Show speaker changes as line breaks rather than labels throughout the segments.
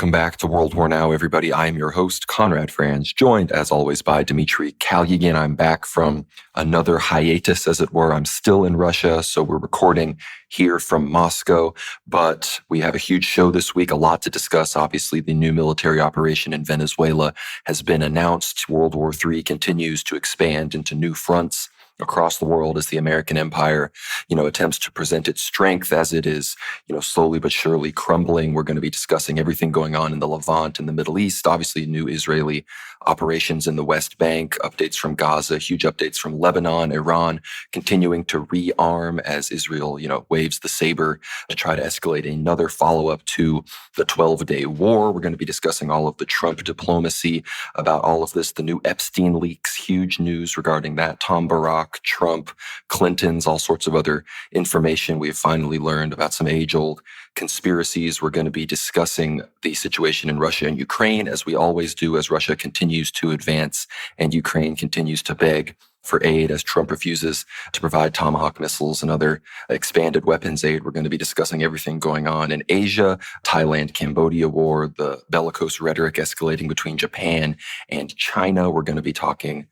Welcome back to World War Now, everybody. I am your host, Conrad Franz, joined as always by Dmitry Kalugin. I'm back from another hiatus, as it were. I'm still in Russia, so we're recording here from Moscow, but we have a huge show this week, a lot to discuss. Obviously, the new military operation in Venezuela has been announced. World War III continues to expand into new fronts across the world as the American empire, attempts to present its strength as it is, slowly but surely crumbling. We're going to be discussing everything going on in the Levant and the Middle East, obviously new Israeli operations in the West Bank, updates from Gaza, huge updates from Lebanon, Iran, continuing to rearm as Israel, waves the saber to try to escalate another follow-up to the 12-day war. We're going to be discussing all of the Trump diplomacy about all of this, the new Epstein leaks, huge news regarding that, Tom Barrack, Trump, Clinton's, all sorts of other information we've finally learned about some age-old conspiracies. We're going to be discussing the situation in Russia and Ukraine, as we always do, as Russia continues to advance and Ukraine continues to beg for aid as Trump refuses to provide Tomahawk missiles and other expanded weapons aid. We're going to be discussing everything going on in Asia, Thailand-Cambodia war, the bellicose rhetoric escalating between Japan and China. We're going to be talking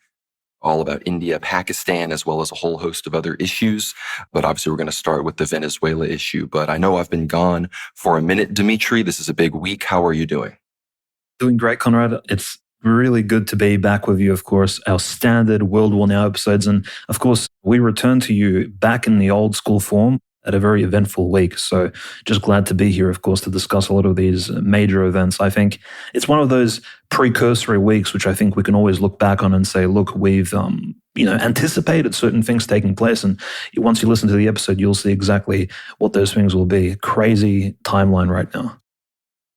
all about India, Pakistan, as well as a whole host of other issues. But obviously, we're going to start with the Venezuela issue. But I know I've been gone for a minute, Dmitry. This is a big week. How are you doing?
Doing great, Conrad. It's really good to be back with you, of course, our standard World War Now episodes. And of course, we return to you back in the old school form at a very eventful week. So just glad to be here, of course, to discuss a lot of these major events. I think it's one of those precursory weeks, which I think we can always look back on and say, look, we've anticipated certain things taking place. And once you listen to the episode, you'll see exactly what those things will be. Crazy timeline right now.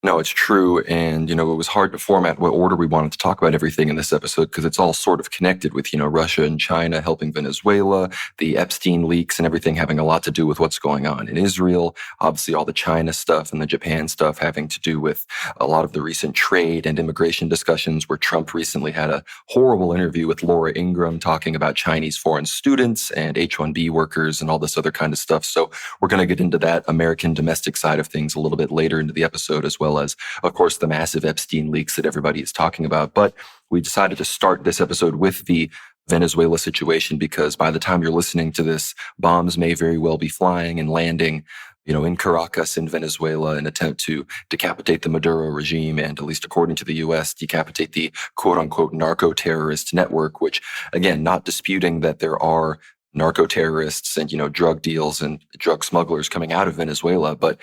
No, it's true. And, it was hard to format what order we wanted to talk about everything in this episode because it's all sort of connected with, Russia and China helping Venezuela, the Epstein leaks and everything having a lot to do with what's going on in Israel. Obviously, all the China stuff and the Japan stuff having to do with a lot of the recent trade and immigration discussions where Trump recently had a horrible interview with Laura Ingraham talking about Chinese foreign students and H-1B workers and all this other kind of stuff. So we're going to get into that American domestic side of things a little bit later into the episode, as well as, of course, the massive Epstein leaks that everybody is talking about. But we decided to start this episode with the Venezuela situation because by the time you're listening to this, bombs may very well be flying and landing, in Caracas in Venezuela, in an attempt to decapitate the Maduro regime and, at least according to the U.S., decapitate the quote-unquote narco-terrorist network, which, again, not disputing that there are narco-terrorists and, drug deals and drug smugglers coming out of Venezuela, but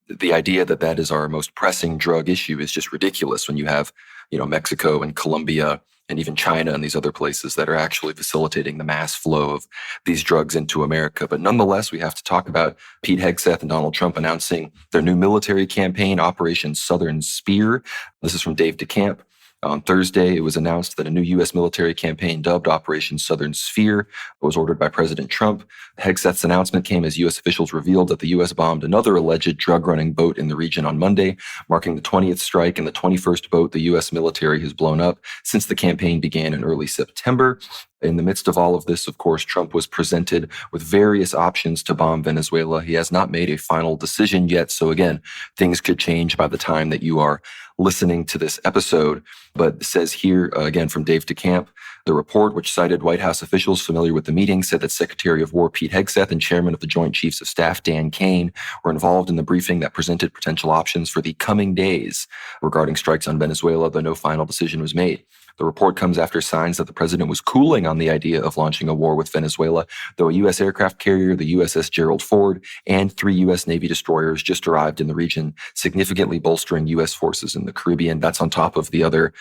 the idea that that is our most pressing drug issue is just ridiculous when you have, Mexico and Colombia and even China and these other places that are actually facilitating the mass flow of these drugs into America. But nonetheless, we have to talk about Pete Hegseth and Donald Trump announcing their new military campaign, Operation Southern Spear. This is from Dave DeCamp. On Thursday, it was announced that a new U.S. military campaign dubbed Operation Southern Sphere was ordered by President Trump. Hegseth's announcement came as U.S. officials revealed that the U.S. bombed another alleged drug-running boat in the region on Monday, marking the 20th strike and the 21st boat the U.S. military has blown up since the campaign began in early September. In the midst of all of this, of course, Trump was presented with various options to bomb Venezuela. He has not made a final decision yet. So again, things could change by the time that you are listening to this episode. But it says here, again, from Dave DeCamp, the report, which cited White House officials familiar with the meeting, said that Secretary of War Pete Hegseth and Chairman of the Joint Chiefs of Staff Dan Kane were involved in the briefing that presented potential options for the coming days regarding strikes on Venezuela, though no final decision was made. The report comes after signs that the president was cooling on the idea of launching a war with Venezuela, though a U.S. aircraft carrier, the USS Gerald Ford, and 3 U.S. Navy destroyers just arrived in the region, significantly bolstering U.S. forces in the Caribbean. That's on top of the other,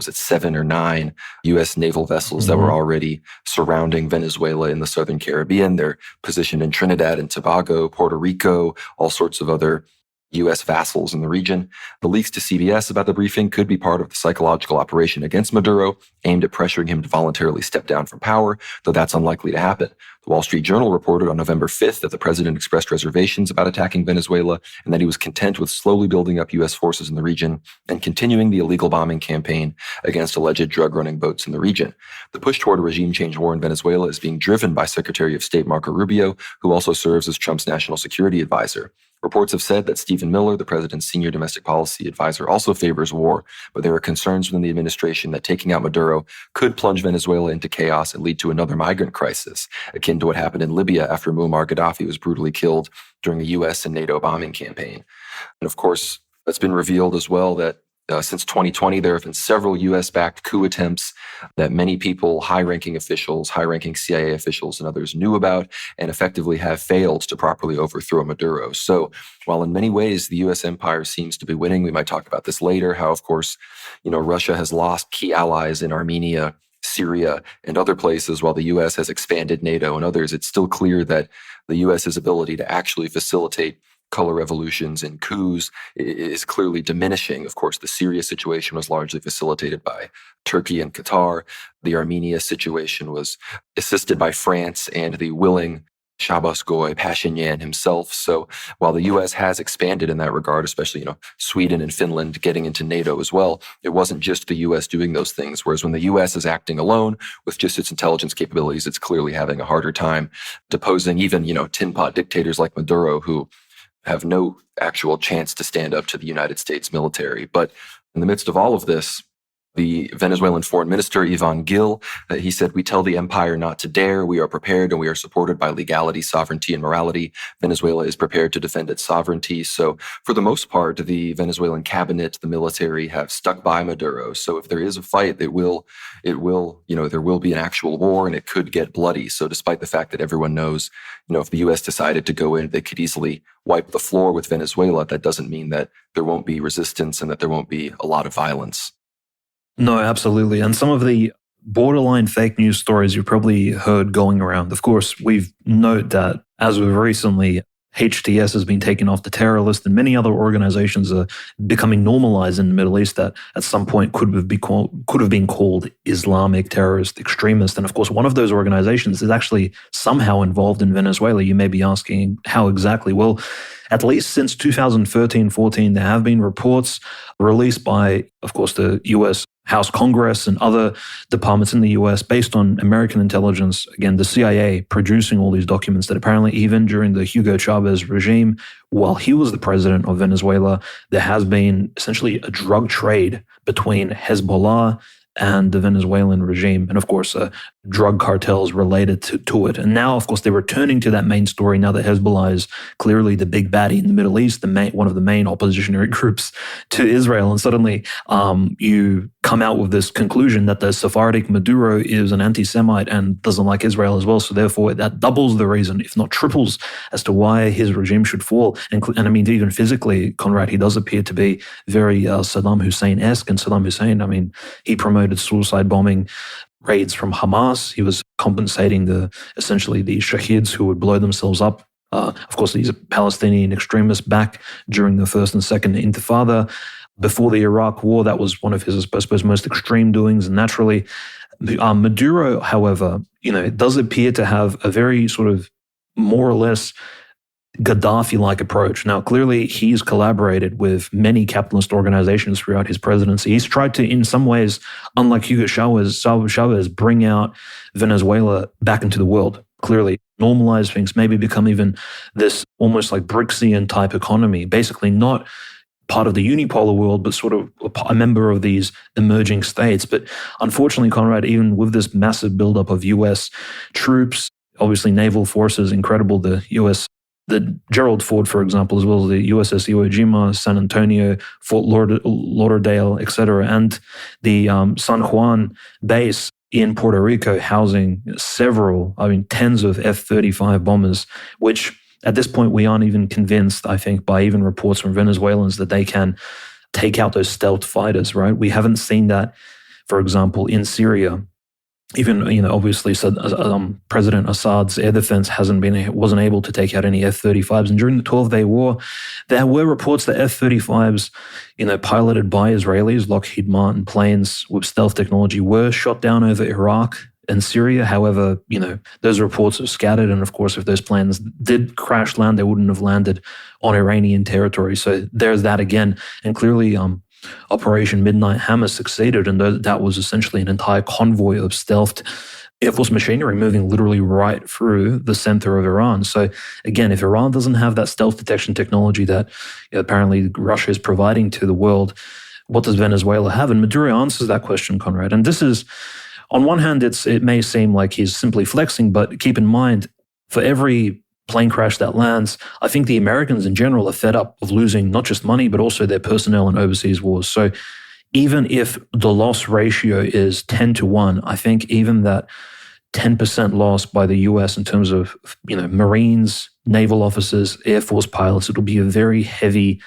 7 or 9 U.S. naval vessels that were already surrounding Venezuela in the Southern Caribbean. They're positioned in Trinidad and Tobago, Puerto Rico, all sorts of other U.S. vassals in the region. The leaks to CBS about the briefing could be part of the psychological operation against Maduro, aimed at pressuring him to voluntarily step down from power, though that's unlikely to happen. The Wall Street Journal reported on November 5th that the president expressed reservations about attacking Venezuela and that he was content with slowly building up U.S. forces in the region and continuing the illegal bombing campaign against alleged drug-running boats in the region. The push toward a regime change war in Venezuela is being driven by Secretary of State Marco Rubio, who also serves as Trump's national security advisor. Reports have said that Stephen Miller, the president's senior domestic policy advisor, also favors war, but there are concerns within the administration that taking out Maduro could plunge Venezuela into chaos and lead to another migrant crisis, akin to what happened in Libya after Muammar Gaddafi was brutally killed during a U.S. and NATO bombing campaign. And of course, it's been revealed as well that since 2020, there have been several U.S.-backed coup attempts that many people, high-ranking officials, high-ranking CIA officials, and others knew about and effectively have failed to properly overthrow Maduro. So while in many ways the U.S. empire seems to be winning, we might talk about this later, how, of course, Russia has lost key allies in Armenia, Syria, and other places, while the U.S. has expanded NATO and others, it's still clear that the U.S.'s ability to actually facilitate color revolutions and coups is clearly diminishing. Of course, the Syria situation was largely facilitated by Turkey and Qatar. The Armenia situation was assisted by France and the willing Shabbos Goy Pashinyan himself. So while the U.S. has expanded in that regard, especially, Sweden and Finland getting into NATO as well, it wasn't just the U.S. doing those things. Whereas when the U.S. is acting alone with just its intelligence capabilities, it's clearly having a harder time deposing even, tin pot dictators like Maduro, who have no actual chance to stand up to the United States military. But in the midst of all of this, the Venezuelan foreign minister, Ivan Gil, he said, "We tell the empire not to dare. We are prepared and we are supported by legality, sovereignty, and morality. Venezuela is prepared to defend its sovereignty." So for the most part, the Venezuelan cabinet, the military have stuck by Maduro. So if there is a fight, there will be an actual war and it could get bloody. So despite the fact that everyone knows, if the U.S. decided to go in, they could easily wipe the floor with Venezuela. That doesn't mean that there won't be resistance and that there won't be a lot of violence.
No, absolutely. And some of the borderline fake news stories you've probably heard going around. Of course, we've noted that as of recently, HTS has been taken off the terror list, and many other organizations are becoming normalized in the Middle East that at some point could have been called Islamic terrorist extremist. And of course, one of those organizations is actually somehow involved in Venezuela. You may be asking how exactly. Well, at least since 2013-14, there have been reports released by, of course, the U.S. House Congress and other departments in the U.S. based on American intelligence, again, the CIA producing all these documents that apparently even during the Hugo Chavez regime, while he was the president of Venezuela, there has been essentially a drug trade between Hezbollah and the Venezuelan regime, and of course, drug cartels related to it. And now, of course, they're returning to that main story now that Hezbollah is clearly the big baddie in the Middle East, one of the main oppositionary groups to Israel. And suddenly, you come out with this conclusion that the Sephardic Maduro is an anti-Semite and doesn't like Israel as well. So therefore, that doubles the reason, if not triples, as to why his regime should fall. And I mean, even physically, Conrad, he does appear to be very Saddam Hussein-esque. And Saddam Hussein, I mean, he promoted suicide bombing raids from Hamas. He was compensating essentially the shaheeds who would blow themselves up. Of course, these are Palestinian extremists back during the first and second Intifada. Before the Iraq War, that was one of his, I suppose, most extreme doings. And naturally, Maduro, however, does appear to have a very sort of more or less Gaddafi-like approach. Now, clearly, he's collaborated with many capitalist organizations throughout his presidency. He's tried to, in some ways, unlike Hugo Chavez, bring out Venezuela back into the world. Clearly, normalize things, maybe become even this almost like Brixian type economy, basically not part of the unipolar world, but sort of a member of these emerging states. But unfortunately, Conrad, even with this massive buildup of U.S. troops, obviously naval forces, incredible, the Gerald Ford, for example, as well as the USS Iwo Jima, San Antonio, Fort Lauderdale, etc., and the San Juan base in Puerto Rico housing tens of F-35 bombers, which at this point we aren't even convinced, I think, by even reports from Venezuelans that they can take out those stealth fighters, right? We haven't seen that, for example, in Syria. Even, obviously, President Assad's air defense wasn't able to take out any F-35s. And during the 12-day war, there were reports that F-35s, piloted by Israelis, Lockheed Martin planes with stealth technology, were shot down over Iraq, and Syria. However, those reports are scattered. And of course, if those planes did crash land, they wouldn't have landed on Iranian territory. So there's that again. And clearly, Operation Midnight Hammer succeeded. And that was essentially an entire convoy of stealthed Air Force machinery moving literally right through the center of Iran. So again, if Iran doesn't have that stealth detection technology that apparently Russia is providing to the world, what does Venezuela have? And Maduro answers that question, Conrad. And this is, on one hand, it may seem like he's simply flexing, but keep in mind, for every plane crash that lands, I think the Americans in general are fed up of losing not just money, but also their personnel in overseas wars. So even if the loss ratio is 10-1, I think even that 10% loss by the US in terms of, Marines, naval officers, Air Force pilots, it'll be a very heavy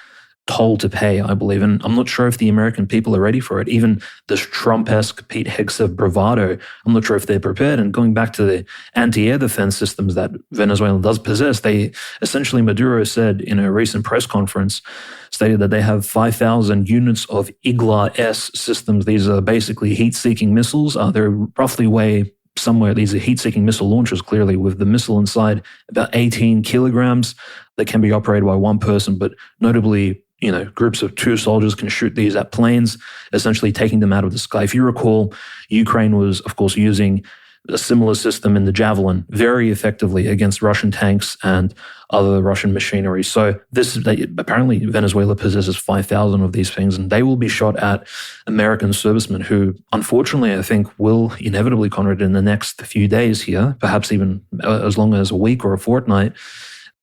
toll to pay, I believe. And I'm not sure if the American people are ready for it. Even this Trump-esque Pete Hegseth bravado, I'm not sure if they're prepared. And going back to the anti-air defense systems that Venezuela does possess, they essentially, Maduro said in a recent press conference, stated that they have 5,000 units of Igla-S systems. These are basically heat-seeking missiles. They roughly weigh somewhere, these are heat-seeking missile launchers, clearly, with the missile inside about 18 kilograms that can be operated by one person, but notably, groups of 2 soldiers can shoot these at planes, essentially taking them out of the sky. If you recall, Ukraine was, of course, using a similar system in the Javelin very effectively against Russian tanks and other Russian machinery. So apparently Venezuela possesses 5,000 of these things, and they will be shot at American servicemen who, unfortunately, I think will inevitably, Conrad, in the next few days here, perhaps even as long as a week or a fortnight,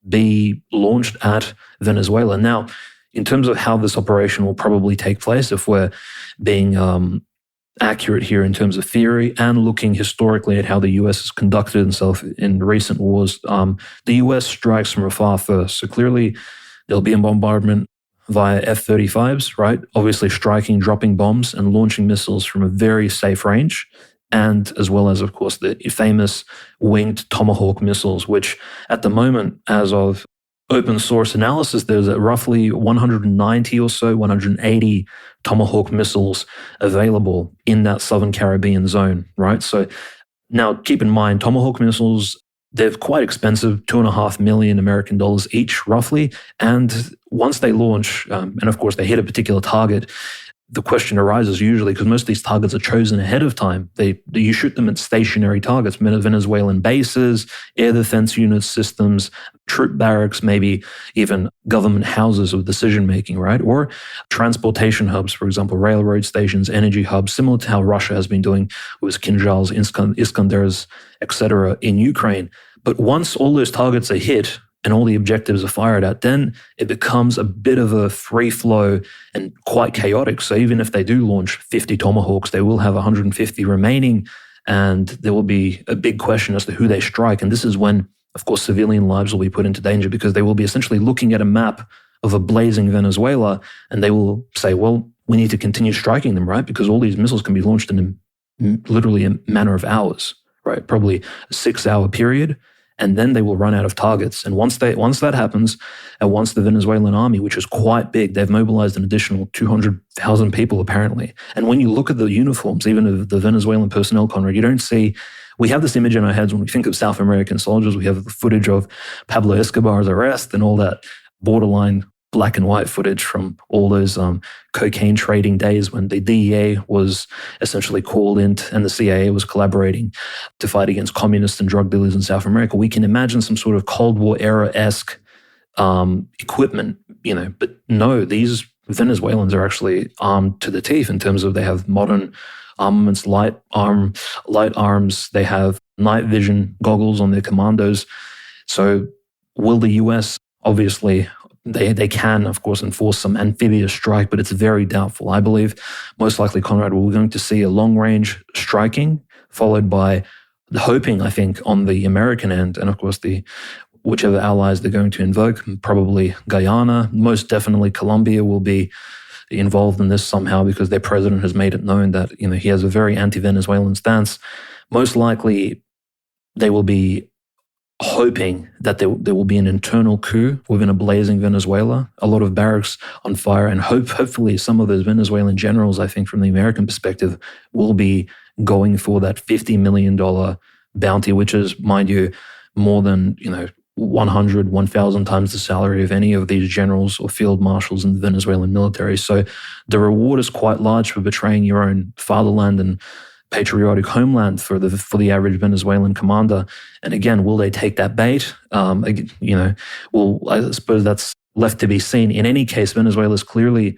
be launched at Venezuela. Now, in terms of how this operation will probably take place, if we're being accurate here in terms of theory and looking historically at how the US has conducted itself in recent wars, the US strikes from afar first. So clearly there'll be a bombardment via F-35s, right? Obviously striking, dropping bombs and launching missiles from a very safe range. And as well as, of course, the famous winged Tomahawk missiles, which at the moment, as of open source analysis, there's roughly 190 or so, 180 Tomahawk missiles available in that Southern Caribbean zone, right? So now keep in mind, Tomahawk missiles, they're quite expensive, $2.5 million American dollars each, roughly. And once they launch, and of course they hit a particular target, the question arises usually because most of these targets are chosen ahead of time. You shoot them at stationary targets, Venezuelan bases, air defense units, systems, troop barracks, maybe even government houses of decision-making, right? Or transportation hubs, for example, railroad stations, energy hubs, similar to how Russia has been doing with Kinzhals, Iskanders, etc. in Ukraine. But once all those targets are hit, and all the objectives are fired at, then it becomes a bit of a free flow and quite chaotic. So even if they do launch 50 Tomahawks, they will have 150 remaining, and there will be a big question as to who they strike. And this is when, of course, civilian lives will be put into danger because they will be essentially looking at a map of a blazing Venezuela, and they will say, well, we need to continue striking them, right? Because all these missiles can be launched in literally a matter of hours, right? Probably a 6-hour period. And then they will run out of targets. And once that happens, and once the Venezuelan army, which is quite big, they've mobilized an additional 200,000 people apparently. And when you look at the uniforms, even of the Venezuelan personnel, Conrad, you don't see, we have this image in our heads when we think of South American soldiers. We have the footage of Pablo Escobar's arrest and all that borderline black and white footage from all those cocaine trading days when the DEA was essentially called in and the CIA was collaborating to fight against communists and drug dealers in South America. We can imagine some sort of Cold War era-esque equipment, but no, these Venezuelans are actually armed to the teeth in terms of they have modern armaments, light arms, they have night vision goggles on their commandos. So will the US, obviously, they can, of course, enforce some amphibious strike, but it's very doubtful. I believe most likely, Conrad, we're going to see a long-range striking followed by the hoping, I think, on the American end, and of course, whichever allies they're going to invoke, probably Guyana, most definitely Colombia will be involved in this somehow because their president has made it known that he has a very anti-Venezuelan stance. Most likely, they will be hoping that there will be an internal coup within a blazing Venezuela, a lot of barracks on fire, and hopefully some of those Venezuelan generals, I think from the American perspective, will be going for that $50 million bounty, which is, mind you, more than, 100, 1,000 times the salary of any of these generals or field marshals in the Venezuelan military. So the reward is quite large for betraying your own fatherland and patriotic homeland for the average Venezuelan commander. And again, will they take that bait? Well, I suppose that's left to be seen. In any case, Venezuela is clearly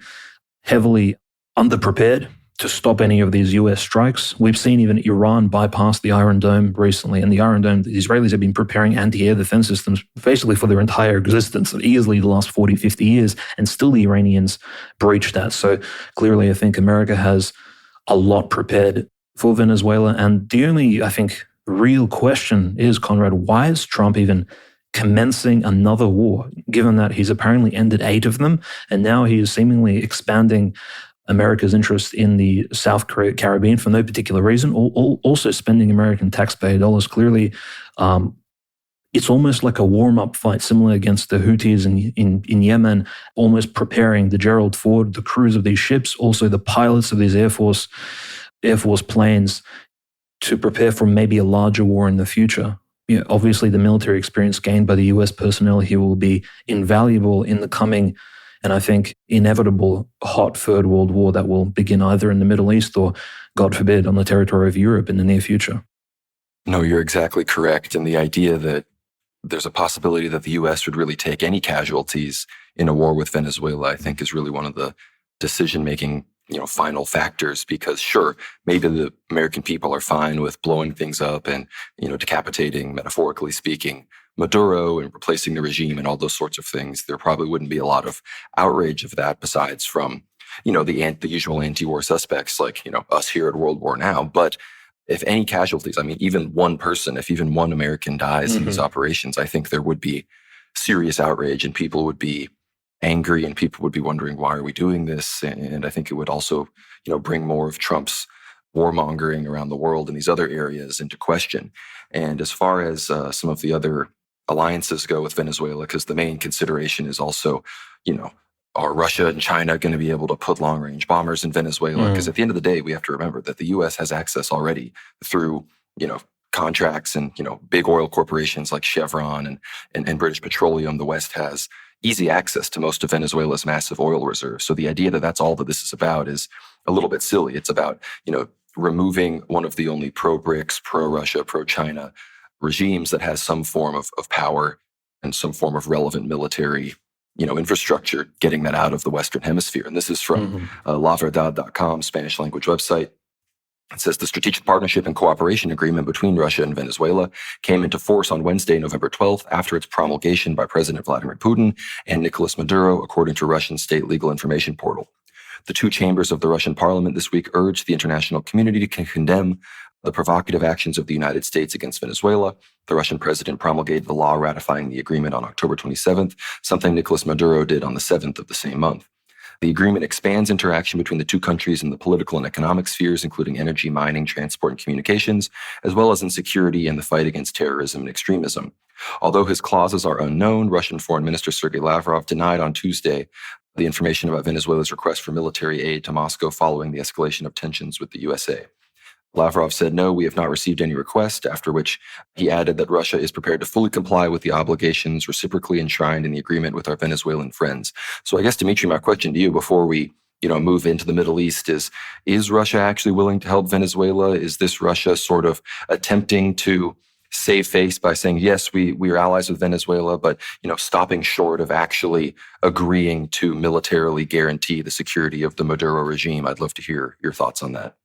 heavily underprepared to stop any of these US strikes. We've seen even Iran bypass the Iron Dome recently, and the Iron Dome, the Israelis have been preparing anti-air defense systems basically for their entire existence, easily the last 40, 50 years, and still the Iranians breached that. So clearly, I think America has a lot prepared for Venezuela. And the only, I think, real question is, Conrad, why is Trump even commencing another war, given that he's apparently ended 8 of them, and now he is seemingly expanding America's interest in the South Caribbean for no particular reason, also spending American taxpayer dollars. Clearly, it's almost like a warm-up fight, similar against the Houthis in Yemen, almost preparing the Gerald Ford, the crews of these ships, also the pilots of these Air Force planes to prepare for maybe a larger war in the future. Obviously, the military experience gained by the US personnel here will be invaluable in the coming, and I think inevitable, hot Third World War that will begin either in the Middle East or, God forbid, on the territory of Europe in the near future.
No, you're exactly correct. And the idea that there's a possibility that the U.S. would really take any casualties in a war with Venezuela, I think, is really one of the decision-making, final factors. Because sure, maybe the American people are fine with blowing things up and, decapitating, metaphorically speaking, Maduro and replacing the regime and all those sorts of things. There probably wouldn't be a lot of outrage of that besides from, the usual anti-war suspects like, us here at World War Now. But if any casualties, even one person, if even one American dies in these operations, I think there would be serious outrage and people would be angry and people would be wondering, why are we doing this? And I think it would also, bring more of Trump's warmongering around the world in these other areas into question. And as far as some of the other alliances go with Venezuela, because the main consideration is also, are Russia and China going to be able to put long-range bombers in Venezuela? Because at the end of the day, we have to remember that the U.S. has access already through, contracts and, big oil corporations like Chevron and British Petroleum. The West has easy access to most of Venezuela's massive oil reserves. So the idea that that's all that this is about is a little bit silly. It's about, removing one of the only pro-BRICS, pro-Russia, pro-China regimes that has some form of power and some form of relevant military, infrastructure, getting that out of the Western Hemisphere. And this is from laverdad.com, Spanish language website. It says the strategic partnership and cooperation agreement between Russia and Venezuela came into force on Wednesday, November 12th, after its promulgation by President Vladimir Putin and Nicolas Maduro, according to Russian state legal information portal. The two chambers of the Russian parliament this week urged the international community to condemn the provocative actions of the United States against Venezuela. The Russian president promulgated the law ratifying the agreement on October 27th, something Nicolas Maduro did on the 7th of the same month. The agreement expands interaction between the two countries in the political and economic spheres, including energy, mining, transport, and communications, as well as in security and the fight against terrorism and extremism. Although his clauses are unknown, Russian Foreign Minister Sergei Lavrov denied on Tuesday the information about Venezuela's request for military aid to Moscow following the escalation of tensions with the USA. Lavrov said, no, we have not received any request, after which he added that Russia is prepared to fully comply with the obligations reciprocally enshrined in the agreement with our Venezuelan friends. So I guess, Dmitry, my question to you before we move into the Middle East is Russia actually willing to help Venezuela? Is this Russia sort of attempting to save face by saying, yes, we are allies with Venezuela, but, stopping short of actually agreeing to militarily guarantee the security of the Maduro regime? I'd love to hear your thoughts on that.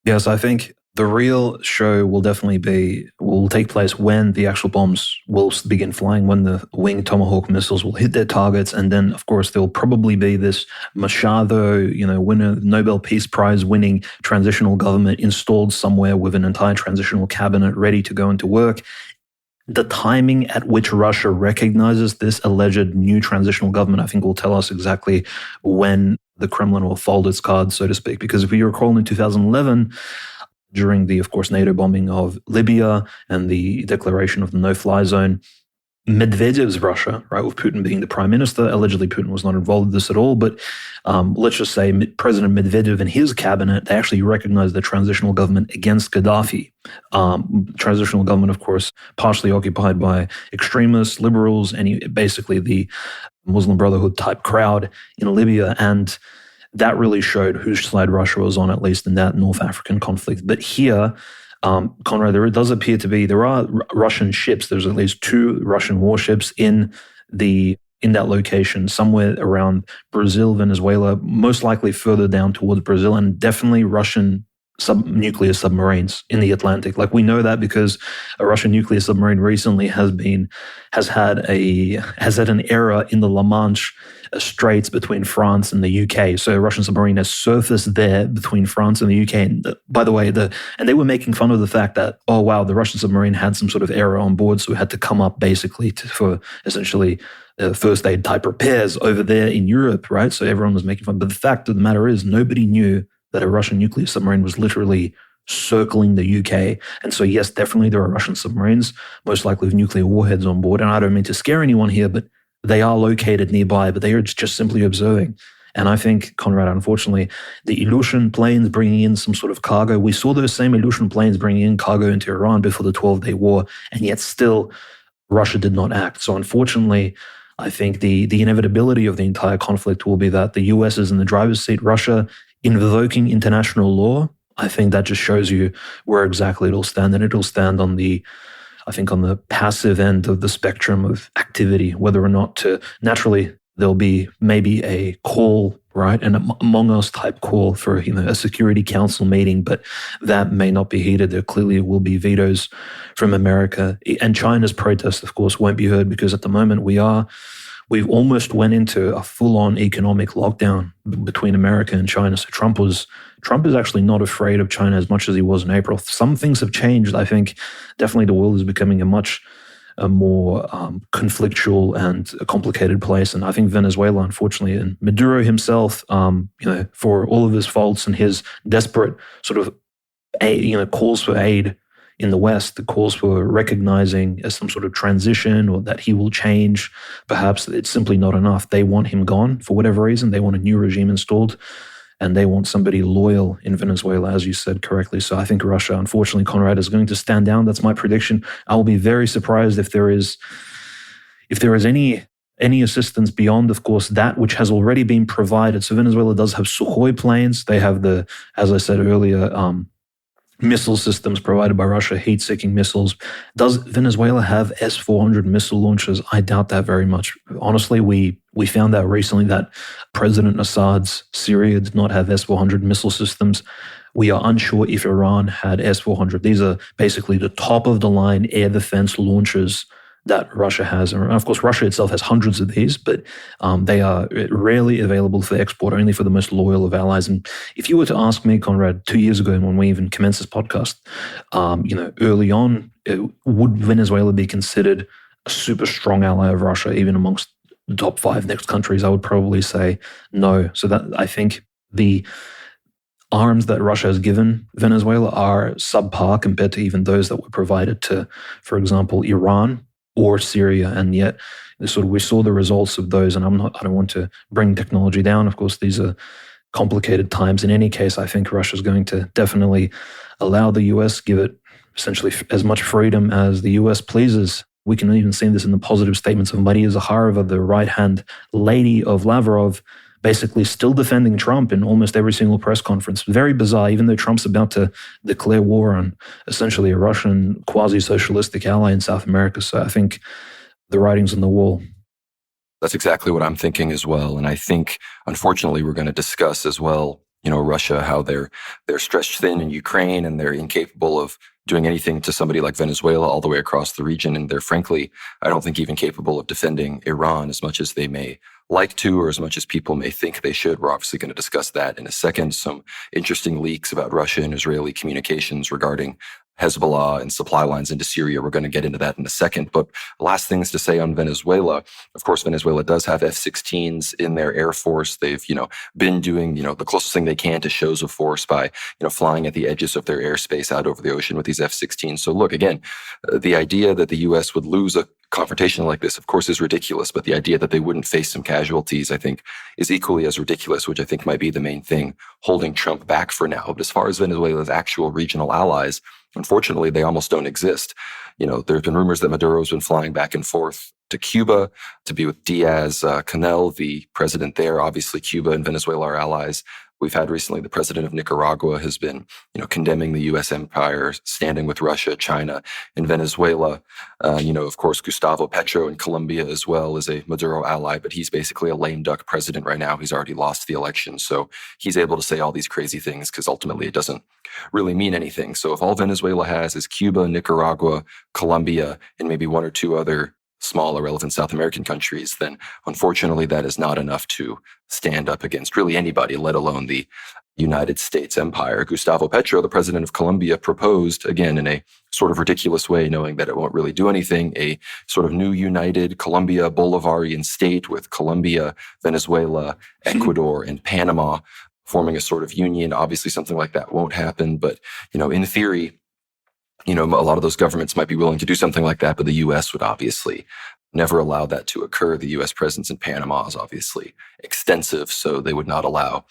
Yes, I think the real show will take place when the actual bombs will begin flying, when the winged Tomahawk missiles will hit their targets. And then, of course, there will probably be this Machado, winner, Nobel Peace Prize winning transitional government installed somewhere with an entire transitional cabinet ready to go into work. The timing at which Russia recognizes this alleged new transitional government, I think, will tell us exactly when the Kremlin will fold its cards, so to speak. Because if you recall, in 2011, during the, of course, NATO bombing of Libya and the declaration of the no-fly zone, Medvedev's Russia, right, with Putin being the prime minister. Allegedly, Putin was not involved in this at all, but let's just say President Medvedev and his cabinet, they actually recognized the transitional government against Gaddafi. Transitional government, of course, partially occupied by extremists, liberals, and basically the Muslim Brotherhood type crowd in Libya. And that really showed whose side Russia was on, at least in that North African conflict. But here, Conrad, there does appear to be, there are Russian ships. There's at least 2 Russian warships in that location, somewhere around Brazil, Venezuela, most likely further down towards Brazil, and definitely Russian nuclear submarines in the Atlantic. Like, we know that because a Russian nuclear submarine recently has had an error in the La Manche Straits between France and the UK. So a Russian submarine has surfaced there between France and the UK. And by the way, and they were making fun of the fact that, oh wow, the Russian submarine had some sort of error on board, so it had to come up basically for essentially first aid type repairs over there in Europe, right? So everyone was making fun. But the fact of the matter is, nobody knew that a Russian nuclear submarine was literally circling the UK. And so, yes, definitely there are Russian submarines, most likely with nuclear warheads on board. And I don't mean to scare anyone here, but they are located nearby, but they are just simply observing. And I think, Conrad, unfortunately, the Ilyushin planes bringing in some sort of cargo, we saw those same Ilyushin planes bringing in cargo into Iran before the 12-day war, and yet still Russia did not act. So unfortunately, I think the inevitability of the entire conflict will be that the US is in the driver's seat. Russia invoking international law, I think that just shows you where exactly it'll stand. And it'll stand on the passive end of the spectrum of activity, whether or not to, naturally, there'll be maybe a call, right? An Among Us type call for, a Security Council meeting, but that may not be heeded. There clearly will be vetoes from America. And China's protest, of course, won't be heard because at the moment we've almost went into a full-on economic lockdown between America and China. So Trump is actually not afraid of China as much as he was in April. Some things have changed. I think definitely the world is becoming a much more conflictual and a complicated place. And I think Venezuela, unfortunately, and Maduro himself, for all of his faults and his desperate sort of, calls for aid in the West, the calls for recognizing as some sort of transition or that he will change, perhaps it's simply not enough. They want him gone for whatever reason. They want a new regime installed, and they want somebody loyal in Venezuela, as you said correctly. So I think Russia, unfortunately, Conrad, is going to stand down. That's my prediction. I will be very surprised if there is any assistance beyond, of course, that which has already been provided. So Venezuela does have Sukhoi planes. They have as I said earlier, missile systems provided by Russia, heat-seeking missiles. Does Venezuela have S-400 missile launchers? I doubt that very much. Honestly, we found out recently that President Assad's Syria did not have S-400 missile systems. We are unsure if Iran had S-400. These are basically the top-of-the-line air defense launchers that Russia has. And of course, Russia itself has hundreds of these, but they are rarely available for export, only for the most loyal of allies. And if you were to ask me, Conrad, 2 years ago when we even commenced this podcast, early on, would Venezuela be considered a super strong ally of Russia, even amongst the top 5 next countries? I would probably say no. So that I think the arms that Russia has given Venezuela are subpar compared to even those that were provided to, for example, Iran or Syria, and yet we saw the results of those. And I don't want to bring technology down. Of course, these are complicated times. In any case, I think Russia is going to definitely allow the US, give it essentially as much freedom as the US pleases. We can even see this in the positive statements of Maria Zakharova, the right-hand lady of Lavrov, basically still defending Trump in almost every single press conference. Very bizarre, even though Trump's about to declare war on essentially a Russian quasi-socialistic ally in South America. So I think the writing's on the wall.
That's exactly what I'm thinking as well. And I think, unfortunately, we're going to discuss as well, Russia, how they're stretched thin in Ukraine and they're incapable of doing anything to somebody like Venezuela all the way across the region. And they're frankly, I don't think even capable of defending Iran as much as they may like to, or as much as people may think they should. We're obviously going to discuss that in a second. Some interesting leaks about Russia and Israeli communications regarding Hezbollah and supply lines into Syria. We're going to get into that in a second. But last things to say on Venezuela. Of course, Venezuela does have F-16s in their air force. They've, been doing, the closest thing they can to shows of force by, flying at the edges of their airspace out over the ocean with these F-16s. So look, again, the idea that the U.S. would lose a confrontation like this, of course, is ridiculous. But the idea that they wouldn't face some casualties, I think, is equally as ridiculous, which I think might be the main thing holding Trump back for now. But as far as Venezuela's actual regional allies, unfortunately, they almost don't exist. There have been rumors that Maduro's been flying back and forth to Cuba to be with Diaz-Canel, the president there. Obviously, Cuba and Venezuela are allies. We've had recently the president of Nicaragua has been, condemning the U.S. empire, standing with Russia, China, and Venezuela. Of course, Gustavo Petro in Colombia as well is a Maduro ally, but he's basically a lame duck president right now. He's already lost the election. So he's able to say all these crazy things because ultimately it doesn't really mean anything. So if all Venezuela has is Cuba, Nicaragua, Colombia, and maybe one or two other small irrelevant South American countries, then unfortunately that is not enough to stand up against really anybody, let alone the United States empire. Gustavo Petro, the president of Colombia, proposed, again, in a sort of ridiculous way, knowing that it won't really do anything, a sort of new united Colombia Bolivarian state with Colombia, Venezuela, Ecuador, and Panama forming a sort of union. Obviously, something like that won't happen. But, in theory, a lot of those governments might be willing to do something like that, but the U.S. would obviously never allow that to occur. The U.S. presence in Panama is obviously extensive, so they would not allow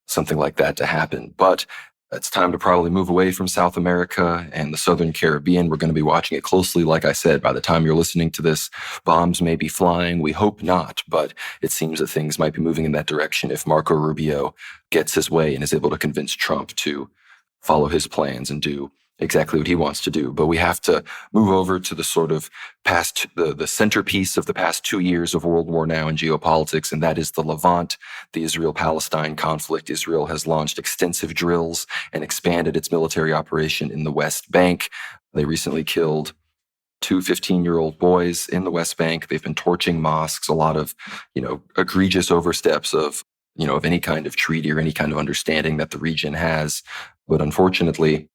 something like that to happen. But it's time to probably move away from South America and the Southern Caribbean. We're going to be watching it closely. Like I said, by the time you're listening to this, bombs may be flying. We hope not, but it seems that things might be moving in that direction if Marco Rubio gets his way and is able to convince Trump to follow his plans and do exactly what he wants to do. But we have to move over to the sort of past, the centerpiece of the past 2 years of World War now in geopolitics, and that is the Levant, the Israel-Palestine conflict. Israel has launched extensive drills and expanded its military operation in the West Bank. They recently killed 2 15-year-old boys in the West Bank. They've been torching mosques, a lot of, egregious oversteps of any kind of treaty or any kind of understanding that the region has. But unfortunately,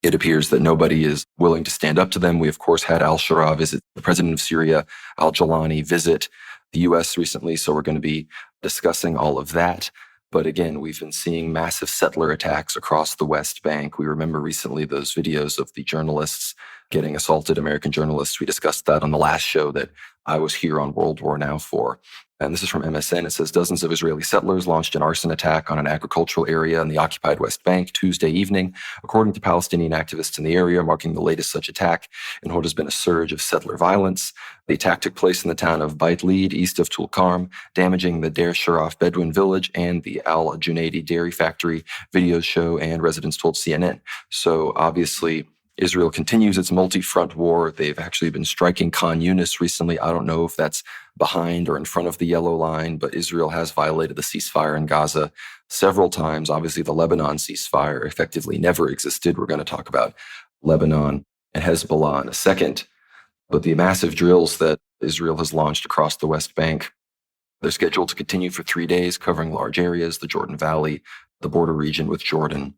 it appears that nobody is willing to stand up to them. We, of course, had al-Shara visit the president of Syria, al-Jolani visit the U.S. recently, so we're going to be discussing all of that. But again, we've been seeing massive settler attacks across the West Bank. We remember recently those videos of the journalists getting assaulted, American journalists. We discussed that on the last show that I was here on World War Now for. And this is from MSN. It says, dozens of Israeli settlers launched an arson attack on an agricultural area in the occupied West Bank Tuesday evening, according to Palestinian activists in the area, marking the latest such attack in what has been a surge of settler violence. The attack took place in the town of Beit Lead, east of Tulkarm, damaging the Der Sharaf Bedouin village and the al-Junaidi dairy factory, videos show, and residents told CNN. So obviously, Israel continues its multi-front war. They've actually been striking Khan Yunis recently. I don't know if that's behind or in front of the yellow line, but Israel has violated the ceasefire in Gaza several times. Obviously, the Lebanon ceasefire effectively never existed. We're going to talk about Lebanon and Hezbollah in a second. But the massive drills that Israel has launched across the West Bank, they're scheduled to continue for 3 days, covering large areas, the Jordan Valley, the border region with Jordan.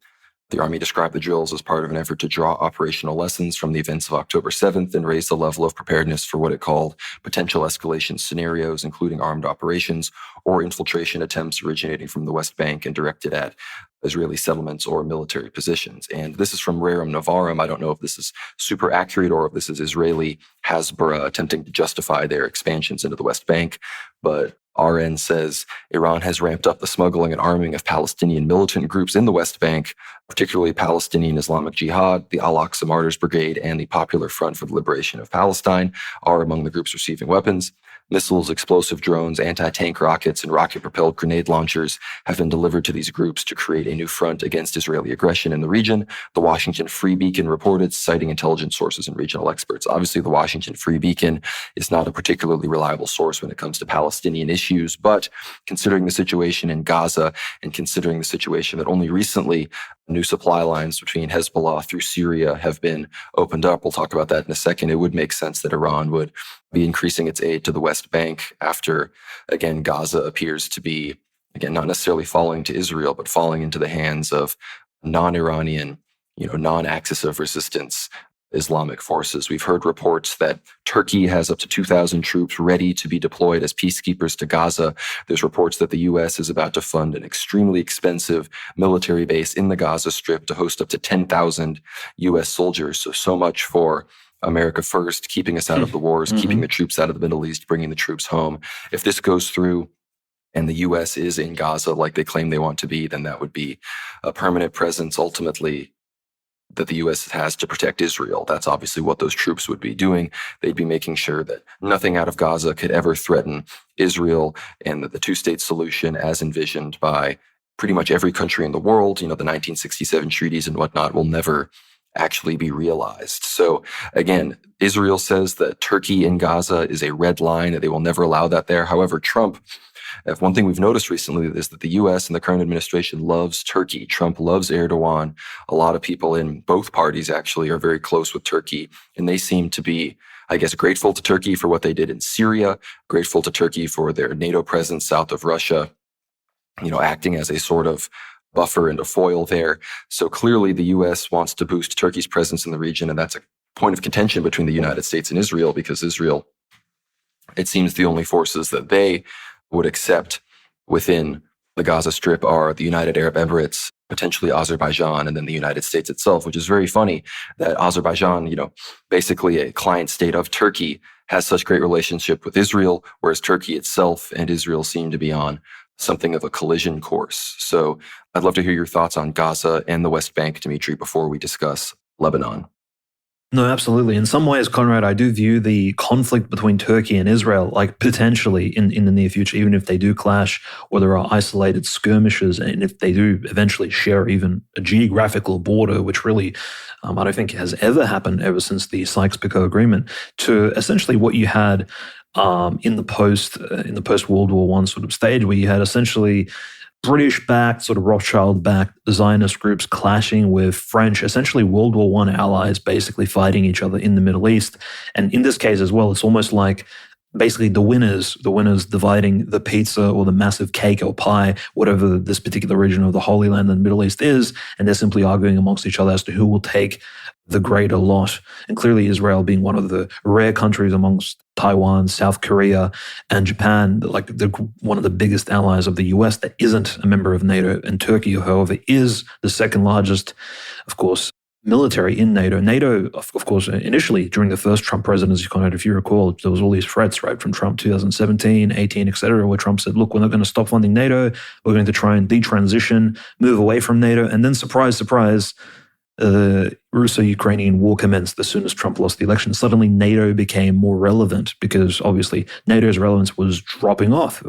The Army described the drills as part of an effort to draw operational lessons from the events of October 7th and raise the level of preparedness for what it called potential escalation scenarios, including armed operations or infiltration attempts originating from the West Bank and directed at Israeli settlements or military positions. And this is from Rerum Novarum. I don't know if this is super accurate or if this is Israeli Hasbara attempting to justify their expansions into the West Bank, but RN says Iran has ramped up the smuggling and arming of Palestinian militant groups in the West Bank, particularly Palestinian Islamic Jihad, the Al-Aqsa Martyrs Brigade, and the Popular Front for the Liberation of Palestine are among the groups receiving weapons. Missiles, explosive drones, anti-tank rockets, and rocket-propelled grenade launchers have been delivered to these groups to create a new front against Israeli aggression in the region, the Washington Free Beacon reported, citing intelligence sources and regional experts. Obviously, the Washington Free Beacon is not a particularly reliable source when it comes to Palestinian issues, but considering the situation in Gaza and considering the situation that only recently new supply lines between Hezbollah through Syria have been opened up, we'll talk about that in a second, it would make sense that Iran would be increasing its aid to the West Bank after, again, Gaza appears to be, again, not necessarily falling to Israel, but falling into the hands of non-Iranian, non-axis of resistance Islamic forces. We've heard reports that Turkey has up to 2,000 troops ready to be deployed as peacekeepers to Gaza. There's reports that the U.S. is about to fund an extremely expensive military base in the Gaza Strip to host up to 10,000 U.S. soldiers. So much for America first, keeping us out of the wars, keeping the troops out of the Middle East, bringing the troops home. If this goes through and the U.S. is in Gaza like they claim they want to be, then that would be a permanent presence ultimately that the U.S. has to protect Israel. That's obviously what those troops would be doing. They'd be making sure that nothing out of Gaza could ever threaten Israel, and that the two-state solution as envisioned by pretty much every country in the world, the 1967 treaties and whatnot, will never actually be realized. So again, Israel says that Turkey in Gaza is a red line, that they will never allow that there. However, Trump, if one thing we've noticed recently is that the U.S. and the current administration loves Turkey. Trump loves Erdogan. A lot of people in both parties actually are very close with Turkey, and they seem to be, I guess, grateful to Turkey for what they did in Syria, grateful to Turkey for their NATO presence south of Russia, acting as a sort of buffer and a foil there. So clearly the U.S. wants to boost Turkey's presence in the region, and that's a point of contention between the United States and Israel, because Israel, it seems the only forces that they would accept within the Gaza Strip are the United Arab Emirates, potentially Azerbaijan, and then the United States itself, which is very funny that Azerbaijan, basically a client state of Turkey, has such great relationship with Israel, whereas Turkey itself and Israel seem to be on something of a collision course. So I'd love to hear your thoughts on Gaza and the West Bank, Dmitry, before we discuss Lebanon.
No, absolutely. In some ways, Conrad, I do view the conflict between Turkey and Israel like potentially in the near future, even if they do clash or there are isolated skirmishes, and if they do eventually share even a geographical border, which really I don't think has ever happened ever since the Sykes-Picot Agreement, to essentially what you had in the post World War I sort of stage, where you had essentially British-backed, sort of Rothschild-backed Zionist groups clashing with French, essentially World War I allies, basically fighting each other in the Middle East. And in this case as well, it's almost like basically the winners dividing the pizza or the massive cake or pie, whatever this particular region of the Holy Land in the Middle East is, and they're simply arguing amongst each other as to who will take the greater lot. And clearly Israel being one of the rare countries amongst Taiwan, South Korea, and Japan, like one of the biggest allies of the US that isn't a member of NATO, and Turkey, however, is the second largest, of course, military in NATO. NATO, of course, initially during the first Trump presidency, Conrad, if you recall, there was all these threats, right, from Trump 2017, 18, etc., where Trump said, look, we're not going to stop funding NATO. We're going to try and detransition, move away from NATO. And then surprise, surprise, Russo-Ukrainian war commenced as soon as Trump lost the election. Suddenly NATO became more relevant because obviously NATO's relevance was dropping off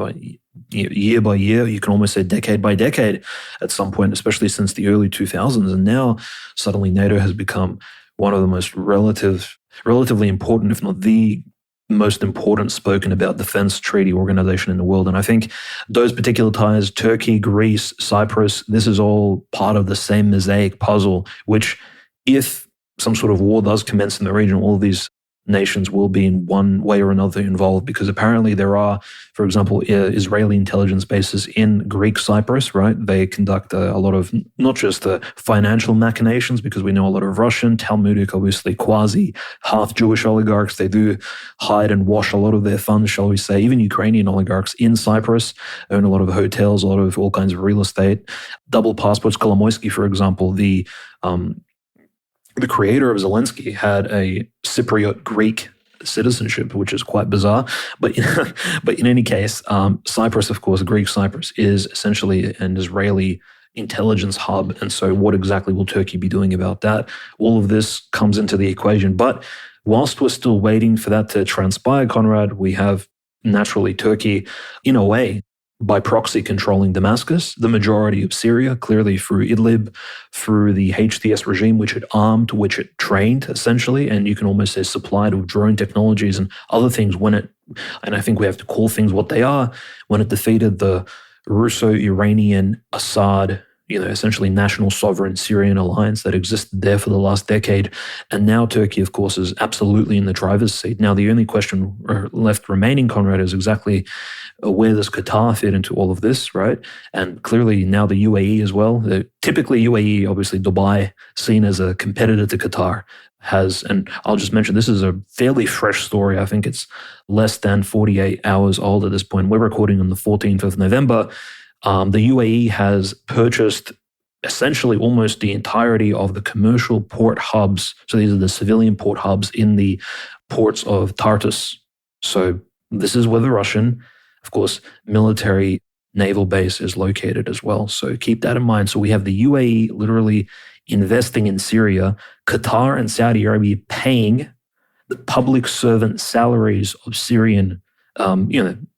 year by year. You can almost say decade by decade at some point, especially since the early 2000s. And now suddenly NATO has become one of the most relatively important, if not the most important spoken about defense treaty organization in the world. And I think those particular ties, Turkey, Greece, Cyprus, this is all part of the same mosaic puzzle, which if some sort of war does commence in the region, all of these nations will be in one way or another involved, because apparently there are, for example, Israeli intelligence bases in Greek Cyprus, right? They conduct a lot of not just the financial machinations, because we know a lot of Russian, Talmudic, obviously quasi half Jewish oligarchs. They do hide and wash a lot of their funds, shall we say. Even Ukrainian oligarchs in Cyprus own a lot of hotels, a lot of all kinds of real estate, double passports. Kolomoisky, for example, the creator of Zelensky had a Cypriot Greek citizenship, which is quite bizarre. But in any case, Cyprus, of course, Greek Cyprus, is essentially an Israeli intelligence hub. And so what exactly will Turkey be doing about that? All of this comes into the equation. But whilst we're still waiting for that to transpire, Conrad, we have naturally Turkey, in a way, by proxy controlling Damascus, the majority of Syria, clearly through Idlib, through the HTS regime, which it armed, which it trained, essentially, and you can almost say supplied with drone technologies and other things and I think we have to call things what they are, when it defeated the Russo-Iranian Assad, essentially national sovereign Syrian alliance that existed there for the last decade. And now Turkey, of course, is absolutely in the driver's seat. Now, the only question left remaining, Conrad, is exactly where does Qatar fit into all of this, right? And clearly now the UAE as well. Typically UAE, obviously Dubai, seen as a competitor to Qatar, has, and I'll just mention, this is a fairly fresh story. I think it's less than 48 hours old at this point. We're recording on the 14th of November. The UAE has purchased essentially almost the entirety of the commercial port hubs. So these are the civilian port hubs in the ports of Tartus. So this is where the Russian, of course, military naval base is located as well. So keep that in mind. So we have the UAE literally investing in Syria, Qatar and Saudi Arabia paying the public servant salaries of Syrian,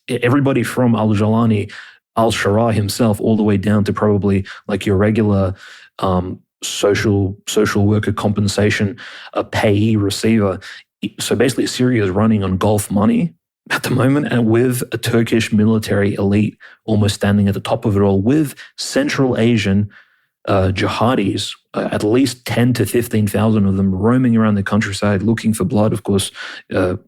everybody from al-Jolani, al-Shara himself, all the way down to probably like your regular social worker compensation payee receiver. So basically Syria is running on Gulf money at the moment, and with a Turkish military elite almost standing at the top of it all, with Central Asian jihadis, at least 10 to 15,000 of them roaming around the countryside looking for blood, of course,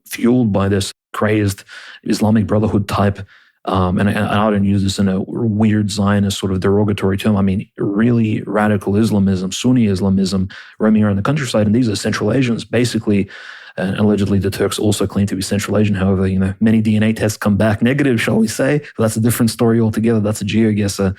fueled by this crazed Islamic Brotherhood type. And I don't use this in a weird Zionist sort of derogatory term. I mean, really radical Islamism, Sunni Islamism roaming around the countryside. And these are Central Asians, basically. And allegedly, the Turks also claim to be Central Asian. However, many DNA tests come back negative, shall we say. But that's a different story altogether. That's a GeoGuessr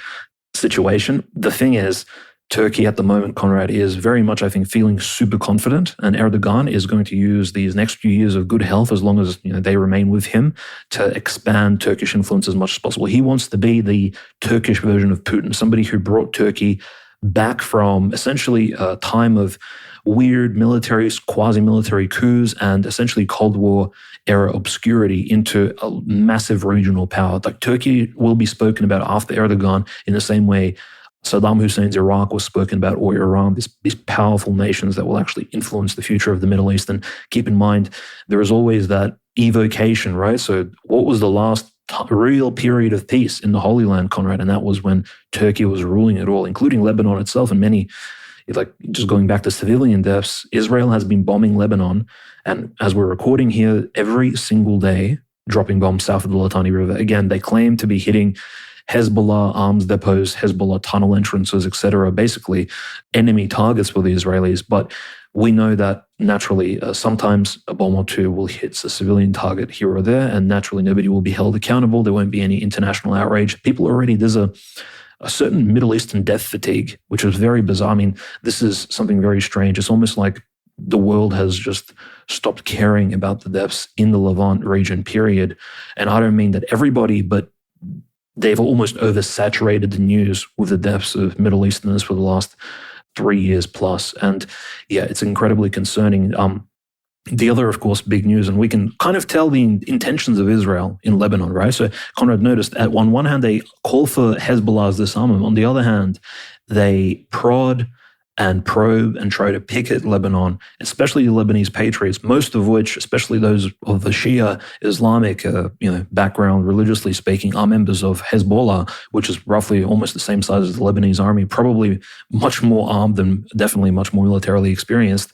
situation. The thing is, Turkey at the moment, Conrad, is very much, I think, feeling super confident, and Erdogan is going to use these next few years of good health, as long as they remain with him, to expand Turkish influence as much as possible. He wants to be the Turkish version of Putin, somebody who brought Turkey back from essentially a time of weird military, quasi-military coups and essentially Cold War era obscurity into a massive regional power. Like Turkey will be spoken about after Erdogan in the same way Saddam Hussein's Iraq was spoken about, or Iran, these powerful nations that will actually influence the future of the Middle East. And keep in mind, there is always that evocation, right? So what was the last real period of peace in the Holy Land, Conrad? And that was when Turkey was ruling it all, including Lebanon itself. And many, like just going back to civilian deaths, Israel has been bombing Lebanon. And as we're recording here, every single day, dropping bombs south of the Litani River. Again, they claim to be hitting Hezbollah arms depots, Hezbollah tunnel entrances, etc., basically enemy targets for the Israelis. But we know that naturally, sometimes a bomb or two will hit a civilian target here or there, and naturally nobody will be held accountable. There won't be any international outrage. There's a certain Middle Eastern death fatigue, which is very bizarre. I mean, this is something very strange. It's almost like the world has just stopped caring about the deaths in the Levant region, period. And I don't mean that everybody, but they've almost oversaturated the news with the deaths of Middle Easterners for the last 3 years plus. And yeah, it's incredibly concerning. The other, of course, big news, and we can kind of tell the intentions of Israel in Lebanon, right? So Conrad noticed, on one hand, they call for Hezbollah's disarmament. On the other hand, they prod and probe and try to picket Lebanon, especially the Lebanese patriots, most of which, especially those of the Shia Islamic background, religiously speaking, are members of Hezbollah, which is roughly almost the same size as the Lebanese army, probably much more armed and definitely much more militarily experienced.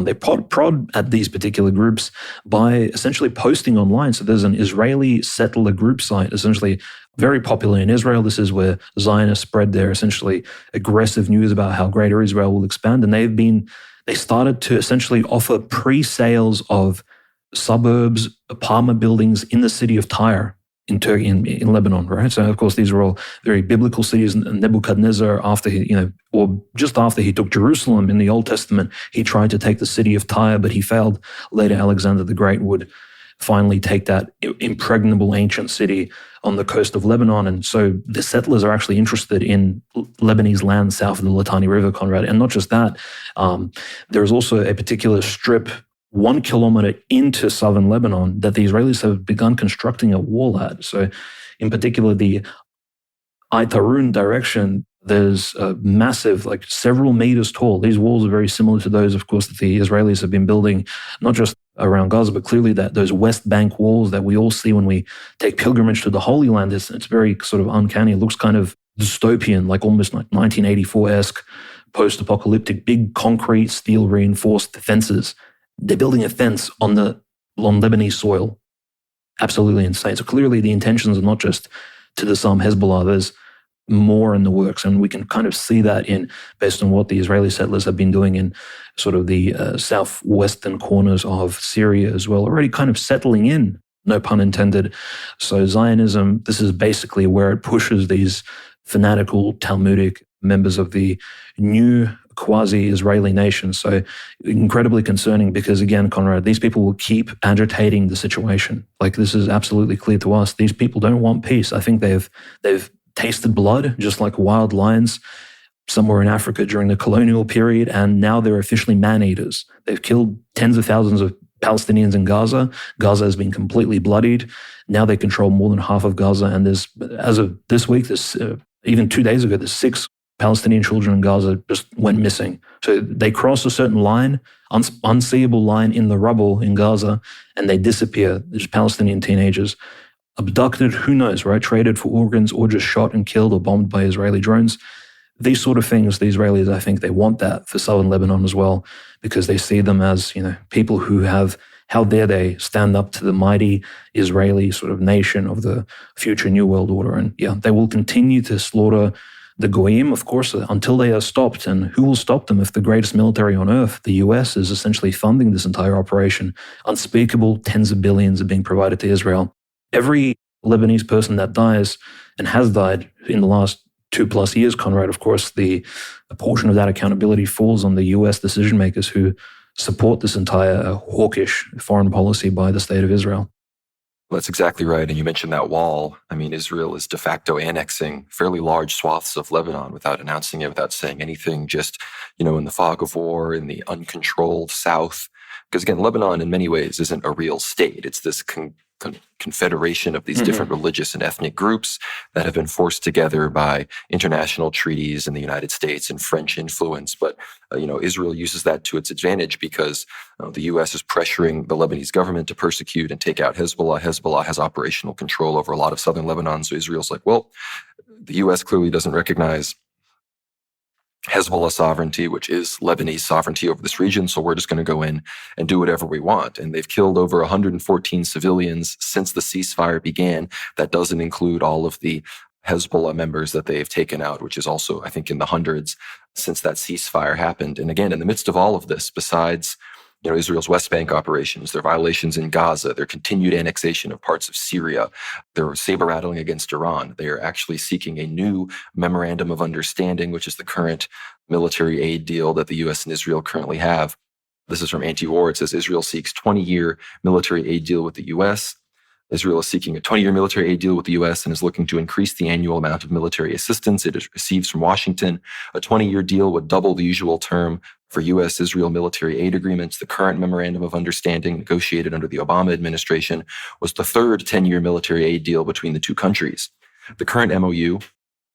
They prod at these particular groups by essentially posting online. So there's an Israeli settler group site, essentially very popular in Israel. This is where Zionists spread their essentially aggressive news about how greater Israel will expand. And they started to essentially offer pre-sales of suburbs, apartment buildings in the city of Tyre in Turkey, in Lebanon, right? So of course, these are all very biblical cities. And Nebuchadnezzar, just after he took Jerusalem in the Old Testament, he tried to take the city of Tyre, but he failed. Later, Alexander the Great would finally take that impregnable ancient city on the coast of Lebanon. And so the settlers are actually interested in Lebanese land south of the Litani River, Conrad. And not just that, there's also a particular strip 1 kilometer into southern Lebanon that the Israelis have begun constructing a wall at. So in particular, the Aitarun direction, there's a massive, like several meters tall. These walls are very similar to those, of course, that the Israelis have been building, not just around Gaza, but clearly that those West Bank walls that we all see when we take pilgrimage to the Holy Land, it's very sort of uncanny. It looks kind of dystopian, like almost like 1984-esque, post-apocalyptic, big concrete, steel reinforced fences. They're building a fence on Lebanese soil. Absolutely insane. So clearly the intentions are not just to disarm Hezbollah. There's more in the works, and we can kind of see that based on what the Israeli settlers have been doing in sort of the southwestern corners of Syria as well, already kind of settling in, no pun intended. So Zionism, this is basically where it pushes these fanatical Talmudic members of the new quasi-Israeli nation. So incredibly concerning because, again, Conrad, these people will keep agitating the situation. Like, this is absolutely clear to us. These people don't want peace. I think they've tasted blood, just like wild lions somewhere in Africa during the colonial period, and now they're officially man-eaters. They've killed tens of thousands of Palestinians in Gaza. Gaza has been completely bloodied. Now they control more than half of Gaza, and there's, as of this week, even 2 days ago, there's 6 Palestinian children in Gaza just went missing. So they cross a certain line, unseeable line in the rubble in Gaza, and they disappear. There's Palestinian teenagers abducted, who knows, right? Traded for organs or just shot and killed or bombed by Israeli drones. These sort of things, the Israelis, I think they want that for southern Lebanon as well, because they see them as, people who have, how dare they stand up to the mighty Israeli sort of nation of the future New World Order. And yeah, they will continue to slaughter the Goyim, of course, until they are stopped. And who will stop them if the greatest military on earth, the US, is essentially funding this entire operation? Unspeakable tens of billions are being provided to Israel. Every Lebanese person that dies and has died in the last 2+ years, Conrad, of course, a portion of that accountability falls on the US decision makers who support this entire hawkish foreign policy by the state of Israel.
Well, that's exactly right. And you mentioned that wall. I mean, Israel is de facto annexing fairly large swaths of Lebanon without announcing it, without saying anything, just, in the fog of war, in the uncontrolled south. Because again, Lebanon in many ways isn't a real state. It's this confederation of these different religious and ethnic groups that have been forced together by international treaties in the United States and French influence. But, Israel uses that to its advantage because the U.S. is pressuring the Lebanese government to persecute and take out Hezbollah. Hezbollah has operational control over a lot of southern Lebanon. So Israel's like, well, the U.S. clearly doesn't recognize Hezbollah sovereignty, which is Lebanese sovereignty over this region, so we're just going to go in and do whatever we want. And they've killed over 114 civilians since the ceasefire began. That doesn't include all of the Hezbollah members that they've taken out, which is also, I think, in the hundreds since that ceasefire happened. And again, in the midst of all of this, besides Israel's West Bank operations, their violations in Gaza, their continued annexation of parts of Syria, their saber-rattling against Iran. They are actually seeking a new memorandum of understanding, which is the current military aid deal that the U.S. and Israel currently have. This is from Anti-War. It says Israel seeks 20-year military aid deal with the U.S. Israel is seeking a 20-year military aid deal with the U.S. and is looking to increase the annual amount of military assistance it receives from Washington. A 20-year deal would double the usual term for U.S.-Israel military aid agreements. The current memorandum of understanding negotiated under the Obama administration was the third 10-year military aid deal between the two countries. The current MOU,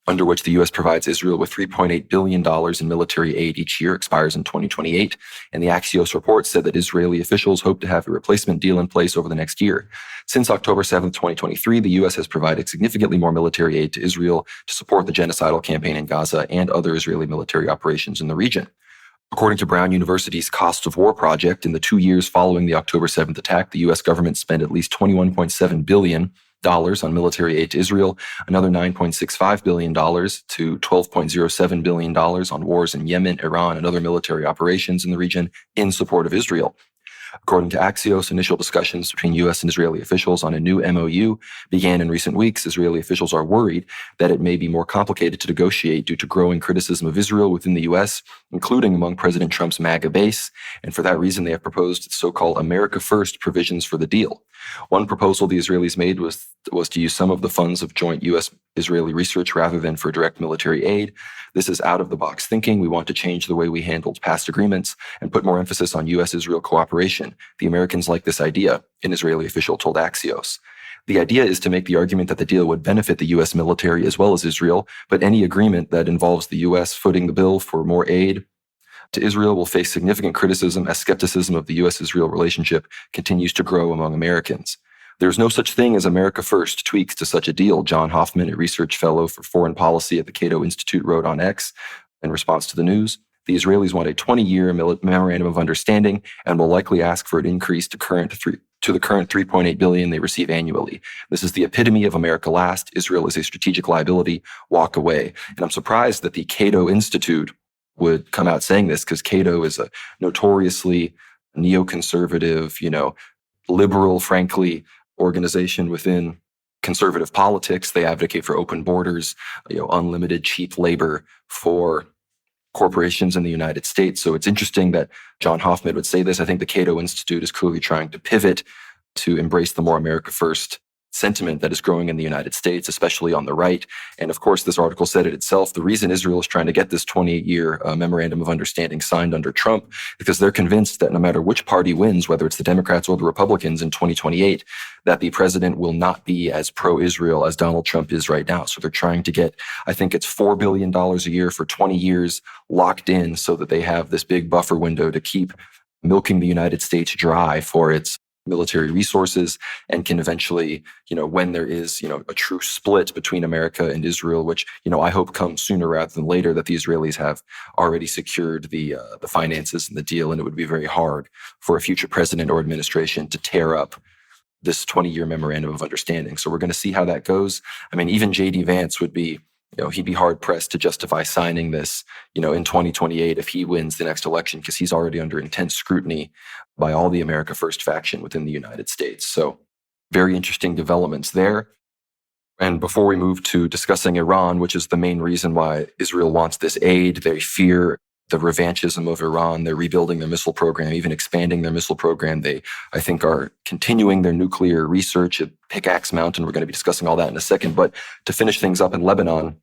under which the U.S. provides Israel with $3.8 billion in military aid each year, expires in 2028, and the Axios report said that Israeli officials hope to have a replacement deal in place over the next year. Since October 7, 2023, the U.S. has provided significantly more military aid to Israel to support the genocidal campaign in Gaza and other Israeli military operations in the region. According to Brown University's Cost of War project, in the 2 years following the October 7th attack, the U.S. government spent at least $21.7 billion on military aid to Israel, another $9.65 billion to $12.07 billion on wars in Yemen, Iran, and other military operations in the region in support of Israel. According to Axios, initial discussions between U.S. and Israeli officials on a new MOU began in recent weeks. Israeli officials are worried that it may be more complicated to negotiate due to growing criticism of Israel within the U.S., including among President Trump's MAGA base, and for that reason they have proposed so-called America First provisions for the deal. One proposal the Israelis made was to use some of the funds of joint U.S.-Israeli research rather than for direct military aid. This is out-of-the-box thinking. We want to change the way we handled past agreements and put more emphasis on U.S.-Israel cooperation. The Americans like this idea, an Israeli official told Axios. The idea is to make the argument that the deal would benefit the U.S. military as well as Israel, but any agreement that involves the U.S. footing the bill for more aid to Israel will face significant criticism as skepticism of the U.S.-Israel relationship continues to grow among Americans. There's no such thing as America First tweaks to such a deal, John Hoffman, a research fellow for foreign policy at the Cato Institute, wrote on X in response to the news. The Israelis want a 20-year memorandum of understanding and will likely ask for an increase to the current $3.8 billion they receive annually. This is the epitome of America last. Israel is a strategic liability. Walk away. And I'm surprised that the Cato Institute would come out saying this, because Cato is a notoriously neoconservative, liberal, frankly, organization within conservative politics. They advocate for open borders, unlimited cheap labor for corporations in the United States. So it's interesting that John Hoffman would say this. I think the Cato Institute is clearly trying to pivot to embrace the more America First sentiment that is growing in the United States, especially on the right. And of course, this article said it itself. The reason Israel is trying to get this 28-year memorandum of understanding signed under Trump, because they're convinced that no matter which party wins, whether it's the Democrats or the Republicans in 2028, that the president will not be as pro-Israel as Donald Trump is right now. So they're trying to get, I think it's $4 billion a year for 20 years locked in so that they have this big buffer window to keep milking the United States dry for its military resources, and can eventually, when there is, a true split between America and Israel, which, I hope comes sooner rather than later, that the Israelis have already secured the finances and the deal, and it would be very hard for a future president or administration to tear up this 20-year memorandum of understanding. So we're going to see how that goes. I mean, even J.D. Vance would be, he'd be hard pressed to justify signing this, in 2028 if he wins the next election, because he's already under intense scrutiny by all the America First faction within the United States. So very interesting developments there. And before we move to discussing Iran, which is the main reason why Israel wants this aid, they fear the revanchism of Iran. They're rebuilding their missile program, even expanding their missile program. They, I think, are continuing their nuclear research at Pickaxe Mountain. We're going to be discussing all that in a second. But to finish things up in Lebanon,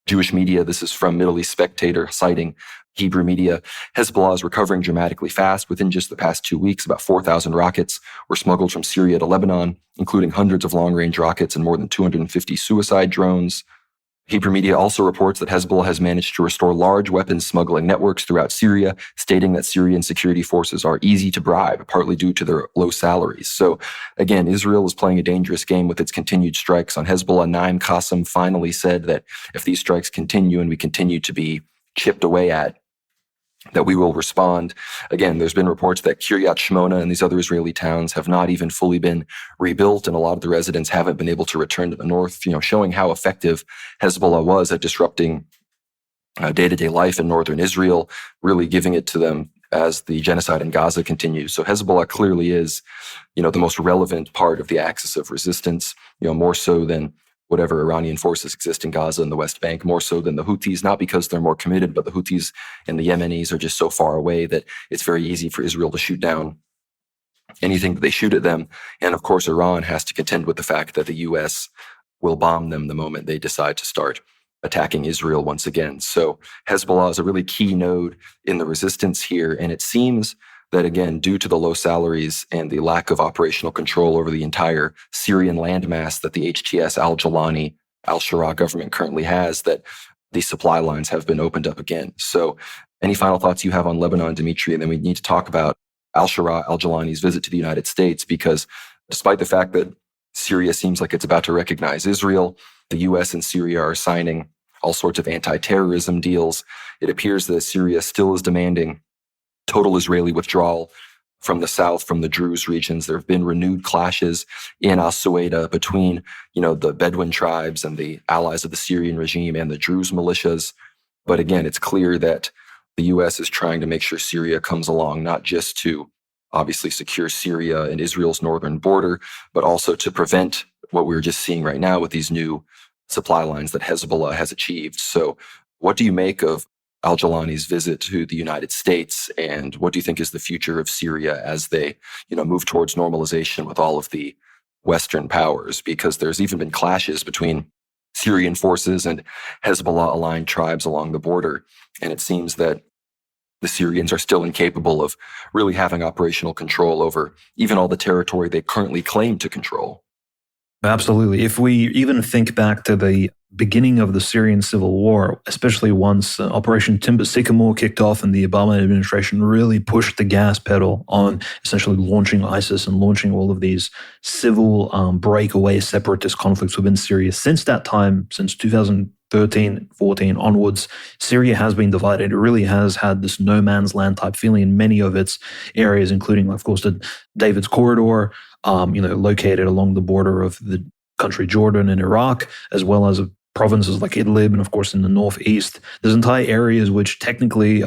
Jewish media, this is from Middle East Spectator, citing Hebrew media, Hezbollah is recovering dramatically fast. Within just the past 2 weeks, about 4,000 rockets were smuggled from Syria to Lebanon, including hundreds of long-range rockets and more than 250 suicide drones. Hebrew media also reports that Hezbollah has managed to restore large weapons smuggling networks throughout Syria, stating that Syrian security forces are easy to bribe, partly due to their low salaries. So again, Israel is playing a dangerous game with its continued strikes on Hezbollah. Naim Qassem finally said that if these strikes continue and we continue to be chipped away at, that we will respond. Again, there's been reports that Kiryat Shmona and these other Israeli towns have not even fully been rebuilt, and a lot of the residents haven't been able to return to the north, showing how effective Hezbollah was at disrupting day-to-day life in northern Israel, really giving it to them as the genocide in Gaza continues. So Hezbollah clearly is, the most relevant part of the axis of resistance, more so than whatever Iranian forces exist in Gaza and the West Bank, more so than the Houthis, not because they're more committed, but the Houthis and the Yemenis are just so far away that it's very easy for Israel to shoot down anything that they shoot at them. And of course, Iran has to contend with the fact that the U.S. will bomb them the moment they decide to start attacking Israel once again. So Hezbollah is a really key node in the resistance here. And it seems that, again, due to the low salaries and the lack of operational control over the entire Syrian landmass that the HTS al-Jolani, al-Shura government currently has, that these supply lines have been opened up again. So any final thoughts you have on Lebanon, Dmitry? And then we need to talk about al-Shura, al-Jolani's visit to the United States, because despite the fact that Syria seems like it's about to recognize Israel, the U.S. and Syria are signing all sorts of anti-terrorism deals. It appears that Syria still is demanding total Israeli withdrawal from the south, from the Druze regions. There have been renewed clashes in al-Suwaida between, the Bedouin tribes and the allies of the Syrian regime and the Druze militias. But again, it's clear that the U.S. is trying to make sure Syria comes along, not just to obviously secure Syria and Israel's northern border, but also to prevent what we're just seeing right now with these new supply lines that Hezbollah has achieved. So what do you make of al-Jolani's visit to the United States, and what do you think is the future of Syria as they, move towards normalization with all of the Western powers? Because there's even been clashes between Syrian forces and Hezbollah-aligned tribes along the border, and it seems that the Syrians are still incapable of really having operational control over even all the territory they currently claim to control.
Absolutely. If we even think back to the beginning of the Syrian civil war, especially once Operation Timber Sycamore kicked off and the Obama administration really pushed the gas pedal on essentially launching ISIS and launching all of these civil breakaway separatist conflicts within Syria. Since that time, since 2013, 14 onwards, Syria has been divided. It really has had this no man's land type feeling in many of its areas, including, of course, the David's Corridor, located along the border of the country Jordan and Iraq, as well as provinces like Idlib and, of course, in the northeast. There's entire areas which technically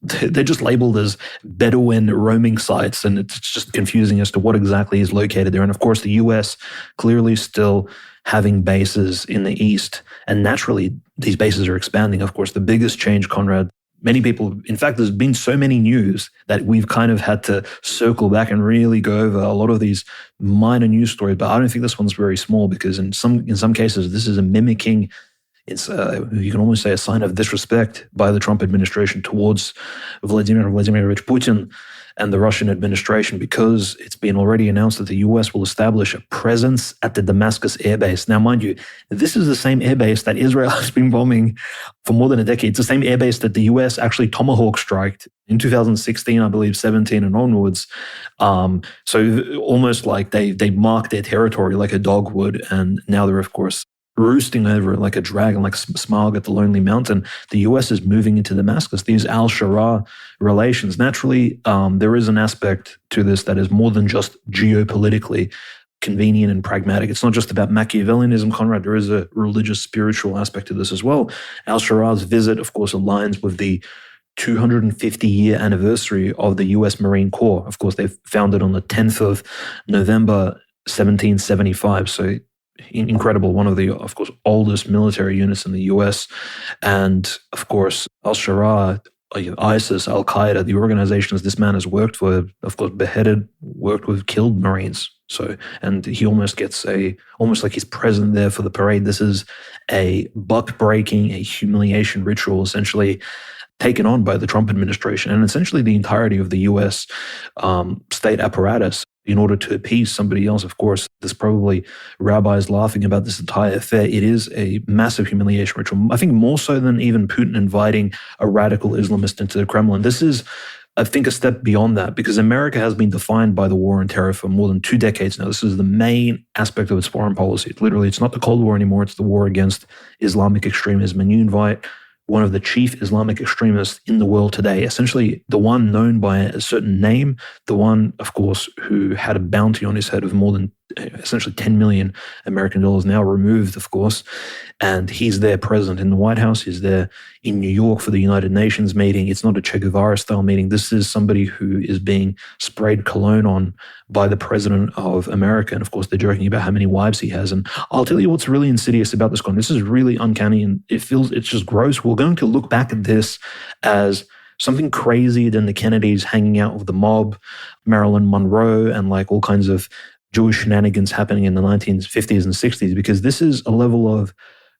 they're just labeled as Bedouin roaming sites, and it's just confusing as to what exactly is located there. And, of course, the U.S. clearly still having bases in the east, and naturally these bases are expanding. Of course, the biggest change, Conrad, many people, in fact, there's been so many news that we've kind of had to circle back and really go over a lot of these minor news stories. But I don't think this one's very small, because in some cases, this is a mimicking. It's you can almost say a sign of disrespect by the Trump administration towards Vladimir Vladimirovich Putin and the Russian administration, because it's been already announced that the U.S. will establish a presence at the Damascus airbase. Now, mind you, this is the same airbase that Israel has been bombing for more than a decade. It's the same airbase that the U.S. actually tomahawk striked in 2016, I believe, 17 and onwards. So almost like they marked their territory like a dog would, and now they're, of course, roosting over it like a dragon, like Smaug at the Lonely Mountain. The U.S. is moving into Damascus. These al-Sharaa relations. Naturally, there is an aspect to this that is more than just geopolitically convenient and pragmatic. It's not just about Machiavellianism, Conrad. There is a religious, spiritual aspect to this as well. Al-Sharaa's visit, of course, aligns with the 250-year anniversary of the U.S. Marine Corps. Of course, they founded on the 10th of November, 1775. So incredible, one of the, of course, oldest military units in the U.S. And, of course, al-Sharaa, ISIS, Al-Qaeda, the organizations this man has worked for, of course, beheaded, worked with, killed Marines. So, and he almost gets almost like he's present there for the parade. This is a buck-breaking, a humiliation ritual, essentially taken on by the Trump administration and essentially the entirety of the U.S. State apparatus in order to appease somebody else. Of course, there's probably rabbis laughing about this entire affair. It is a massive humiliation ritual. I think more so than even Putin inviting a radical Islamist into the Kremlin. This is, I think, a step beyond that, because America has been defined by the war on terror for more than 2 decades now. This is the main aspect of its foreign policy. Literally, it's not the Cold War anymore. It's the war against Islamic extremism. And you invite one of the chief Islamic extremists in the world today, essentially the one known by a certain name, the one, of course, who had a bounty on his head of more than essentially 10 million American dollars, now removed, of course. And he's there present in the White House. He's there in New York for the United Nations meeting. It's not a Che Guevara style meeting. This is somebody who is being sprayed cologne on by the president of America. And of course, they're joking about how many wives he has. And I'll tell you what's really insidious about this. This is really uncanny, and it's just gross. We're going to look back at this as something crazier than the Kennedys hanging out with the mob, Marilyn Monroe, and like all kinds of Jewish shenanigans happening in the 1950s and 60s, because this is a level of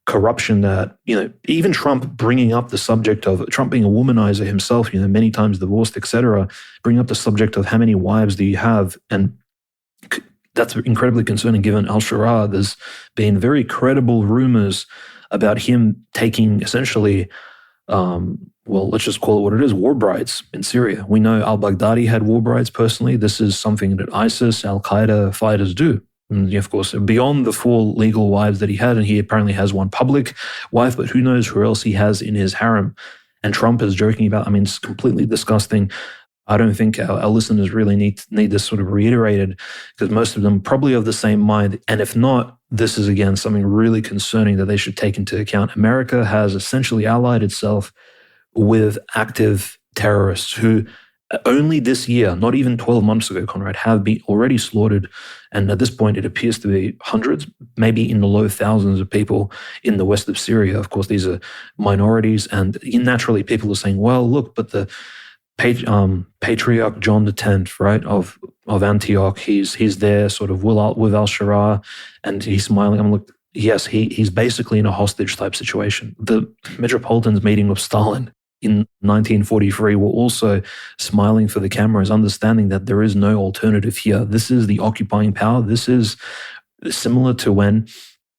corruption that, even Trump bringing up the subject of Trump being a womanizer himself, many times divorced, etc., bring up the subject of how many wives do you have? And that's incredibly concerning given al-Sharaa. There's been very credible rumors about him taking essentially, let's just call it what it is, war brides in Syria. We know al-Baghdadi had war brides personally. This is something that ISIS, al-Qaeda fighters do. And of course, beyond the 4 legal wives that he had, and he apparently has one public wife, but who knows who else he has in his harem. And Trump is joking about, it's completely disgusting. I don't think our listeners really need this sort of reiterated, because most of them probably of the same mind. And if not, this is, again, something really concerning that they should take into account. America has essentially allied itself with active terrorists who only this year, not even 12 months ago, Conrad, have been already slaughtered. And at this point, it appears to be hundreds, maybe in the low thousands of people in the west of Syria. Of course, these are minorities. And naturally, people are saying, well, look, but the Patriarch John X, right, of Antioch, he's there sort of with al-Sharaa, and he's smiling. I'm like, yes, he's basically in a hostage type situation. The Metropolitans meeting with Stalin in 1943 were also smiling for the cameras, understanding that there is no alternative here. This is the occupying power. This is similar to when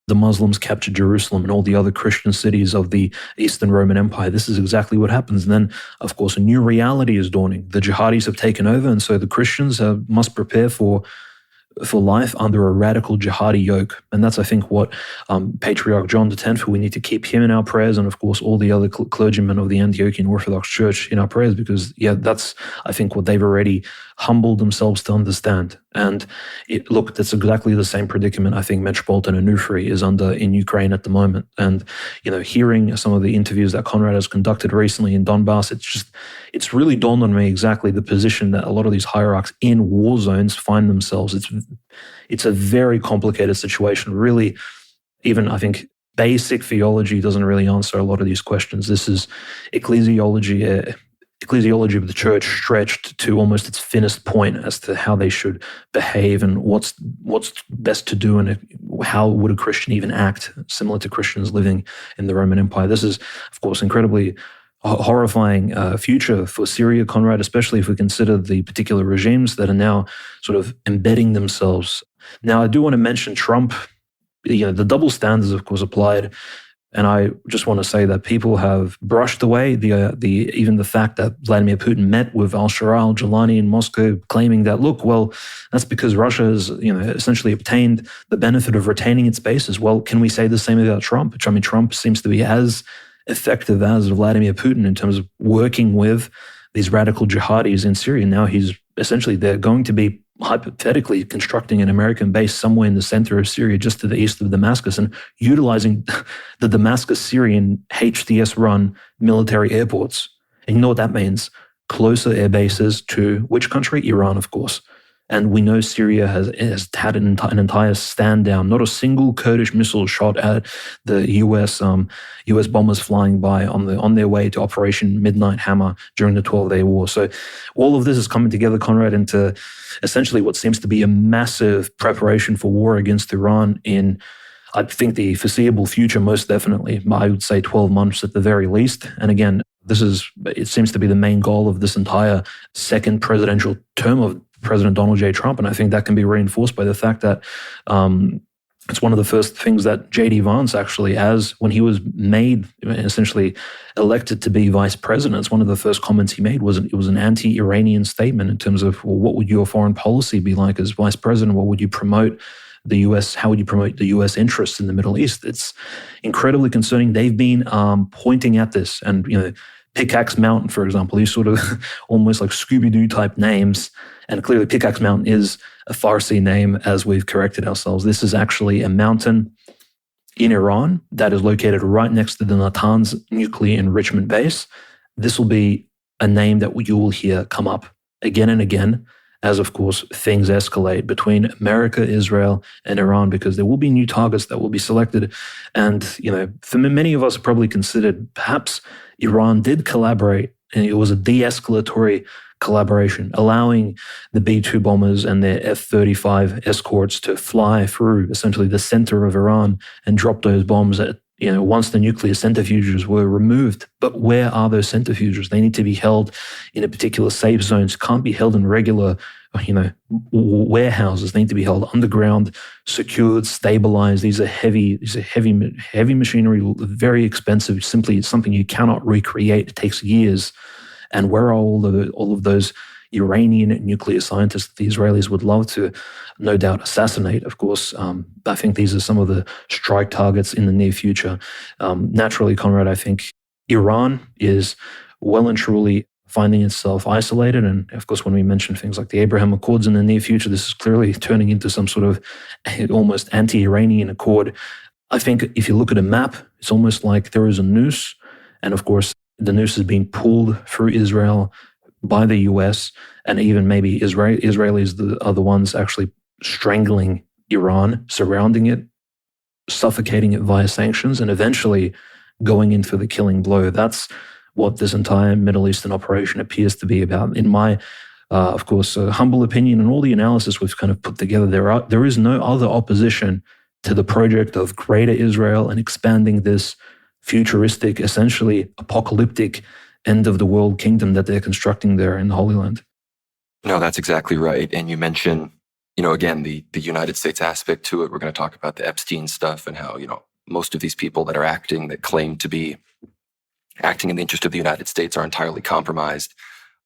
the Muslims captured Jerusalem and all the other Christian cities of the Eastern Roman Empire. This is exactly what happens. And then, of course, a new reality is dawning. The jihadis have taken over, and so the Christians must prepare for life under a radical jihadi yoke. And that's, I think, what Patriarch John X, we need to keep him in our prayers, and of course all the other clergymen of the Antiochian Orthodox Church in our prayers, because that's, I think, what they've already humbled themselves to understand. And look, that's exactly the same predicament I think Metropolitan Onufri is under in Ukraine at the moment. And hearing some of the interviews that Conrad has conducted recently in Donbass, it's really dawned on me exactly the position that a lot of these hierarchs in war zones find themselves. It's a very complicated situation. Really, even I think basic theology doesn't really answer a lot of these questions. This is ecclesiology of the church stretched to almost its thinnest point as to how they should behave and what's best to do, and how would a Christian even act, similar to Christians living in the Roman Empire. This is, of course, incredibly horrifying future for Syria, Conrad, especially if we consider the particular regimes that are now sort of embedding themselves. Now, I do want to mention Trump. The double standards, of course, applied. And I just want to say that people have brushed away even the fact that Vladimir Putin met with al-Jolani in Moscow, claiming that, look, well, that's because Russia has essentially obtained the benefit of retaining its bases. Well, can we say the same about Trump? I mean, Trump seems to be as effective as Vladimir Putin in terms of working with these radical jihadis in Syria. Now they're going to be hypothetically constructing an American base somewhere in the center of Syria, just to the east of Damascus, and utilizing the Damascus Syrian HTS-run military airports. And you know what that means? Closer air bases to which country? Iran, of course. And we know Syria has had an entire stand down. Not a single Kurdish missile shot at the US bombers flying by on their way to Operation Midnight Hammer during the 12-day war. So all of this is coming together, Conrad, into essentially what seems to be a massive preparation for war against Iran in, I think, the foreseeable future, most definitely. I would say 12 months at the very least. And again, it seems to be the main goal of this entire second presidential term of President Donald J. Trump. And I think that can be reinforced by the fact that it's one of the first things that J.D. Vance actually, when he was made, essentially elected to be vice president, it's one of the first comments he made it was an anti-Iranian statement in terms of, well, what would your foreign policy be like as vice president? What would you promote the U.S.? How would you promote the U.S. interests in the Middle East? It's incredibly concerning. They've been pointing at this, and Pickaxe Mountain, for example, these sort of almost like Scooby-Doo type names. And clearly Pickaxe Mountain is a Farsi name, as we've corrected ourselves. This is actually a mountain in Iran that is located right next to the Natanz nuclear enrichment base. This will be a name that you will hear come up again and again as, of course, things escalate between America, Israel, and Iran, because there will be new targets that will be selected. And, for many of us probably considered perhaps Iran did collaborate, and it was a de-escalatory collaboration, allowing the B-2 bombers and their F-35 escorts to fly through essentially the center of Iran and drop those bombs at, once the nuclear centrifuges were removed. But where are those centrifuges? They need to be held in a particular safe zones, can't be held in regular, warehouses. They need to be held underground, secured, stabilized. These are heavy machinery, very expensive. Simply, it's something you cannot recreate. It takes years. And where are all of those Iranian nuclear scientists that the Israelis would love to, no doubt, assassinate? Of course, I think these are some of the strike targets in the near future. Naturally, Conrad, I think Iran is well and truly finding itself isolated. And of course, when we mention things like the Abraham Accords in the near future, this is clearly turning into some sort of almost anti-Iranian accord. I think if you look at a map, it's almost like there is a noose. And of course, the noose is being pulled through Israel by the US, and even maybe Israelis are the ones actually strangling Iran, surrounding it, suffocating it via sanctions, and eventually going in for the killing blow. That's what this entire Middle Eastern operation appears to be about. In my, of course, humble opinion, and all the analysis we've kind of put together, there is no other opposition to the project of Greater Israel and expanding this futuristic, essentially apocalyptic end of the world kingdom that they're constructing there in the Holy Land.
No, that's exactly right. And you mentioned, again, the United States aspect to it. We're going to talk about the Epstein stuff and how, most of these people that are acting, that claim to be acting in the interest of the United States, are entirely compromised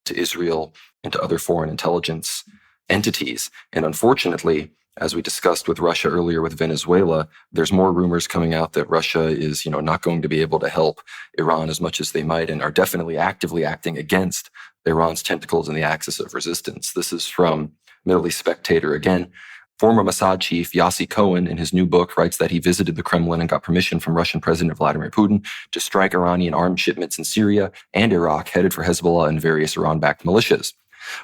to Israel and to other foreign intelligence entities. And unfortunately, as we discussed with Russia earlier with Venezuela, there's more rumors coming out that Russia is, not going to be able to help Iran as much as they might, and are definitely actively acting against Iran's tentacles in the axis of resistance. This is from Middle East Spectator again. Former Mossad chief Yossi Cohen, in his new book, writes that he visited the Kremlin and got permission from Russian President Vladimir Putin to strike Iranian armed shipments in Syria and Iraq headed for Hezbollah and various Iran-backed militias.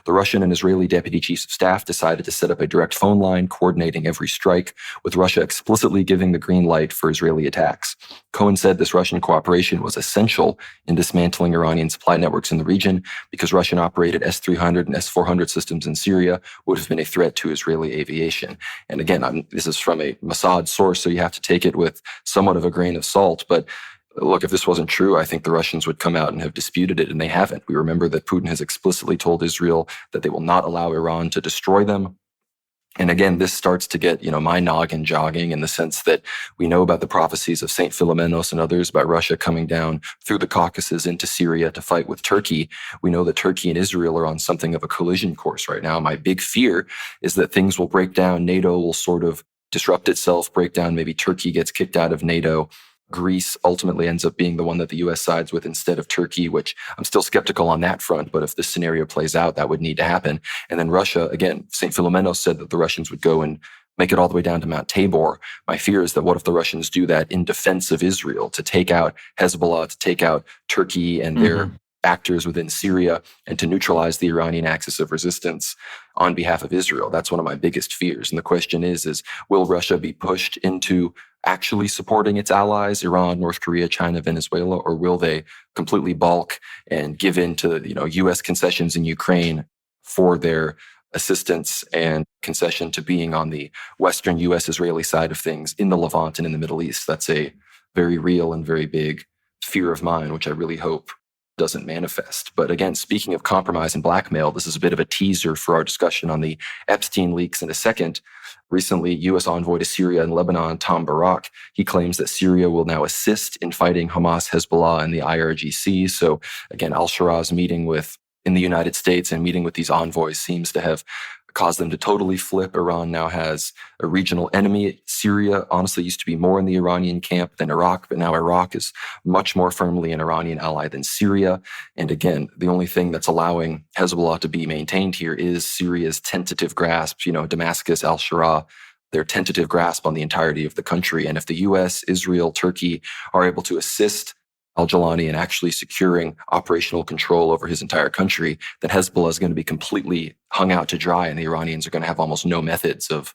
The Russian and Israeli deputy chiefs of staff decided to set up a direct phone line coordinating every strike, with Russia explicitly giving the green light for Israeli attacks. Cohen said this Russian cooperation was essential in dismantling Iranian supply networks in the region because Russian-operated S-300 and S-400 systems in Syria would have been a threat to Israeli aviation. And again, this is from a Mossad source, so you have to take it with somewhat of a grain of salt, but look, if this wasn't true, I think the Russians would come out and have disputed it, and they haven't. We remember that Putin has explicitly told Israel that they will not allow Iran to destroy them. And again, this starts to get, my noggin jogging, in the sense that we know about the prophecies of St. Philomenos and others about Russia coming down through the Caucasus into Syria to fight with Turkey. We know that Turkey and Israel are on something of a collision course right now. My big fear is that things will break down. NATO will sort of disrupt itself, break down. Maybe Turkey gets kicked out of NATO. Greece ultimately ends up being the one that the U.S. sides with instead of Turkey, which I'm still skeptical on that front. But if this scenario plays out, that would need to happen. And then Russia, again, St. Philomenos said that the Russians would go and make it all the way down to Mount Tabor. My fear is that what if the Russians do that in defense of Israel, to take out Hezbollah, to take out Turkey and their actors within Syria, and to neutralize the Iranian axis of resistance on behalf of Israel? That's one of my biggest fears. And the question is will Russia be pushed into actually supporting its allies, Iran, North Korea, China, Venezuela, or will they completely balk and give in to, U.S. concessions in Ukraine for their assistance and concession to being on the Western U.S.-Israeli side of things in the Levant and in the Middle East? That's a very real and very big fear of mine, which I really hope doesn't manifest. But again, speaking of compromise and blackmail, this is a bit of a teaser for our discussion on the Epstein leaks in a second. Recently, U.S. envoy to Syria and Lebanon, Tom Barak, he claims that Syria will now assist in fighting Hamas, Hezbollah, and the IRGC. So again, al-Shara's meeting in the United States and meeting with these envoys seems to have caused them to totally flip. Iran now has a regional enemy. Syria honestly used to be more in the Iranian camp than Iraq, but now Iraq is much more firmly an Iranian ally than Syria. And again, the only thing that's allowing Hezbollah to be maintained here is Syria's tentative grasp, Damascus, al-Shara, their tentative grasp on the entirety of the country. And if the US, Israel, Turkey are able to assist al-Jolani in actually securing operational control over his entire country, then Hezbollah is going to be completely hung out to dry, and the Iranians are going to have almost no methods of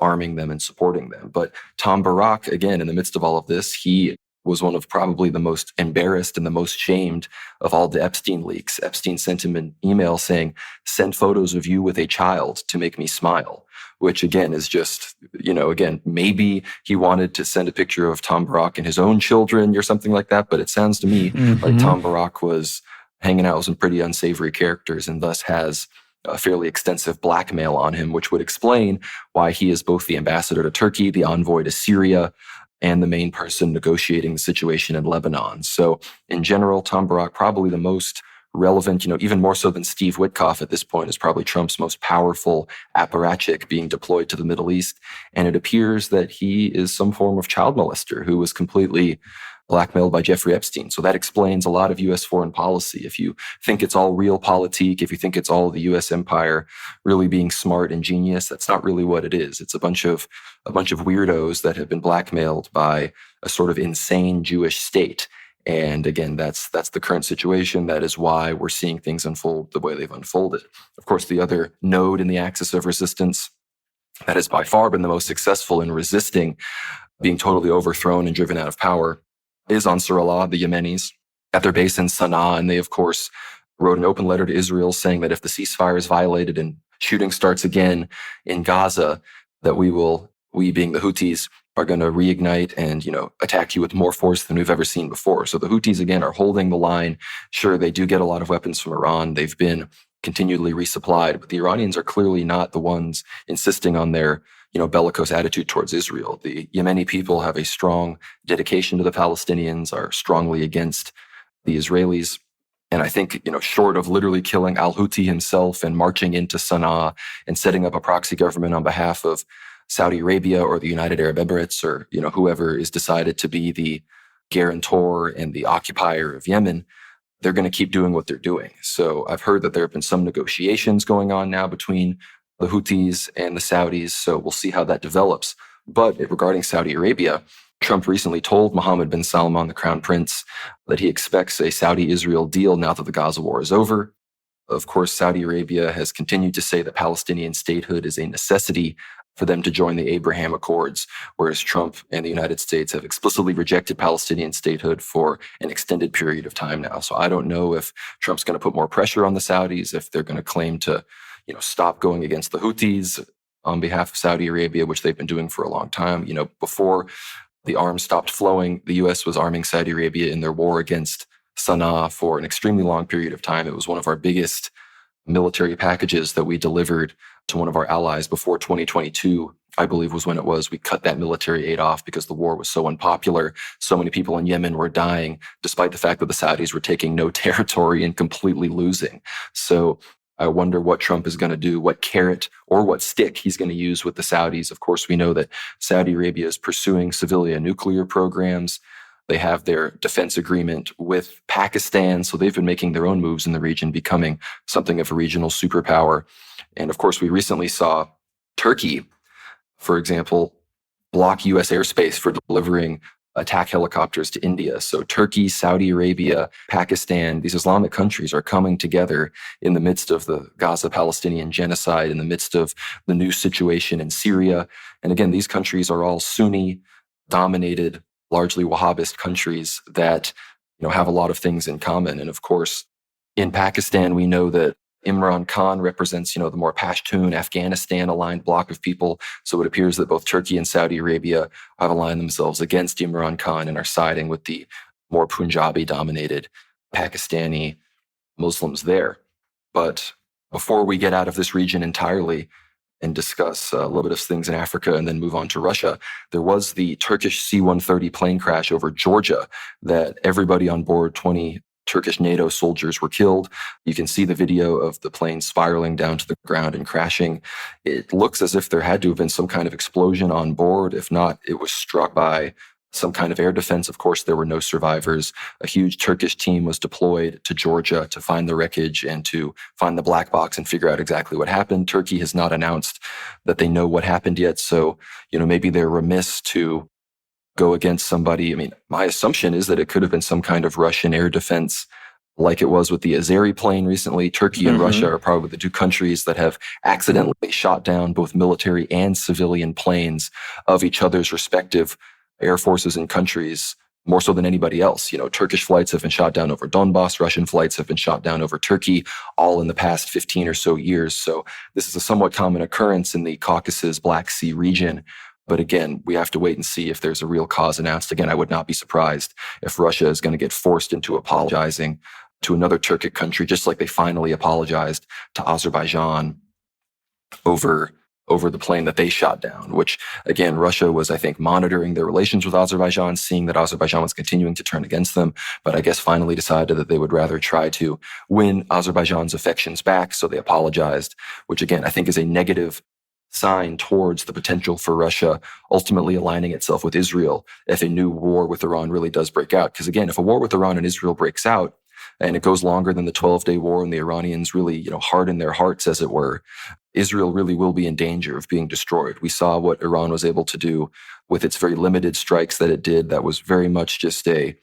arming them and supporting them. But Tom Barak, again, in the midst of all of this, he was one of probably the most embarrassed and the most shamed of all the Epstein leaks. Epstein sent him an email saying, "Send photos of you with a child to make me smile," which again is just, again, maybe he wanted to send a picture of Tom Barak and his own children or something like that. But it sounds to me like Tom Barak was hanging out with some pretty unsavory characters and thus has a fairly extensive blackmail on him, which would explain why he is both the ambassador to Turkey, the envoy to Syria, and the main person negotiating the situation in Lebanon. So in general, Tom Barak, probably the most relevant, even more so than Steve Witkoff at this point, is probably Trump's most powerful apparatchik being deployed to the Middle East. And it appears that he is some form of child molester who was completely blackmailed by Jeffrey Epstein. So that explains a lot of U.S. foreign policy. If you think it's all realpolitik, if you think it's all the U.S. empire really being smart and genius, that's not really what it is. It's a bunch of weirdos that have been blackmailed by a sort of insane Jewish state. And again, that's the current situation. That is why we're seeing things unfold the way they've unfolded. Of course, the other node in the axis of resistance that has by far been the most successful in resisting being totally overthrown and driven out of power is Ansar Allah, the Yemenis, at their base in Sana'a. And they, of course, wrote an open letter to Israel saying that if the ceasefire is violated and shooting starts again in Gaza, that we being the Houthis, are going to reignite and, attack you with more force than we've ever seen before. So the Houthis, again, are holding the line. Sure, they do get a lot of weapons from Iran. They've been continually resupplied. But the Iranians are clearly not the ones insisting on their, bellicose attitude towards Israel. The Yemeni people have a strong dedication to the Palestinians, are strongly against the Israelis. And I think, short of literally killing al-Houthi himself and marching into Sana'a and setting up a proxy government on behalf of Saudi Arabia or the United Arab Emirates or, whoever is decided to be the guarantor and the occupier of Yemen, they're going to keep doing what they're doing. So I've heard that there have been some negotiations going on now between the Houthis and the Saudis. So we'll see how that develops. But regarding Saudi Arabia, Trump recently told Mohammed bin Salman, the crown prince, that he expects a Saudi-Israel deal now that the Gaza war is over. Of course, Saudi Arabia has continued to say that Palestinian statehood is a necessity for them to join the Abraham Accords, whereas Trump and the United States have explicitly rejected Palestinian statehood for an extended period of time now. So I don't know if Trump's going to put more pressure on the Saudis, if they're going to claim to, stop going against the Houthis on behalf of Saudi Arabia, which they've been doing for a long time. Before the arms stopped flowing, the U.S. was arming Saudi Arabia in their war against Sana'a for an extremely long period of time. It was one of our biggest military packages that we delivered to one of our allies before 2022, I believe was when it was. We cut that military aid off because the war was so unpopular. So many people in Yemen were dying, despite the fact that the Saudis were taking no territory and completely losing. So I wonder what Trump is going to do, what carrot or what stick he's going to use with the Saudis. Of course, we know that Saudi Arabia is pursuing civilian nuclear programs. They have their defense agreement with Pakistan, so they've been making their own moves in the region, becoming something of a regional superpower. And of course, we recently saw Turkey, for example, block U.S. airspace for delivering attack helicopters to India. So Turkey, Saudi Arabia, Pakistan, these Islamic countries are coming together in the midst of the Gaza-Palestinian genocide, in the midst of the new situation in Syria. And again, these countries are all Sunni-dominated, largely Wahhabist countries that, have a lot of things in common. And of course, in Pakistan, we know that Imran Khan represents, the more Pashtun, Afghanistan-aligned bloc of people. So it appears that both Turkey and Saudi Arabia have aligned themselves against Imran Khan and are siding with the more Punjabi-dominated Pakistani Muslims there. But before we get out of this region entirely and discuss a little bit of things in Africa and then move on to Russia, there was the Turkish C-130 plane crash over Georgia that everybody on board, 20 Turkish NATO soldiers, were killed. You can see the video of the plane spiraling down to the ground and crashing. It looks as if there had to have been some kind of explosion on board. If not, it was struck by some kind of air defense. Of course, there were no survivors. A huge Turkish team was deployed to Georgia to find the wreckage and to find the black box and figure out exactly what happened. Turkey has not announced that they know what happened yet. So, maybe they're remiss to go against somebody. I mean, my assumption is that it could have been some kind of Russian air defense, like it was with the Azeri plane recently. Turkey and Russia are probably the two countries that have accidentally shot down both military and civilian planes of each other's respective air forces and countries, more so than anybody else. Turkish flights have been shot down over Donbass. Russian flights have been shot down over Turkey, all in the past 15 or so years. So this is a somewhat common occurrence in the Caucasus Black Sea region. But again, we have to wait and see if there's a real cause announced. Again, I would not be surprised if Russia is going to get forced into apologizing to another Turkic country, just like they finally apologized to Azerbaijan over the plane that they shot down, which, again, Russia was, I think, monitoring their relations with Azerbaijan, seeing that Azerbaijan was continuing to turn against them, but I guess finally decided that they would rather try to win Azerbaijan's affections back. So they apologized, which, again, I think is a negative sign towards the potential for Russia ultimately aligning itself with Israel if a new war with Iran really does break out. Because again, if a war with Iran and Israel breaks out and it goes longer than the 12-day war and the Iranians really, harden their hearts, as it were, Israel really will be in danger of being destroyed. We saw what Iran was able to do with its very limited strikes that it did. That was very much just a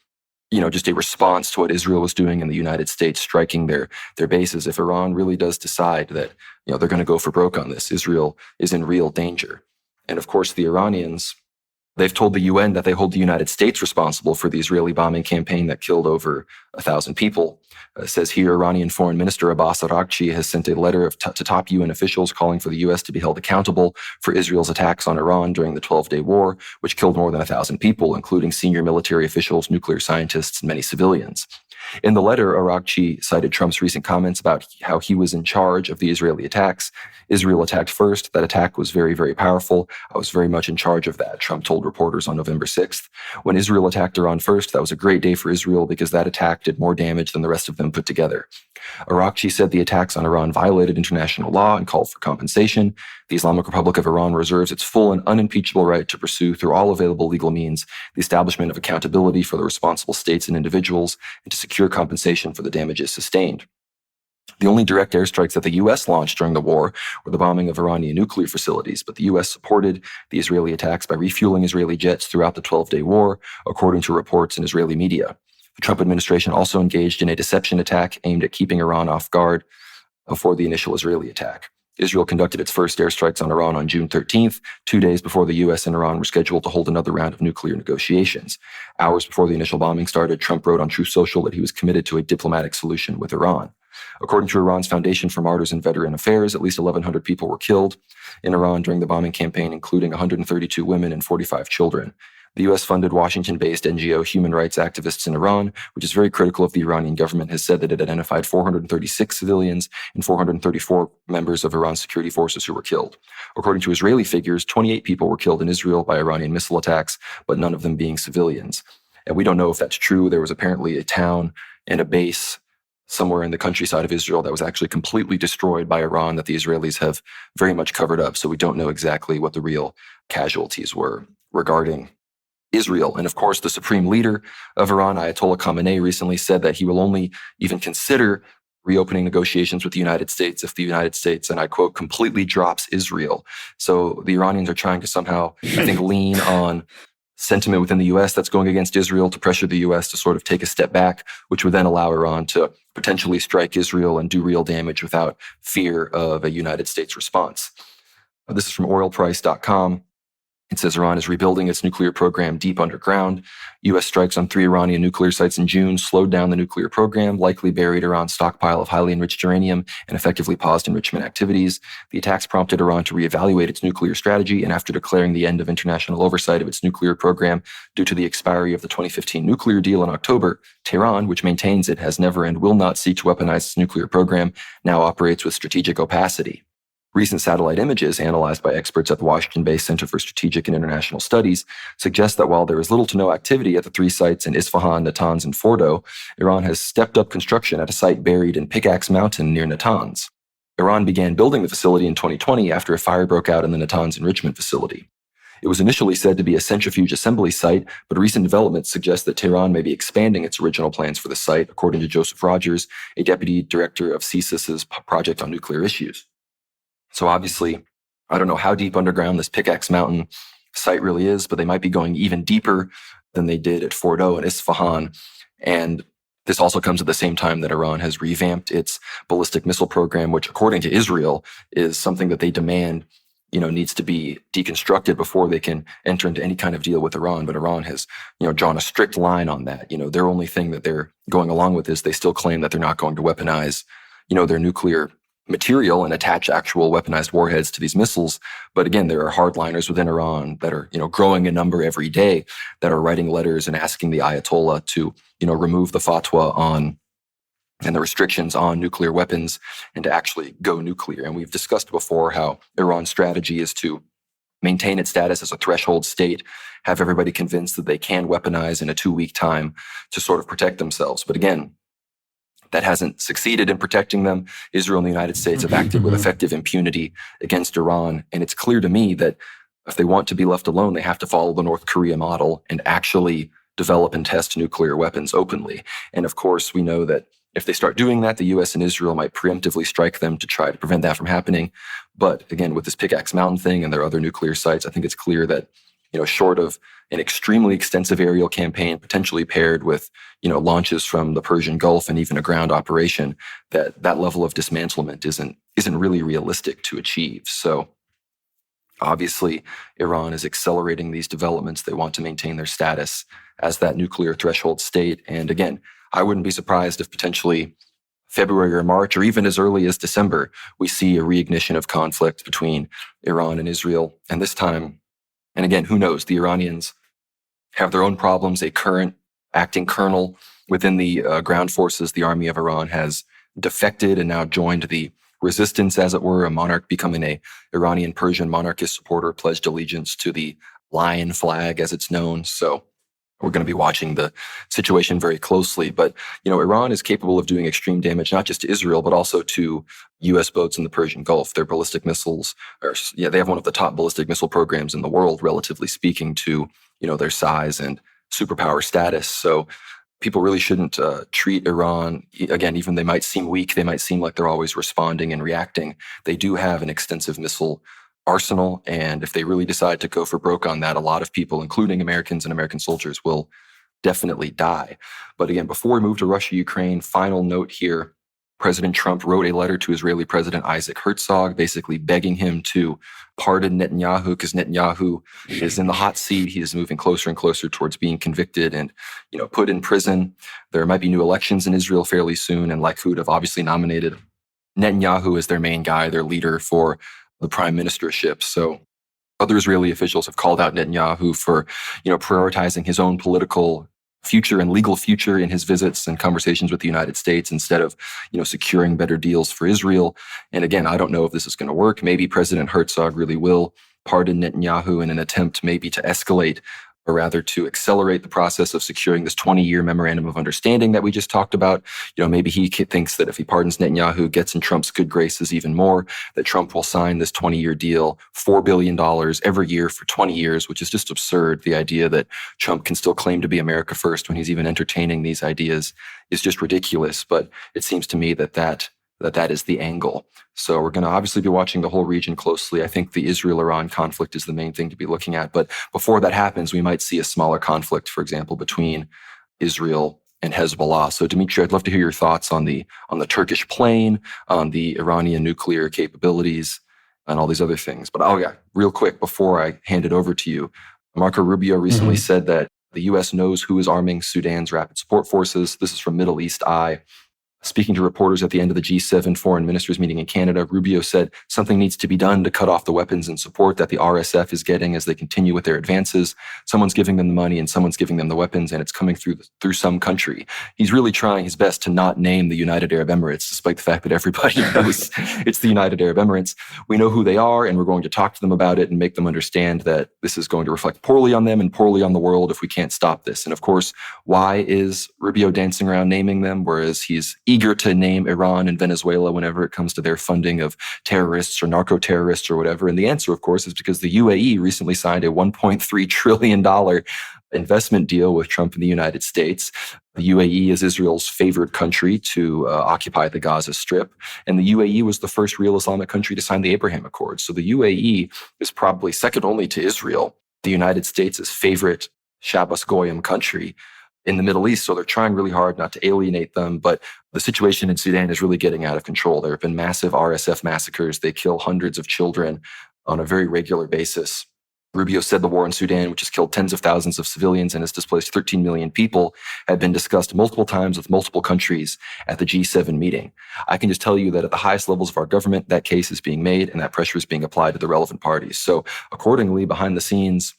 response to what Israel was doing in the United States, striking their bases. If Iran really does decide that, they're going to go for broke on this, Israel is in real danger. And of course, the Iranians, they've told the UN that they hold the United States responsible for the Israeli bombing campaign that killed over 1,000 people. It says here, Iranian Foreign Minister Abbas Araghchi has sent a letter to top UN officials calling for the U.S. to be held accountable for Israel's attacks on Iran during the 12-day war, which killed more than 1,000 people, including senior military officials, nuclear scientists, and many civilians. In the letter, Arakchi cited Trump's recent comments about how he was in charge of the Israeli attacks. Israel attacked first. That attack was very, very powerful. I was very much in charge of that, Trump told reporters on November 6th. When Israel attacked Iran first, that was a great day for Israel because that attack did more damage than the rest of them put together. Arakchi said the attacks on Iran violated international law and called for compensation. The Islamic Republic of Iran reserves its full and unimpeachable right to pursue through all available legal means the establishment of accountability for the responsible states and individuals and to secure compensation for the damages sustained. The only direct airstrikes that the U.S. launched during the war were the bombing of Iranian nuclear facilities, but the U.S. supported the Israeli attacks by refueling Israeli jets throughout the 12-day war, according to reports in Israeli media. The Trump administration also engaged in a deception attack aimed at keeping Iran off guard before the initial Israeli attack. Israel conducted its first airstrikes on Iran on June 13th, 2 days before the U.S. and Iran were scheduled to hold another round of nuclear negotiations. Hours before the initial bombing started, Trump wrote on Truth Social that he was committed to a diplomatic solution with Iran. According to Iran's Foundation for Martyrs in Veteran Affairs, at least 1,100 people were killed in Iran during the bombing campaign, including 132 women and 45 children. The U.S.-funded Washington-based NGO Human Rights Activists in Iran, which is very critical of the Iranian government, has said that it identified 436 civilians and 434 members of Iran's security forces who were killed. According to Israeli figures, 28 people were killed in Israel by Iranian missile attacks, but none of them being civilians. And we don't know if that's true. There was apparently a town and a base somewhere in the countryside of Israel that was actually completely destroyed by Iran that the Israelis have very much covered up. So we don't know exactly what the real casualties were regarding Israel. And of course, the supreme leader of Iran, Ayatollah Khamenei, recently said that he will only even consider reopening negotiations with the United States if the United States, and I quote, completely drops Israel. So the Iranians are trying to somehow, I think, lean on sentiment within the U.S. that's going against Israel to pressure the U.S. to sort of take a step back, which would then allow Iran to potentially strike Israel and do real damage without fear of a United States response. This is from oilprice.com. It says Iran is rebuilding its nuclear program deep underground. U.S. strikes on 3 Iranian nuclear sites in June slowed down the nuclear program, likely buried Iran's stockpile of highly enriched uranium, and effectively paused enrichment activities. The attacks prompted Iran to reevaluate its nuclear strategy, and after declaring the end of international oversight of its nuclear program due to the expiry of the 2015 nuclear deal in October, Tehran, which maintains it has never and will not seek to weaponize its nuclear program, now operates with strategic opacity. Recent satellite images analyzed by experts at the Washington-based Center for Strategic and International Studies suggest that while there is little to no activity at the 3 sites in Isfahan, Natanz, and Fordo, Iran has stepped up construction at a site buried in Pickaxe Mountain near Natanz. Iran began building the facility in 2020 after a fire broke out in the Natanz enrichment facility. It was initially said to be a centrifuge assembly site, but recent developments suggest that Tehran may be expanding its original plans for the site, according to Joseph Rogers, a deputy director of CSIS's Project on Nuclear Issues. So obviously, I don't know how deep underground this Pickaxe Mountain site really is, but they might be going even deeper than they did at Fordo and Isfahan. And this also comes at the same time that Iran has revamped its ballistic missile program, which, according to Israel, is something that they demand, needs to be deconstructed before they can enter into any kind of deal with Iran. But Iran has, drawn a strict line on that. Their only thing that they're going along with is they still claim that they're not going to weaponize, their nuclear material and attach actual weaponized warheads to these missiles. But again, there are hardliners within Iran that are, growing in number every day that are writing letters and asking the Ayatollah to, remove the fatwa on and the restrictions on nuclear weapons and to actually go nuclear. And we've discussed before how Iran's strategy is to maintain its status as a threshold state, have everybody convinced that they can weaponize in a 2-week time to sort of protect themselves. But again, that hasn't succeeded in protecting them. Israel and the United States have acted with effective impunity against Iran. And it's clear to me that if they want to be left alone, they have to follow the North Korea model and actually develop and test nuclear weapons openly. And of course, we know that if they start doing that, the U.S. and Israel might preemptively strike them to try to prevent that from happening. But again, with this Pickaxe Mountain thing and their other nuclear sites, I think it's clear that, short of an extremely extensive aerial campaign, potentially paired with, launches from the Persian Gulf and even a ground operation, that level of dismantlement isn't really realistic to achieve. So obviously, Iran is accelerating these developments. They want to maintain their status as that nuclear threshold state. And again, I wouldn't be surprised if potentially February or March, or even as early as December, we see a reignition of conflict between Iran and Israel. And this time, and again, who knows? The Iranians have their own problems. A current acting colonel within the ground forces, the army of Iran has defected and now joined the resistance, as it were. A monarch becoming a Iranian Persian monarchist supporter pledged allegiance to the lion flag, as it's known. So we're going to be watching the situation very closely. But, Iran is capable of doing extreme damage, not just to Israel, but also to U.S. boats in the Persian Gulf. Their ballistic missiles they have one of the top ballistic missile programs in the world, relatively speaking to, their size and superpower status. So people really shouldn't treat Iran, again, even they might seem weak, they might seem like they're always responding and reacting. They do have an extensive missile arsenal, and if they really decide to go for broke on that, a lot of people, including Americans and American soldiers, will definitely die. But again, before we move to Russia, Ukraine, final note here, President Trump wrote a letter to Israeli President Isaac Herzog, basically begging him to pardon Netanyahu, because Netanyahu is in the hot seat. He is moving closer and closer towards being convicted and, put in prison. There might be new elections in Israel fairly soon, and Likud have obviously nominated Netanyahu as their main guy, their leader for the prime ministership. So other Israeli officials have called out Netanyahu for, prioritizing his own political future and legal future in his visits and conversations with the United States instead of, securing better deals for Israel. And again, I don't know if this is going to work. Maybe President Herzog really will pardon Netanyahu in an attempt maybe to escalate, or rather to accelerate the process of securing this 20-year memorandum of understanding that we just talked about. Maybe he thinks that if he pardons Netanyahu, gets in Trump's good graces even more, that Trump will sign this 20-year deal, $4 billion every year for 20 years, which is just absurd. The idea that Trump can still claim to be America first when he's even entertaining these ideas is just ridiculous. But it seems to me that is the angle. So we're going to obviously be watching the whole region closely. I think the Israel-Iran conflict is the main thing to be looking at. But before that happens, we might see a smaller conflict, for example, between Israel and Hezbollah. So Dmitry, I'd love to hear your thoughts on the Turkish plane, on the Iranian nuclear capabilities, and all these other things. But real quick, before I hand it over to you, Marco Rubio recently said that the U.S. knows who is arming Sudan's rapid support forces. This is from Middle East Eye. Speaking to reporters at the end of the G7 foreign ministers meeting in Canada, Rubio said something needs to be done to cut off the weapons and support that the RSF is getting as they continue with their advances. Someone's giving them the money and someone's giving them the weapons, and it's coming through some country. He's really trying his best to not name the United Arab Emirates, despite the fact that everybody knows it's the United Arab Emirates. We know who they are, and we're going to talk to them about it and make them understand that this is going to reflect poorly on them and poorly on the world if we can't stop this. And of course, why is Rubio dancing around naming them, whereas he's eager to name Iran and Venezuela whenever it comes to their funding of terrorists or narco-terrorists or whatever? And the answer, of course, is because the UAE recently signed a $1.3 trillion investment deal with Trump and the United States. The UAE is Israel's favored country to occupy the Gaza Strip. And the UAE was the first real Islamic country to sign the Abraham Accords. So the UAE is probably second only to Israel, the United States' favorite Shabbos Goyim country in the Middle East. So they're trying really hard not to alienate them. But the situation in Sudan is really getting out of control. There have been massive RSF massacres. They kill hundreds of children on a very regular basis. Rubio said the war in Sudan, which has killed tens of thousands of civilians and has displaced 13 million people, had been discussed multiple times with multiple countries at the G7 meeting. I can just tell you that at the highest levels of our government, that case is being made and that pressure is being applied to the relevant parties. So accordingly, behind the scenes,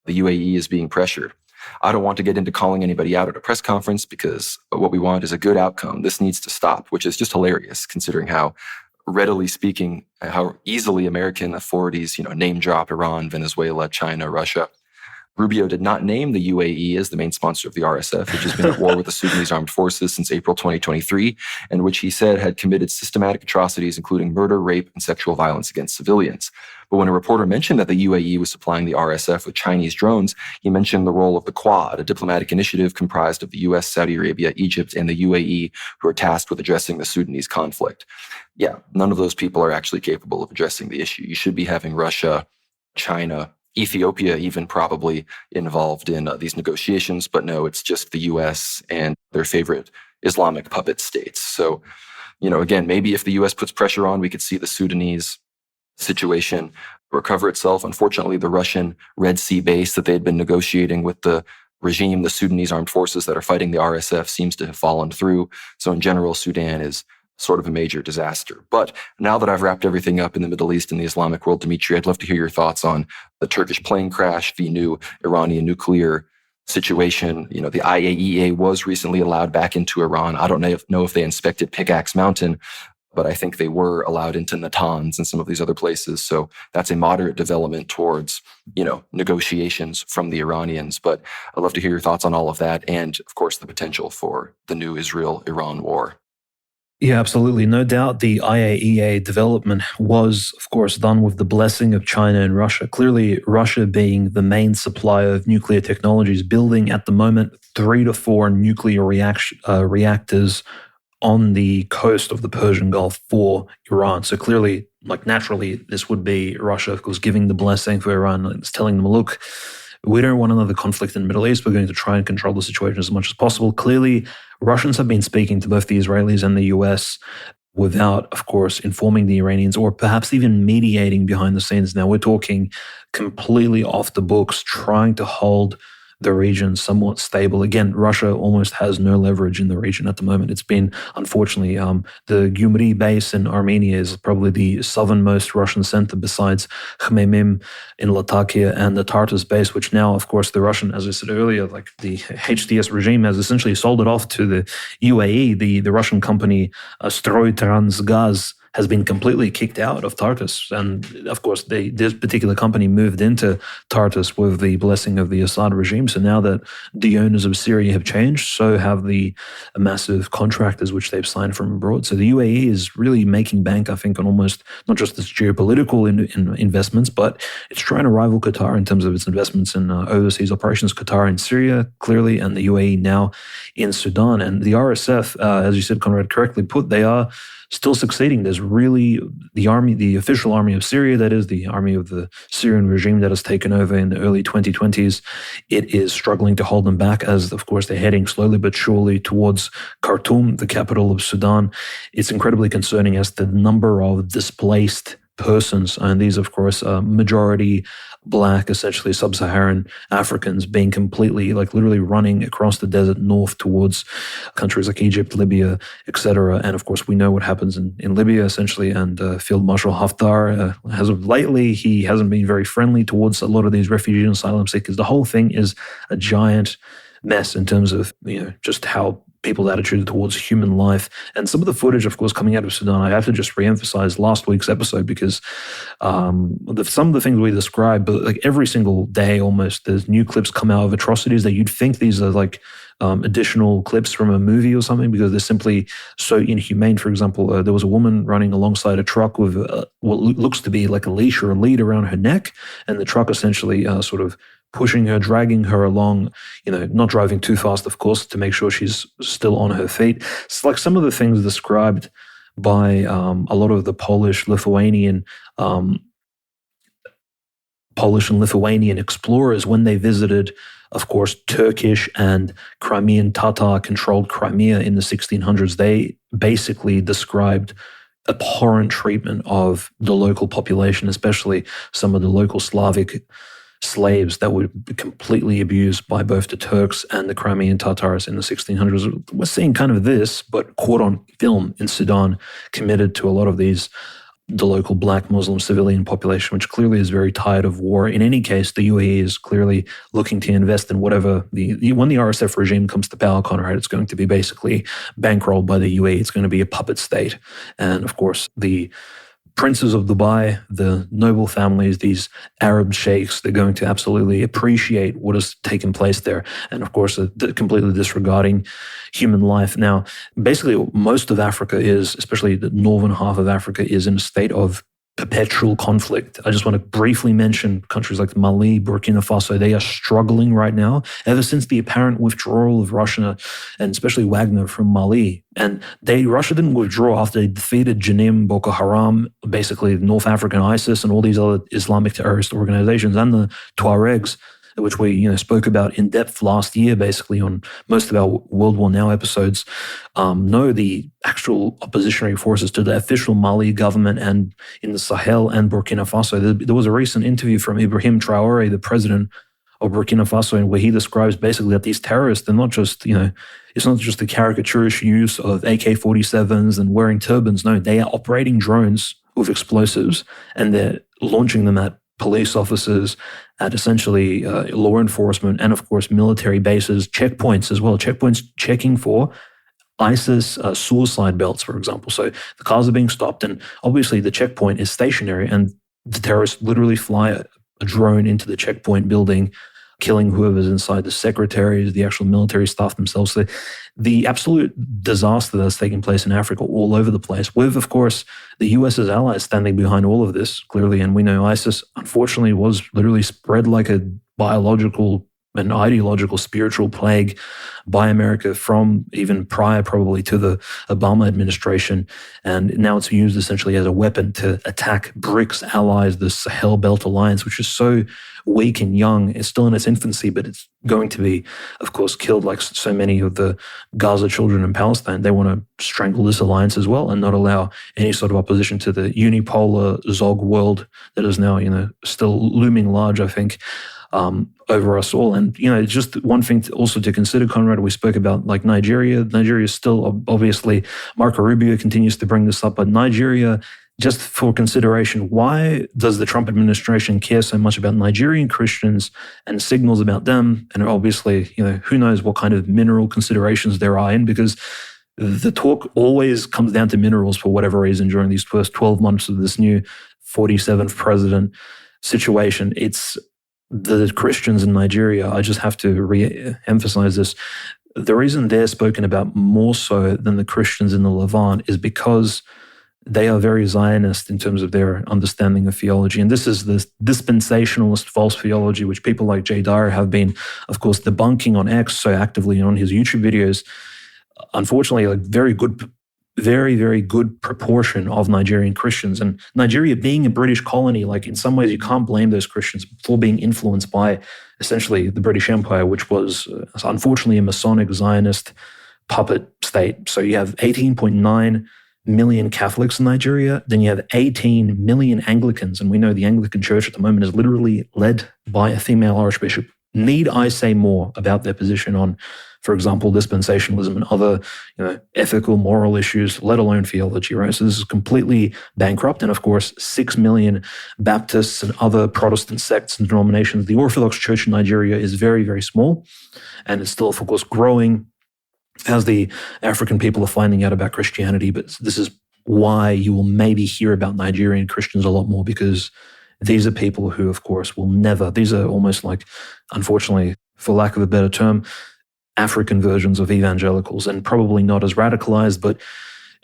the UAE is being pressured. I don't want to get into calling anybody out at a press conference because what we want is a good outcome. This needs to stop, which is just hilarious considering how readily speaking, how easily American authorities, name drop Iran, Venezuela, China, Russia. Rubio did not name the UAE as the main sponsor of the RSF, which has been at war with the Sudanese armed forces since April 2023, and which he said had committed systematic atrocities, including murder, rape, and sexual violence against civilians. But when a reporter mentioned that the UAE was supplying the RSF with Chinese drones, he mentioned the role of the Quad, a diplomatic initiative comprised of the US, Saudi Arabia, Egypt, and the UAE, who are tasked with addressing the Sudanese conflict. Yeah, none of those people are actually capable of addressing the issue. You should be having Russia, China, Ethiopia even probably involved in these negotiations, but no, it's just the US and their favorite Islamic puppet states. So, again, maybe if the US puts pressure on, we could see the Sudanese situation recover itself. Unfortunately, the Russian Red Sea base that they had been negotiating with the regime, the Sudanese armed forces that are fighting the RSF, seems to have fallen through. So in general, Sudan is sort of a major disaster. But now that I've wrapped everything up in the Middle East and the Islamic world, Dmitry, I'd love to hear your thoughts on the Turkish plane crash, the new Iranian nuclear situation. The IAEA was recently allowed back into Iran. I don't know if they inspected Pickaxe Mountain, but I think they were allowed into Natanz and some of these other places. So that's a moderate development towards, negotiations from the Iranians. But I'd love to hear your thoughts on all of that and, of course, the potential for the new Israel-Iran war.
Yeah, absolutely. No doubt the IAEA development was, of course, done with the blessing of China and Russia. Clearly, Russia being the main supplier of nuclear technologies, building at the moment 3 to 4 nuclear reactors on the coast of the Persian Gulf for Iran. So clearly, naturally, this would be Russia, of course, giving the blessing for Iran. It's telling them, look, we don't want another conflict in the Middle East. We're going to try and control the situation as much as possible. Clearly, Russians have been speaking to both the Israelis and the US without, of course, informing the Iranians or perhaps even mediating behind the scenes. Now, we're talking completely off the books, trying to hold the region somewhat stable. Again, Russia almost has no leverage in the region at the moment. It's been, unfortunately, the Gyumri base in Armenia is probably the southernmost Russian center besides Khmeimim in Latakia and the Tartus base, which now, of course, the Russian, as I said earlier, the HTS regime has essentially sold it off to the UAE. The Russian company Stroytransgaz has been completely kicked out of Tartus. And of course, this particular company moved into Tartus with the blessing of the Assad regime. So now that the owners of Syria have changed, so have the massive contractors which they've signed from abroad. So the UAE is really making bank, I think, on almost not just its geopolitical investments, but it's trying to rival Qatar in terms of its investments in overseas operations. Qatar in Syria, clearly, and the UAE now in Sudan. And the RSF, as you said, Conrad, correctly put, they are still succeeding. There's really the army, the official army of Syria, that is, the army of the Syrian regime that has taken over in the early 2020s. It is struggling to hold them back as, of course, they're heading slowly but surely towards Khartoum, the capital of Sudan. It's incredibly concerning as the number of displaced persons, and these, of course, majority Black, essentially sub-Saharan Africans, being completely, literally running across the desert north towards countries like Egypt, Libya, etc. And of course, we know what happens in Libya, essentially, and Field Marshal Haftar, as of lately, he hasn't been very friendly towards a lot of these refugee and asylum seekers. The whole thing is a giant mess in terms of, just how people's attitude towards human life. And some of the footage, of course, coming out of Sudan, I have to just reemphasize last week's episode because some of the things we described, but every single day almost, there's new clips come out of atrocities that you'd think these are additional clips from a movie or something because they're simply so inhumane. For example, there was a woman running alongside a truck with what looks to be like a leash or a lead around her neck, and the truck essentially sort of pushing her, dragging her along, not driving too fast, of course, to make sure she's still on her feet. It's like some of the things described by a lot of the Polish and Lithuanian explorers when they visited, of course, Turkish and Crimean Tatar-controlled Crimea in the 1600s. They basically described abhorrent treatment of the local population, especially some of the local Slavic slaves that were completely abused by both the Turks and the Crimean Tatars in the 1600s. We're seeing kind of this, but caught on film in Sudan, committed to a lot of the local Black Muslim civilian population, which clearly is very tired of war. In any case, the UAE is clearly looking to invest in whatever when the RSF regime comes to power, Conrad, it's going to be basically bankrolled by the UAE. It's going to be a puppet state. And of course, the princes of Dubai, the noble families, these Arab sheikhs, they're going to absolutely appreciate what has taken place there. And of course, completely disregarding human life. Now, basically, most of Africa is, especially the northern half of Africa, is in a state of perpetual conflict. I just want to briefly mention countries like Mali, Burkina Faso. They are struggling right now ever since the apparent withdrawal of Russia and especially Wagner from Mali. And Russia didn't withdraw after they defeated Janim, Boko Haram, basically North African ISIS and all these other Islamic terrorist organizations and the Tuaregs, which we spoke about in depth last year, basically on most of our World War Now episodes. No, the actual oppositionary forces to the official Mali government and in the Sahel and Burkina Faso. There was a recent interview from Ibrahim Traore, the president of Burkina Faso, where he describes basically that these terrorists, they're not just, it's not just the caricaturish use of AK-47s and wearing turbans. No, they are operating drones with explosives and they're launching them at police officers, at essentially law enforcement, and of course military bases, checkpoints as well, checkpoints checking for ISIS suicide belts, for example. So the cars are being stopped, and obviously the checkpoint is stationary, and the terrorists literally fly a drone into the checkpoint building, killing whoever's inside, the secretaries, the actual military staff themselves. So the absolute disaster that's taking place in Africa all over the place, with, of course, the US's allies standing behind all of this, clearly. And we know ISIS, unfortunately, was literally spread like a biological and ideological spiritual plague by America from even prior probably to the Obama administration. And now it's used essentially as a weapon to attack BRICS allies, the Sahel Belt Alliance, which is so weak and young. It's still in its infancy, but it's going to be, of course, killed like so many of the Gaza children in Palestine. They want to strangle this alliance as well and not allow any sort of opposition to the unipolar Zog world that is now, still looming large, I think, over us all. And, just one thing also to consider, Conrad, we spoke about like Nigeria. Nigeria is still, obviously, Marco Rubio continues to bring this up, but Nigeria, just for consideration, why does the Trump administration care so much about Nigerian Christians and signals about them? And obviously, who knows what kind of mineral considerations there are in, because the talk always comes down to minerals for whatever reason during these first 12 months of this new 47th president situation. It's the Christians in Nigeria. I just have to re-emphasize this. The reason they're spoken about more so than the Christians in the Levant is because they are very Zionist in terms of their understanding of theology. And this is the dispensationalist false theology, which people like Jay Dyer have been, of course, debunking on X so actively and on his YouTube videos. Unfortunately, very, very good proportion of Nigerian Christians. And Nigeria being a British colony, like in some ways you can't blame those Christians for being influenced by essentially the British Empire, which was unfortunately a Masonic Zionist puppet state. So you have 18.9 million Catholics in Nigeria, then you have 18 million Anglicans. And we know the Anglican Church at the moment is literally led by a female archbishop. Need I say more about their position on, for example, dispensationalism and other, ethical, moral issues, let alone theology, right? So this is completely bankrupt. And of course, 6 million Baptists and other Protestant sects and denominations. The Orthodox Church in Nigeria is very, very small, and it's still, of course, growing as the African people are finding out about Christianity. But this is why you will maybe hear about Nigerian Christians a lot more, because these are people who, of course, will never, these are almost like, unfortunately, for lack of a better term, African versions of evangelicals, and probably not as radicalized, but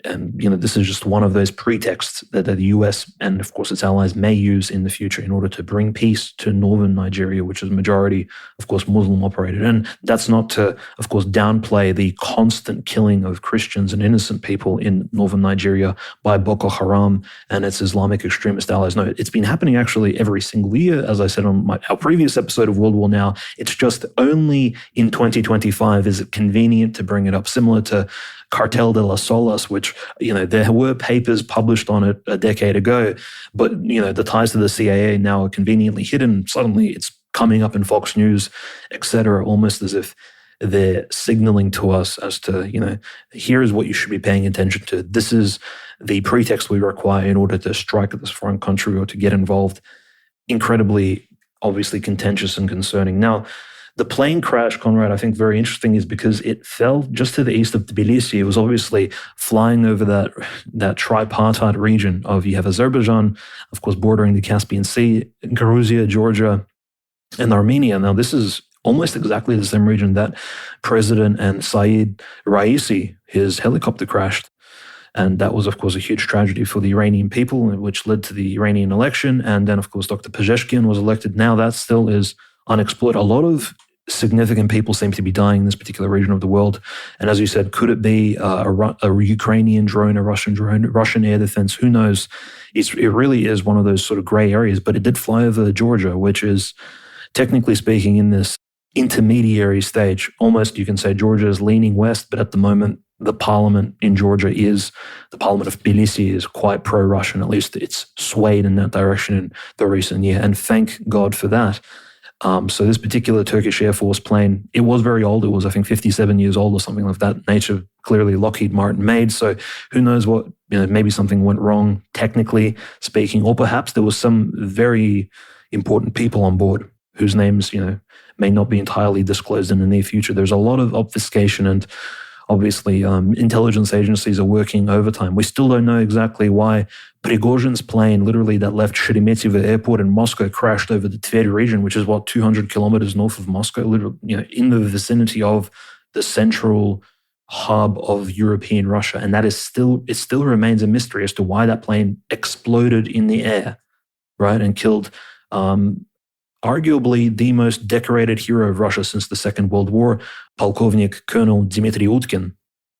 this is just one of those pretexts that the US and, of course, its allies may use in the future in order to bring peace to northern Nigeria, which is majority, of course, Muslim operated. And that's not to, of course, downplay the constant killing of Christians and innocent people in northern Nigeria by Boko Haram and its Islamic extremist allies. No, it's been happening actually every single year, as I said on our previous episode of World War Now. It's just only in 2025 is it convenient to bring it up, similar to Cartel de las Solas, which, there were papers published on it a decade ago, but, the ties to the CIA now are conveniently hidden. Suddenly it's coming up in Fox News, etc., almost as if they're signaling to us as to, here is what you should be paying attention to. This is the pretext we require in order to strike at this foreign country or to get involved. Incredibly, obviously contentious and concerning. Now, the plane crash, Conrad, I think very interesting is because it fell just to the east of Tbilisi. It was obviously flying over that tripartite region of, you have Azerbaijan, of course, bordering the Caspian Sea, Georgia, Georgia, and Armenia. Now, this is almost exactly the same region that President and Saeed Raisi, his helicopter crashed. And that was, of course, a huge tragedy for the Iranian people, which led to the Iranian election. And then, of course, Dr. Pezeshkian was elected. Now that still is unexplored. A lot of significant people seem to be dying in this particular region of the world. And as you said, could it be a Ukrainian drone, a Russian drone, Russian air defense? Who knows? It really is one of those sort of gray areas, but it did fly over Georgia, which is, technically speaking, in this intermediary stage. Almost, you can say Georgia is leaning west, but at the moment, the parliament in Georgia the parliament of Tbilisi is quite pro-Russian. At least it's swayed in that direction in the recent year. And thank God for that. So this particular Turkish Air Force plane, it was very old. It was, I think, 57 years old or something of that nature. Clearly Lockheed Martin made. So who knows maybe something went wrong technically speaking, or perhaps there was some very, important people on board whose names, may not be entirely disclosed in the near future. There's a lot of obfuscation, and obviously intelligence agencies are working overtime. We still don't know exactly why Prigozhin's plane, literally that left Sheremetyevo airport in Moscow, crashed over the Tver region, which is 200 kilometers north of Moscow, literally, in the vicinity of the central hub of European Russia. And it still remains a mystery as to why that plane exploded in the air, right, and killed arguably the most decorated hero of Russia since the Second World War, Polkovnik Colonel Dmitry Utkin.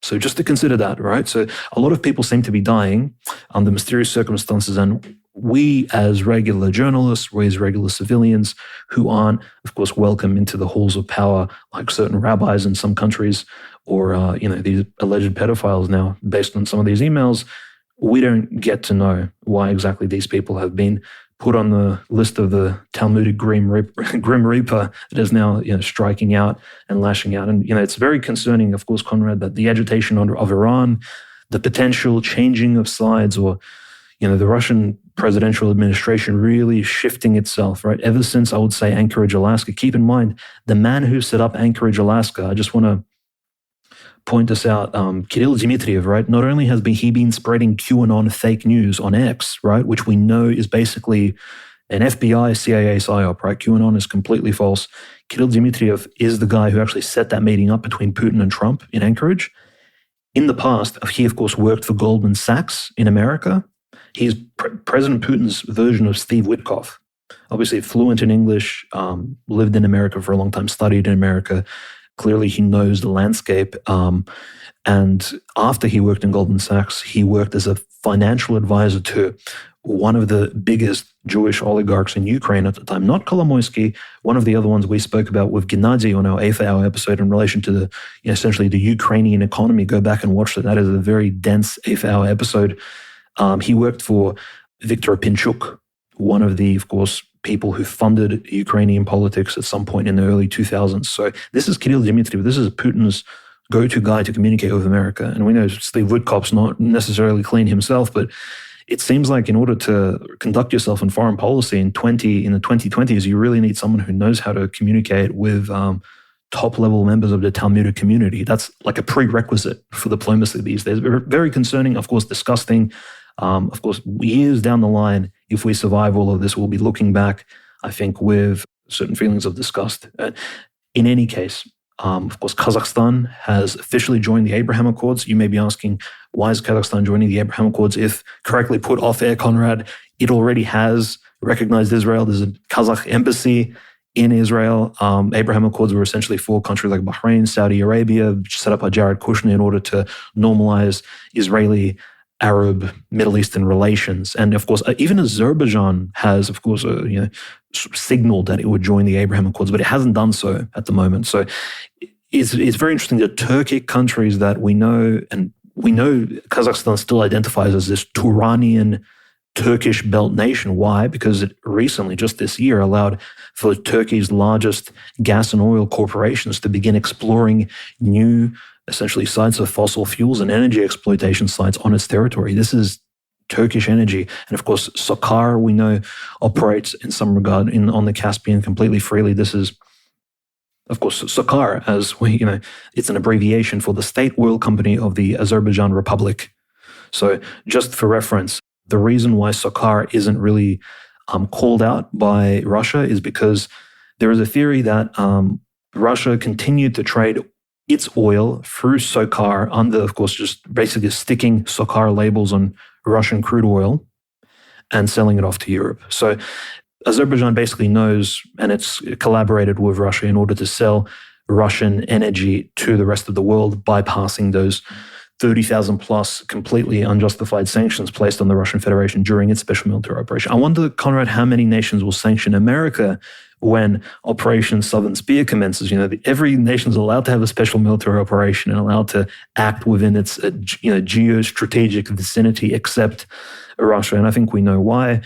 So just to consider that, right? So a lot of people seem to be dying under mysterious circumstances, and we as regular journalists, we as regular civilians who aren't, of course, welcome into the halls of power like certain rabbis in some countries or, these alleged pedophiles now, based on some of these emails, we don't get to know why exactly these people have been put on the list of the Talmudic Grim Reaper that is now striking out and lashing out. And it's very concerning, of course, Conrad, that the agitation of Iran, the potential changing of sides, or the Russian presidential administration really shifting itself, right? Ever since, I would say, Anchorage, Alaska. Keep in mind, the man who set up Anchorage, Alaska, I just want to point this out, Kirill Dmitriev, right? Not only has he been spreading QAnon fake news on X, right, which we know is basically an FBI, CIA psyop, right? QAnon is completely false. Kirill Dmitriev is the guy who actually set that meeting up between Putin and Trump in Anchorage. In the past, he, of course, worked for Goldman Sachs in America. He's President Putin's version of Steve Witkoff. Obviously fluent in English, lived in America for a long time, studied in America. Clearly, he knows the landscape. And after he worked in Goldman Sachs, he worked as a financial advisor to one of the biggest Jewish oligarchs in Ukraine at the time, not Kolomoisky, one of the other ones we spoke about with Gennady on our 8th hour episode in relation to the essentially the Ukrainian economy. Go back and watch that. That is a very dense 8th hour episode. He worked for Viktor Pinchuk, one of the, of course, people who funded Ukrainian politics at some point in the early 2000s. So this is Kirill Dmitriev. This is Putin's go-to guy to communicate with America. And we know Steve Witkoff's not necessarily clean himself, but it seems like in order to conduct yourself in foreign policy in the 2020s, you really need someone who knows how to communicate with top-level members of the Talmudic community. That's like a prerequisite for diplomacy these days. Very concerning, of course, disgusting. Of course, years down the line, if we survive all of this, we'll be looking back, I think, with certain feelings of disgust. In any case, of course, Kazakhstan has officially joined the Abraham Accords. You may be asking, why is Kazakhstan joining the Abraham Accords? If correctly put off air, Conrad, it already has recognized Israel. There's a Kazakh embassy in Israel. Abraham Accords were essentially for countries like Bahrain, Saudi Arabia, set up by Jared Kushner in order to normalize Israeli Arab, Middle Eastern relations. And of course, even Azerbaijan has, of course, signaled that it would join the Abraham Accords, but it hasn't done so at the moment. So it's very interesting that Turkic countries that we know, and we know Kazakhstan still identifies as this Turanian Turkish belt nation. Why? Because it recently, just this year, allowed for Turkey's largest gas and oil corporations to begin exploring new essentially sites of fossil fuels and energy exploitation sites on its territory. This is Turkish energy. And of course, SOCAR, we know, operates in some regard on the Caspian completely freely. This is, of course, SOCAR, as we, it's an abbreviation for the state oil company of the Azerbaijan Republic. So just for reference, the reason why SOCAR isn't really called out by Russia is because there is a theory that Russia continued to trade its oil through SOCAR under, of course, just basically sticking SOCAR labels on Russian crude oil and selling it off to Europe. So Azerbaijan basically knows, and it's collaborated with Russia in order to sell Russian energy to the rest of the world, bypassing those 30,000 plus completely unjustified sanctions placed on the Russian Federation during its special military operation. I wonder, Conrad, how many nations will sanction America when Operation Southern Spear commences? Every nation is allowed to have a special military operation and allowed to act within its geostrategic vicinity, except Russia. And I think we know why.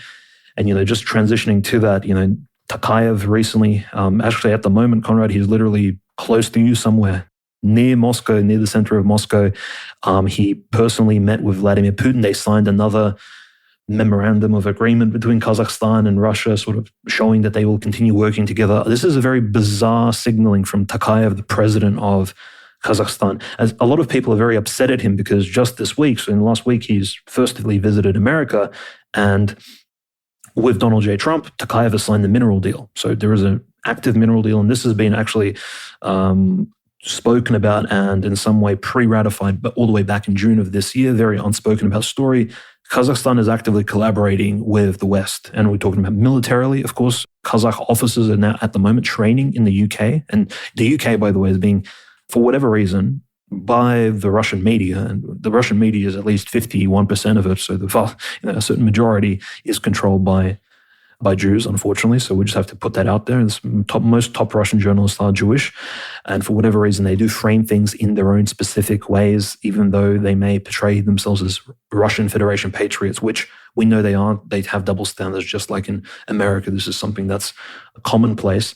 And, just transitioning to that, Tokayev recently, actually at the moment, Conrad, he's literally close to you somewhere, near Moscow, near the center of Moscow. He personally met with Vladimir Putin. They signed another memorandum of agreement between Kazakhstan and Russia, sort of showing that they will continue working together. This is a very bizarre signaling from Tokayev, the president of Kazakhstan. As a lot of people are very upset at him because just this week, so in the last week, he's firstly visited America, and with Donald J. Trump, Tokayev has signed the mineral deal. So there is an active mineral deal, and this has been actually spoken about and in some way pre-ratified, but all the way back in June of this year, very unspoken about story. Kazakhstan is actively collaborating with the West, and we're talking about militarily. Of course, Kazakh officers are now at the moment training in the UK, and the UK, by the way, is being, for whatever reason, by the Russian media, and the Russian media is at least 51% of it, so a certain majority is controlled by Jews, unfortunately. So we just have to put that out there. Most top Russian journalists are Jewish, and for whatever reason, they do frame things in their own specific ways, even though they may portray themselves as Russian Federation patriots, which we know they aren't. They have double standards, just like in America. This is something that's commonplace.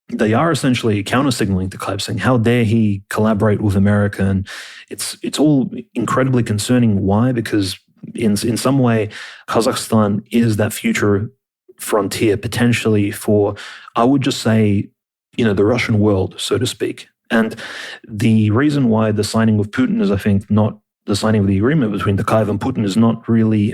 They are essentially counter-signaling to Tokayev, saying, how dare he collaborate with America? And it's all incredibly concerning. Why? Because in some way, Kazakhstan is that future frontier potentially for, I would just say, the Russian world, so to speak. And the reason why the signing with Putin is, I think, not the signing of the agreement between Tokayev and Putin is not really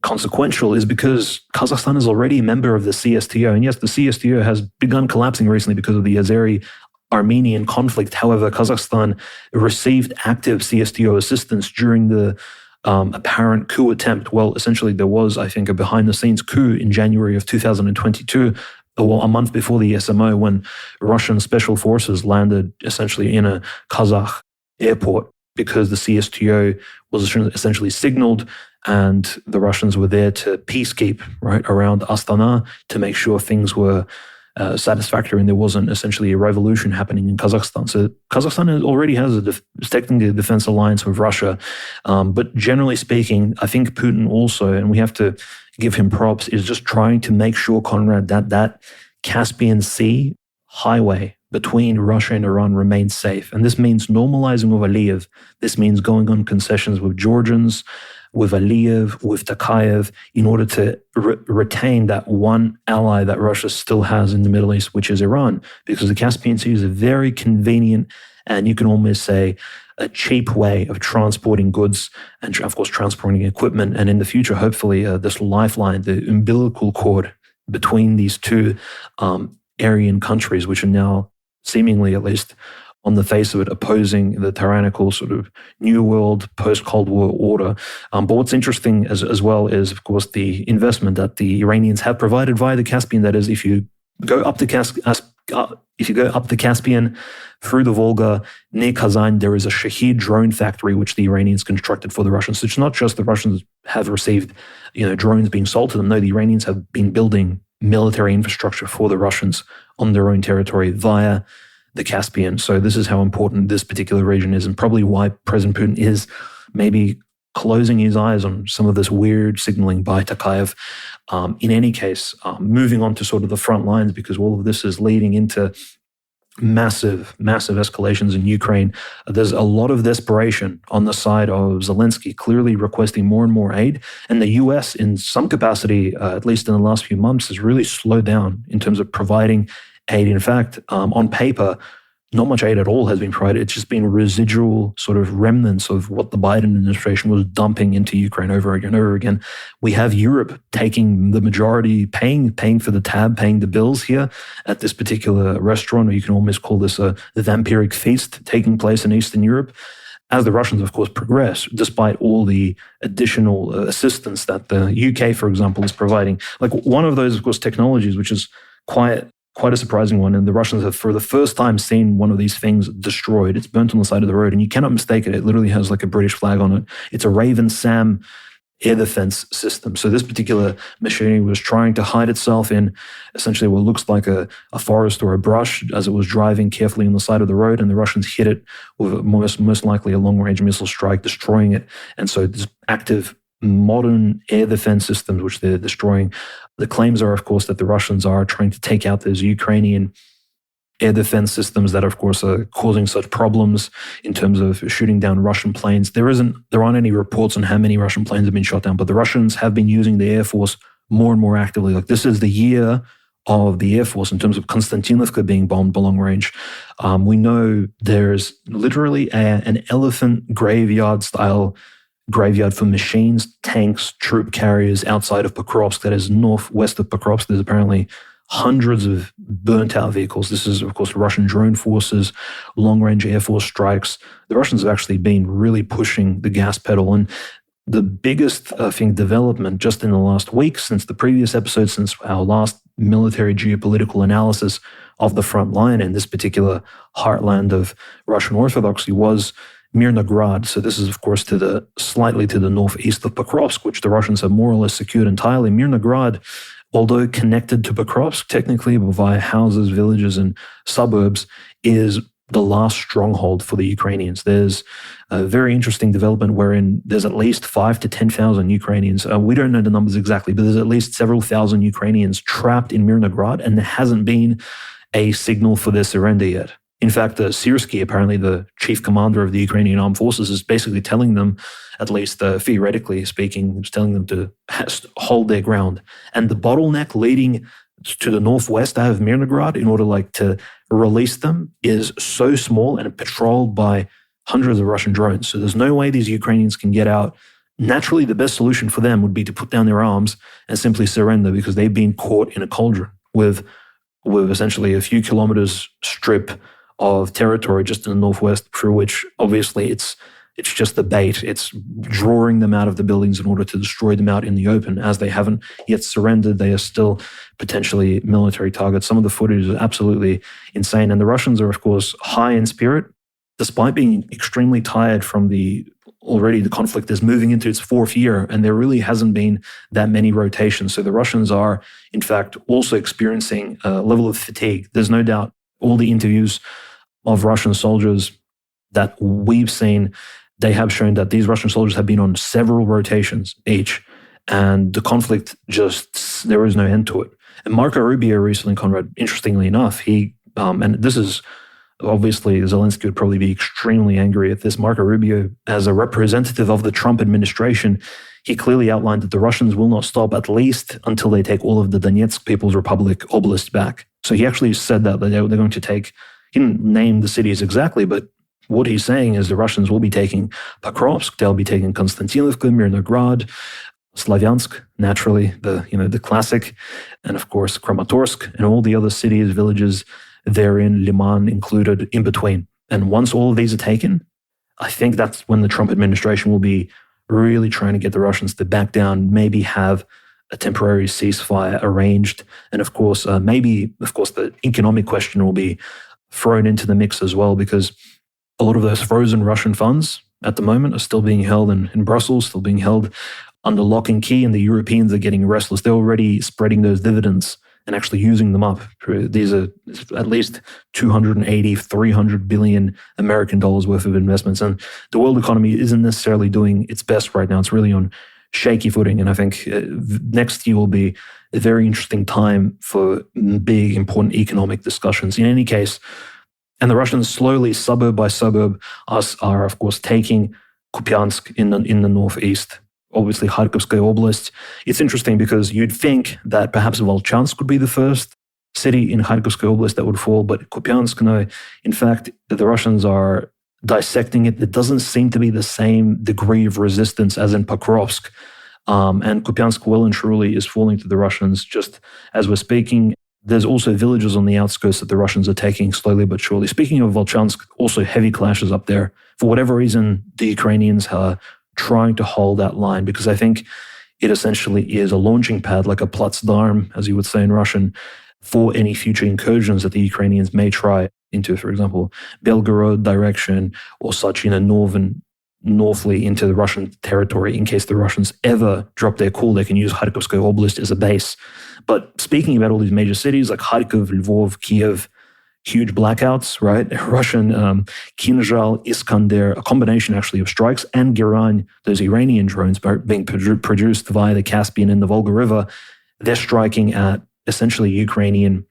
consequential is because Kazakhstan is already a member of the CSTO. And yes, the CSTO has begun collapsing recently because of the Azeri-Armenian conflict. However, Kazakhstan received active CSTO assistance during the apparent coup attempt. Well, essentially, there was, I think, a behind-the-scenes coup in January of 2022, well, a month before the SMO, when Russian special forces landed essentially in a Kazakh airport because the CSTO was essentially signaled, and the Russians were there to peacekeep right around Astana to make sure things were satisfactory and there wasn't essentially a revolution happening in Kazakhstan. So Kazakhstan already has technically a defense alliance with Russia. But generally speaking, I think Putin also, and we have to give him props, is just trying to make sure, Conrad, that Caspian Sea highway between Russia and Iran remains safe. And this means normalizing with Aliyev. This means going on concessions with Georgians, with Aliyev, with Tokayev, in order to retain that one ally that Russia still has in the Middle East, which is Iran. Because the Caspian Sea is a very convenient, and you can almost say a cheap way of transporting goods and, of course, transporting equipment. And in the future, hopefully, this lifeline, the umbilical cord between these two Aryan countries, which are now seemingly, at least on the face of it, opposing the tyrannical sort of New World post-Cold War order. But what's interesting as well is, of course, the investment that the Iranians have provided via the Caspian. That is, if you go up the Caspian through the Volga near Kazan, there is a Shahed drone factory which the Iranians constructed for the Russians. So it's not just the Russians have received, drones being sold to them. No, the Iranians have been building military infrastructure for the Russians on their own territory via the Caspian. So this is how important this particular region is, and probably why President Putin is maybe closing his eyes on some of this weird signaling by Tokayev. In any case, moving on to sort of the front lines, because all of this is leading into massive escalations in Ukraine. There's a lot of desperation on the side of Zelensky, clearly requesting more and more aid. And the US, in some capacity, at least in the last few months, has really slowed down in terms of providing aid. In fact, on paper, not much aid at all has been provided. It's just been residual sort of remnants of what the Biden administration was dumping into Ukraine over and over again. We have Europe taking the majority, paying for the tab, paying the bills here at this particular restaurant, or you can almost call this the vampiric feast taking place in Eastern Europe, as the Russians, of course, progress, despite all the additional assistance that the UK, for example, is providing. Like one of those, of course, technologies, which is quite a surprising one, and the Russians have for the first time seen one of these things destroyed. It's burnt on the side of the road, and you cannot mistake it. It literally has like a British flag on it. It's a Raven Sam air defense system. So this particular machinery was trying to hide itself in essentially what looks like a forest or a brush as it was driving carefully on the side of the road, and the Russians hit it with most likely a long-range missile strike, destroying it. And so this active modern air defense systems, which they're destroying. The claims are, of course, that the Russians are trying to take out those Ukrainian air defense systems that, of course, are causing such problems in terms of shooting down Russian planes. There aren't any reports on how many Russian planes have been shot down, but the Russians have been using the Air Force more and more actively. Like, this is the year of the Air Force in terms of Konstantinovka being bombed long range. We know there's literally an elephant graveyard-style graveyard for machines, tanks, troop carriers outside of Pokrovsk, that is northwest of Pokrovsk. There's apparently hundreds of burnt-out vehicles. This is, of course, Russian drone forces, long-range Air Force strikes. The Russians have actually been really pushing the gas pedal. And the biggest, development just in the last week, since the previous episode, since our last military geopolitical analysis of the front line in this particular heartland of Russian Orthodoxy, was Mirnograd. So this is, of course, slightly to the northeast of Pokrovsk, which the Russians have more or less secured entirely. Mirnograd, although connected to Pokrovsk technically via houses, villages, and suburbs, is the last stronghold for the Ukrainians. There's a very interesting development wherein there's at least 5,000 to 10,000 Ukrainians. We don't know the numbers exactly, but there's at least several thousand Ukrainians trapped in Mirnograd, and there hasn't been a signal for their surrender yet. In fact, Syrskyi, apparently the chief commander of the Ukrainian armed forces, is basically telling them, at least theoretically speaking, is telling them to hold their ground. And the bottleneck leading to the northwest out of Mirnograd in order to release them is so small and patrolled by hundreds of Russian drones. So there's no way these Ukrainians can get out. Naturally, the best solution for them would be to put down their arms and simply surrender, because they've been caught in a cauldron with essentially a few kilometers strip of territory just in the northwest, through which obviously it's just the bait. It's drawing them out of the buildings in order to destroy them out in the open. As they haven't yet surrendered, they are still potentially military targets. Some of the footage is absolutely insane. And the Russians are, of course, high in spirit, despite being extremely tired from the conflict is moving into its fourth year, and there really hasn't been that many rotations. So the Russians are, in fact, also experiencing a level of fatigue. There's no doubt. All the interviews of Russian soldiers that we've seen, they have shown that these Russian soldiers have been on several rotations each, and the conflict there is no end to it. And Marco Rubio recently, Conrad, interestingly enough, and this is obviously Zelensky would probably be extremely angry at this. Marco Rubio, as a representative of the Trump administration, he clearly outlined that the Russians will not stop at least until they take all of the Donetsk People's Republic oblast back. So he actually said that they're going to take, he didn't name the cities exactly, but what he's saying is the Russians will be taking Pokrovsk, they'll be taking Konstantinovka, Mirnograd, Slavyansk, naturally, the classic, and of course Kramatorsk, and all the other cities, villages therein, Liman included, in between. And once all of these are taken, I think that's when the Trump administration will be really trying to get the Russians to back down, maybe have a temporary ceasefire arranged. And of course, the economic question will be thrown into the mix as well, because a lot of those frozen Russian funds at the moment are still being held in Brussels, still being held under lock and key, and the Europeans are getting restless. They're already spreading those dividends and actually using them up. These are at least 280, 300 billion American dollars worth of investments. And the world economy isn't necessarily doing its best right now. It's really on shaky footing. And I think next year will be a very interesting time for big, important economic discussions. In any case, and the Russians slowly, suburb by suburb, are of course taking Kupiansk in the northeast. Obviously, Kharkovskaya Oblast. It's interesting because you'd think that perhaps Volchansk would be the first city in Kharkovskaya Oblast that would fall, but Kupiansk, no. In fact, the Russians are dissecting it. It doesn't seem to be the same degree of resistance as in Pokrovsk. And Kupiansk well and truly is falling to the Russians just as we're speaking. There's also villages on the outskirts that the Russians are taking slowly but surely. Speaking of Volchansk, also heavy clashes up there. For whatever reason, the Ukrainians are trying to hold that line, because I think it essentially is a launching pad, like a Platzdarm, as you would say in Russian, for any future incursions that the Ukrainians may try into, for example, Belgorod direction or such, northly into the Russian territory. In case the Russians ever drop their cool, they can use Kharkovskaya Oblast as a base. But speaking about all these major cities like Kharkov, Lvov, Kiev, huge blackouts, right? Russian Kinzhal, Iskander, a combination actually of strikes, and Giran, those Iranian drones being produced via the Caspian and the Volga River, they're striking at essentially Ukrainian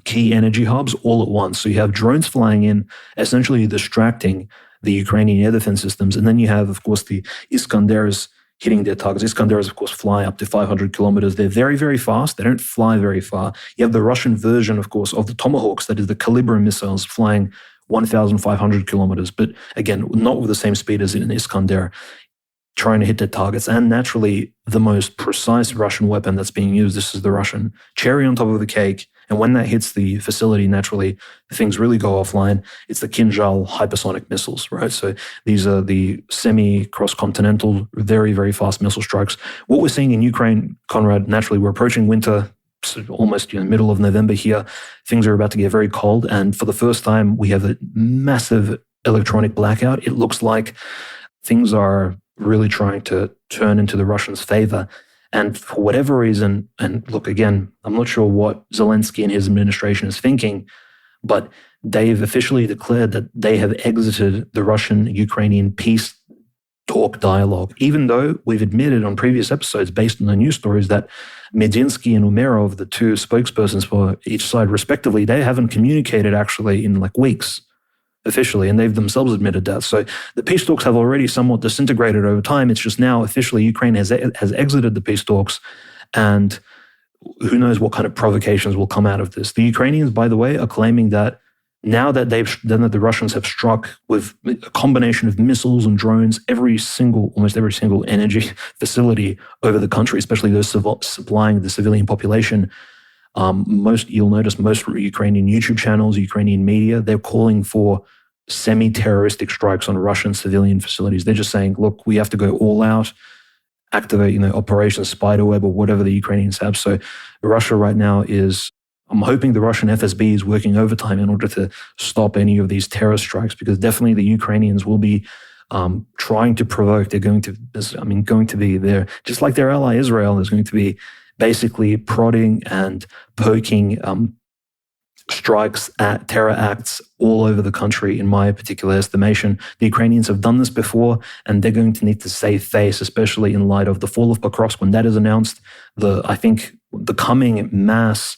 key energy hubs all at once. So you have drones flying in, essentially distracting the Ukrainian air defense systems. And then you have, of course, the Iskanders hitting their targets. Iskanders, of course, fly up to 500 kilometers. They're very, very fast. They don't fly very far. You have the Russian version, of course, of the Tomahawks, that is the Kalibr missiles, flying 1,500 kilometers. But again, not with the same speed as an Iskander, trying to hit their targets. And naturally, the most precise Russian weapon that's being used, this is the Russian cherry on top of the cake. And when that hits the facility, naturally, things really go offline. It's the Kinzhal hypersonic missiles, right? So these are the semi-cross-continental, very, very fast missile strikes. What we're seeing in Ukraine, Conrad, naturally, we're approaching winter, so almost middle of November here. Things are about to get very cold. And for the first time, we have a massive electronic blackout. It looks like things are really trying to turn into the Russians' favor. And for whatever reason, and look, again, I'm not sure what Zelensky and his administration is thinking, but they've officially declared that they have exited the Russian-Ukrainian peace talk dialogue, even though we've admitted on previous episodes, based on the news stories, that Medinsky and Umerov, the two spokespersons for each side respectively, they haven't communicated actually in like weeks officially, and they've themselves admitted that. So the peace talks have already somewhat disintegrated over time. It's just now officially Ukraine has exited the peace talks, and who knows what kind of provocations will come out of this. The Ukrainians, by the way, are claiming that now that the Russians have struck with a combination of missiles and drones, almost every single energy facility over the country, especially those supplying the civilian population. You'll notice most Ukrainian YouTube channels, Ukrainian media, they're calling for semi-terroristic strikes on Russian civilian facilities. They're just saying, look, we have to go all out, activate, Operation Spiderweb or whatever the Ukrainians have. So Russia right now I'm hoping the Russian FSB is working overtime in order to stop any of these terror strikes, because definitely the Ukrainians will be trying to provoke. They're going to be there, just like their ally Israel is going to be basically prodding and poking strikes at terror acts all over the country, in my particular estimation. The Ukrainians have done this before, and they're going to need to save face, especially in light of the fall of Pokrovsk. When that is announced, I think the coming mass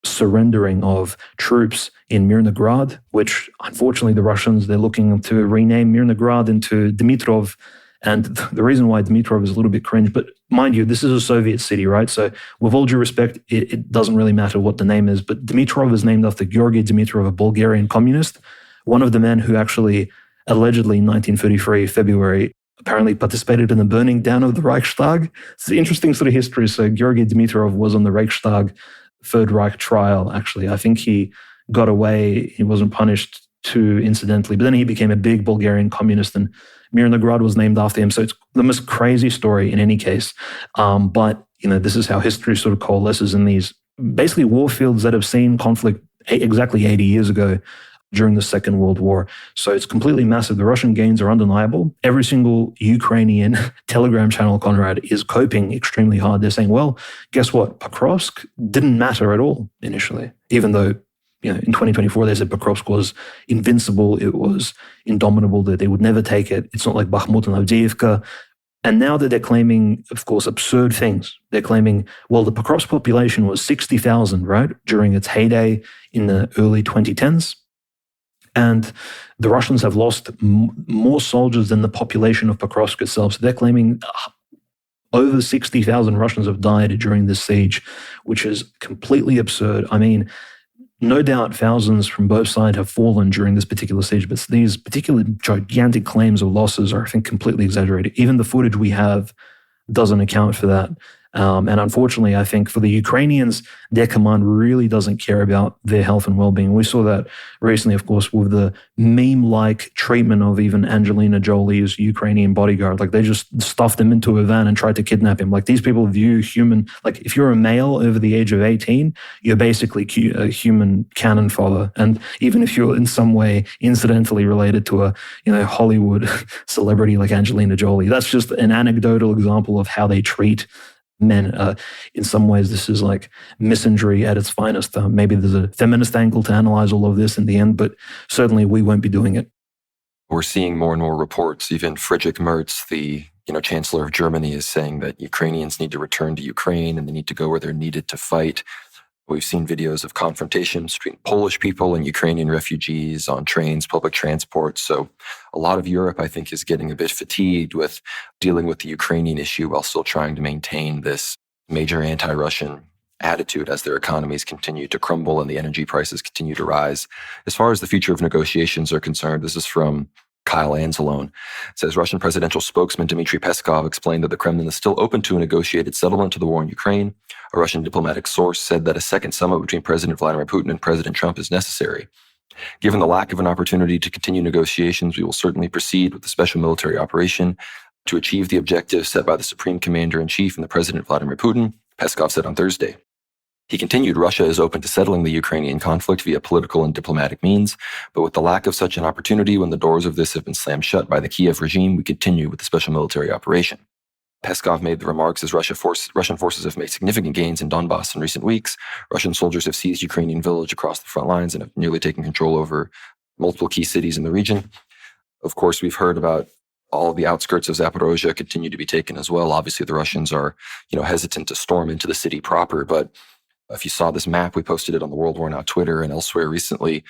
surrendering of troops in Mirnograd, which unfortunately the Russians, they're looking to rename Mirnograd into Dmitrov. And the reason why Dmitrov is a little bit cringe, but mind you, this is a Soviet city, right? So with all due respect, it doesn't really matter what the name is, but Dmitrov is named after Georgy Dmitrov, a Bulgarian communist, one of the men who actually allegedly in 1933, February, apparently participated in the burning down of the Reichstag. It's an interesting sort of history. So Georgy Dmitrov was on the Reichstag Third Reich trial, actually. I think he got away. He wasn't punished too incidentally, but then he became a big Bulgarian communist, and Mirnograd was named after him. So it's the most crazy story in any case. But, this is how history sort of coalesces in these basically war fields that have seen conflict exactly 80 years ago during the Second World War. So it's completely massive. The Russian gains are undeniable. Every single Ukrainian Telegram channel, Conrad, is coping extremely hard. They're saying, well, guess what? Pokrovsk didn't matter at all initially, even though in 2024, they said Pokrovsk was invincible, it was indomitable, that they would never take it. It's not like Bakhmut and Avdiivka. And now that they're claiming, of course, absurd things. They're claiming, well, the Pokrovsk population was 60,000, right, during its heyday in the early 2010s. And the Russians have lost more soldiers than the population of Pokrovsk itself. So they're claiming over 60,000 Russians have died during this siege, which is completely absurd. I mean, no doubt thousands from both sides have fallen during this particular siege, but these particular gigantic claims of losses are, I think, completely exaggerated. Even the footage we have doesn't account for that. And unfortunately, I think for the Ukrainians, their command really doesn't care about their health and well-being. We saw that recently, of course, with the meme-like treatment of even Angelina Jolie's Ukrainian bodyguard. Like, they just stuffed him into a van and tried to kidnap him. Like, these people view like, if you're a male over the age of 18, you're basically a human cannon fodder. And even if you're in some way incidentally related to a, Hollywood celebrity like Angelina Jolie, that's just an anecdotal example of how they treat men. In some ways, this is like misandry at its finest. Maybe there's a feminist angle to analyze all of this in the end, but certainly we won't be doing it.
We're seeing more and more reports. Even Friedrich Merz, the Chancellor of Germany, is saying that Ukrainians need to return to Ukraine and they need to go where they're needed to fight. We've seen videos of confrontations between Polish people and Ukrainian refugees on trains, public transport. So a lot of Europe, I think, is getting a bit fatigued with dealing with the Ukrainian issue while still trying to maintain this major anti-Russian attitude as their economies continue to crumble and the energy prices continue to rise. As far as the future of negotiations are concerned, this is from Kyle Anzalone. It says Russian presidential spokesman Dmitry Peskov explained that the Kremlin is still open to a negotiated settlement to the war in Ukraine. A Russian diplomatic source said that a second summit between President Vladimir Putin and President Trump is necessary. Given the lack of an opportunity to continue negotiations, we will certainly proceed with the special military operation to achieve the objectives set by the Supreme Commander-in-Chief and the President Vladimir Putin, Peskov said on Thursday. He continued, Russia is open to settling the Ukrainian conflict via political and diplomatic means, but with the lack of such an opportunity when the doors of this have been slammed shut by the Kiev regime, we continue with the special military operation. Peskov made the remarks as Russian forces have made significant gains in Donbass in recent weeks. Russian soldiers have seized Ukrainian village across the front lines and have nearly taken control over multiple key cities in the region. Of course, we've heard about all of the outskirts of Zaporozhye continue to be taken as well. Obviously, the Russians are, hesitant to storm into the city proper, but if you saw this map, we posted it on the World War Now Twitter and elsewhere recently,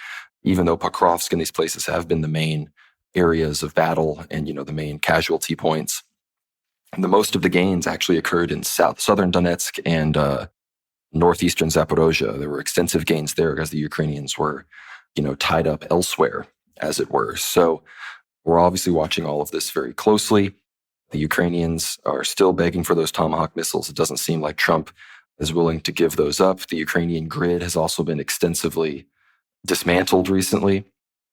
even though Pokrovsk and these places have been the main areas of battle and, the main casualty points, the most of the gains actually occurred in southern Donetsk and northeastern Zaporozhye. There were extensive gains there as the Ukrainians were, tied up elsewhere, as it were. So we're obviously watching all of this very closely. The Ukrainians are still begging for those Tomahawk missiles. It doesn't seem like Trump is willing to give those up. The Ukrainian grid has also been extensively dismantled recently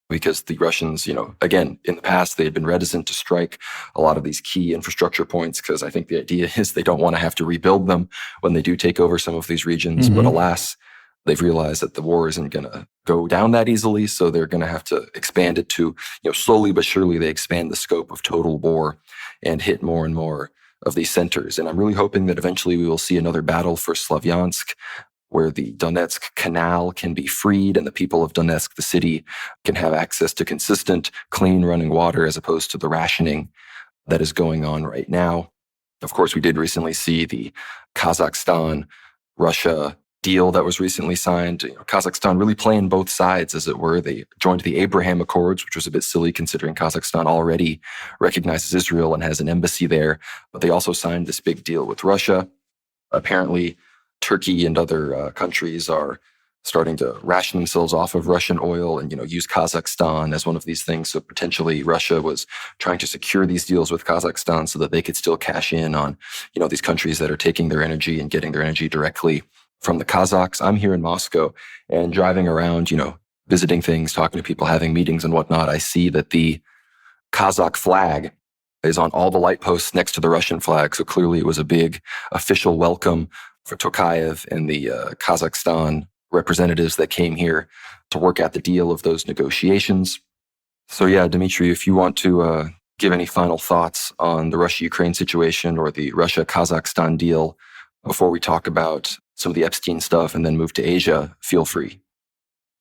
because the Russians, again, in the past, they had been reticent to strike a lot of these key infrastructure points because I think the idea is they don't want to have to rebuild them when they do take over some of these regions.
Mm-hmm.
But alas, they've realized that the war isn't going to go down that easily. So they're going to have to expand it to, slowly but surely they expand the scope of total war and hit more and more of these centers. And I'm really hoping that eventually we will see another battle for Slavyansk, where the Donetsk Canal can be freed and the people of Donetsk, the city, can have access to consistent, clean running water as opposed to the rationing that is going on right now. Of course, we did recently see the Kazakhstan-Russia deal that was recently signed. Kazakhstan really playing both sides, as it were. They joined the Abraham Accords, which was a bit silly considering Kazakhstan already recognizes Israel and has an embassy there. But they also signed this big deal with Russia. Apparently, Turkey and other countries are starting to ration themselves off of Russian oil and, use Kazakhstan as one of these things. So potentially Russia was trying to secure these deals with Kazakhstan so that they could still cash in on, these countries that are taking their energy and getting their energy directly from the Kazakhs. I'm here in Moscow and driving around, visiting things, talking to people, having meetings and whatnot. I see that the Kazakh flag is on all the light posts next to the Russian flag. So clearly it was a big official welcome for Tokayev and the Kazakhstan representatives that came here to work out the deal of those negotiations. So yeah, Dmitry, if you want to give any final thoughts on the Russia-Ukraine situation or the Russia-Kazakhstan deal before we talk about some of the Epstein stuff and then move to Asia, feel free.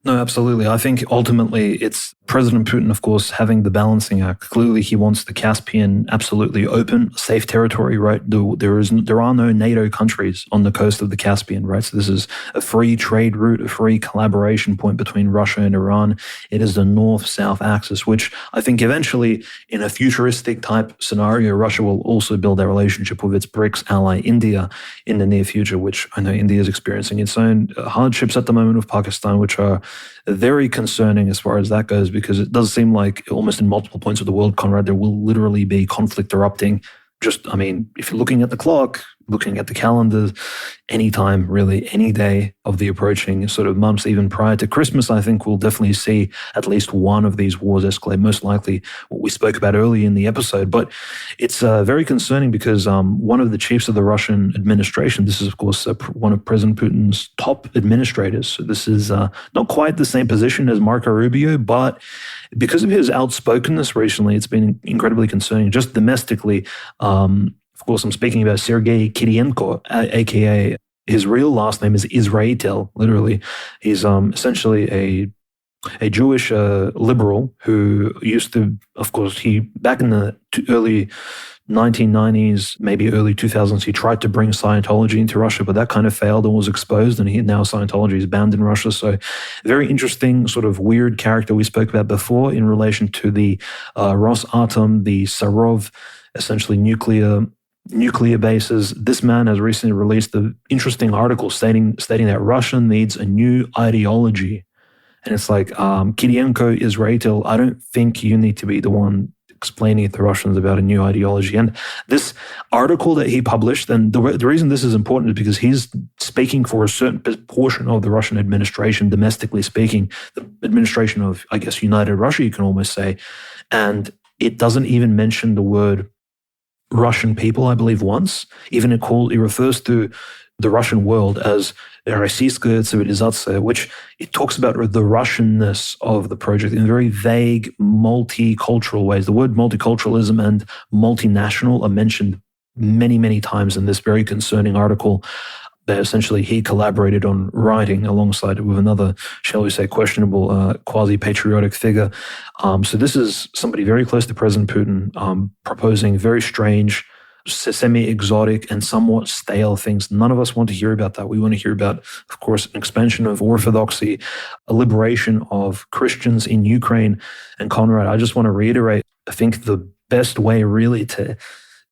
No, absolutely. I think ultimately it's President Putin, of course, having the balancing act. Clearly, he wants the Caspian absolutely open, safe territory, right? There are no NATO countries on the coast of the Caspian, right? So this is a free trade route, a free collaboration point between Russia and Iran. It is the north-south axis, which I think eventually, in a futuristic type scenario, Russia will also build a relationship with its BRICS ally India in the near future, which I know India is experiencing its own hardships at the moment with Pakistan, which are very concerning as far as that goes, because it does seem like almost in multiple points of the world, Conrad, there will literally be conflict erupting. If you're looking at the clock, looking at the calendar, anytime, really, any day of the approaching sort of months, even prior to Christmas, I think we'll definitely see at least one of these wars escalate, most likely what we spoke about earlier in the episode. But it's very concerning because one of the chiefs of the Russian administration, this is, of course, one of President Putin's top administrators. So this is not quite the same position as Marco Rubio, but because of his outspokenness recently, it's been incredibly concerning, just domestically. Of course, I'm speaking about Sergei Kirienko, a.k.a. his real last name is Israetel, literally. He's essentially a Jewish liberal who used to, of course, back in the early 1990s, maybe early 2000s, he tried to bring Scientology into Russia, but that kind of failed and was exposed, and now Scientology is banned in Russia. So very interesting, sort of weird character we spoke about before in relation to the Rosatom, the Sarov, essentially nuclear bases. This man has recently released an interesting article stating that Russia needs a new ideology. And it's like, Kirienko, Israel, I don't think you need to be the one explaining to the Russians about a new ideology. And this article that he published, and the reason this is important is because he's speaking for a certain portion of the Russian administration, domestically speaking, the administration of, I guess, United Russia, you can almost say. And it doesn't even mention the word Russian people, I believe, once. Even it refers to the Russian world as Российская цивилизация, which it talks about the Russianness of the project in very vague, multicultural ways. The word multiculturalism and multinational are mentioned many, many times in this very concerning article that essentially he collaborated on writing alongside it with another, shall we say, questionable quasi-patriotic figure. So this is somebody very close to President Putin, proposing very strange, semi-exotic and somewhat stale things. None of us want to hear about that. We want to hear about, of course, an expansion of orthodoxy, a liberation of Christians in Ukraine. And Conrad, I just want to reiterate, I think the best way really to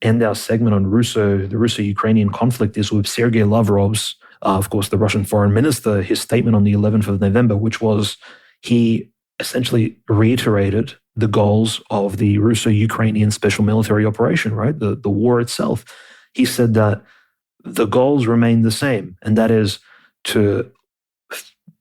end our segment on the Russo-Ukrainian conflict is with Sergei Lavrov's, of course, the Russian foreign minister, his statement on the 11th of November, which was he essentially reiterated the goals of the Russo-Ukrainian special military operation, right? The war itself. He said that the goals remain the same, and that is to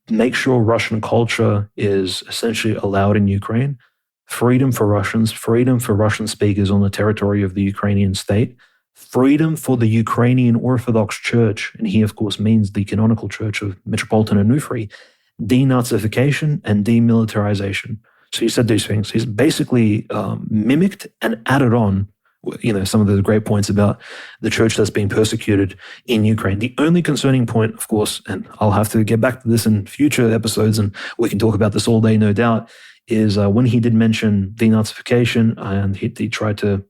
make sure Russian culture is essentially allowed in Ukraine, freedom for Russians, freedom for Russian speakers on the territory of the Ukrainian state, freedom for the Ukrainian Orthodox Church, and he, of course, means the canonical church of Metropolitan Onufry, denazification and demilitarization. So he said these things. He's basically mimicked and added on, some of the great points about the church that's being persecuted in Ukraine. The only concerning point, of course, and I'll have to get back to this in future episodes, and we can talk about this all day, no doubt, is when he did mention denazification, and he tried to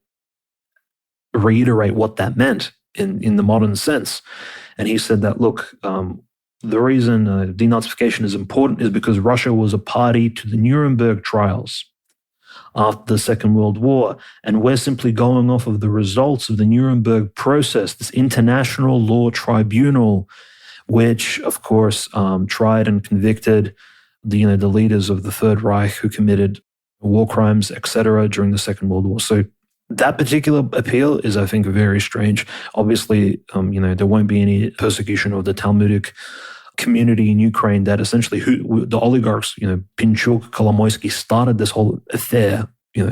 reiterate what that meant in the modern sense. And he said that, look, the reason denazification is important is because Russia was a party to the Nuremberg trials after the Second World War, and we're simply going off of the results of the Nuremberg process, this international law tribunal, which, of course, tried and convicted the leaders of the Third Reich who committed war crimes, etc., during the Second World War. So that particular appeal is, I think, very strange. Obviously, there won't be any persecution of the Talmudic community in Ukraine that essentially the oligarchs, Pinchuk, Kolomoisky, started this whole affair,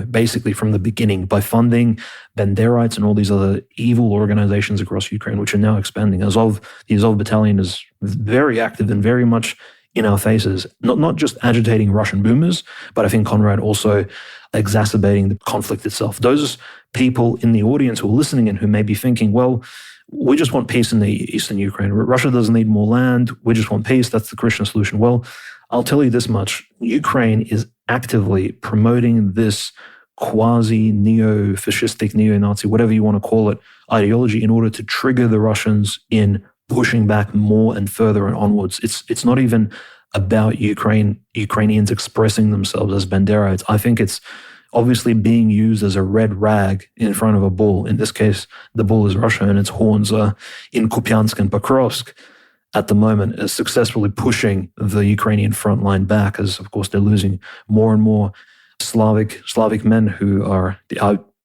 basically from the beginning by funding Banderites and all these other evil organizations across Ukraine, which are now expanding. The Azov battalion is very active and very much in our faces, not just agitating Russian boomers, but I think, Conrad, also exacerbating the conflict itself. Those people in the audience who are listening and who may be thinking, well, we just want peace in the eastern Ukraine. Russia doesn't need more land. We just want peace. That's the Christian solution. Well, I'll tell you this much. Ukraine is actively promoting this quasi-neo-fascistic, neo-Nazi, whatever you want to call it, ideology in order to trigger the Russians in pushing back more and further and onwards. It's not even about Ukrainians expressing themselves as Banderites. I think it's obviously being used as a red rag in front of a bull. In this case, the bull is Russia, and its horns are in Kupiansk and Pokrovsk at the moment, is successfully pushing the Ukrainian front line back, as, of course, they're losing more and more Slavic men who are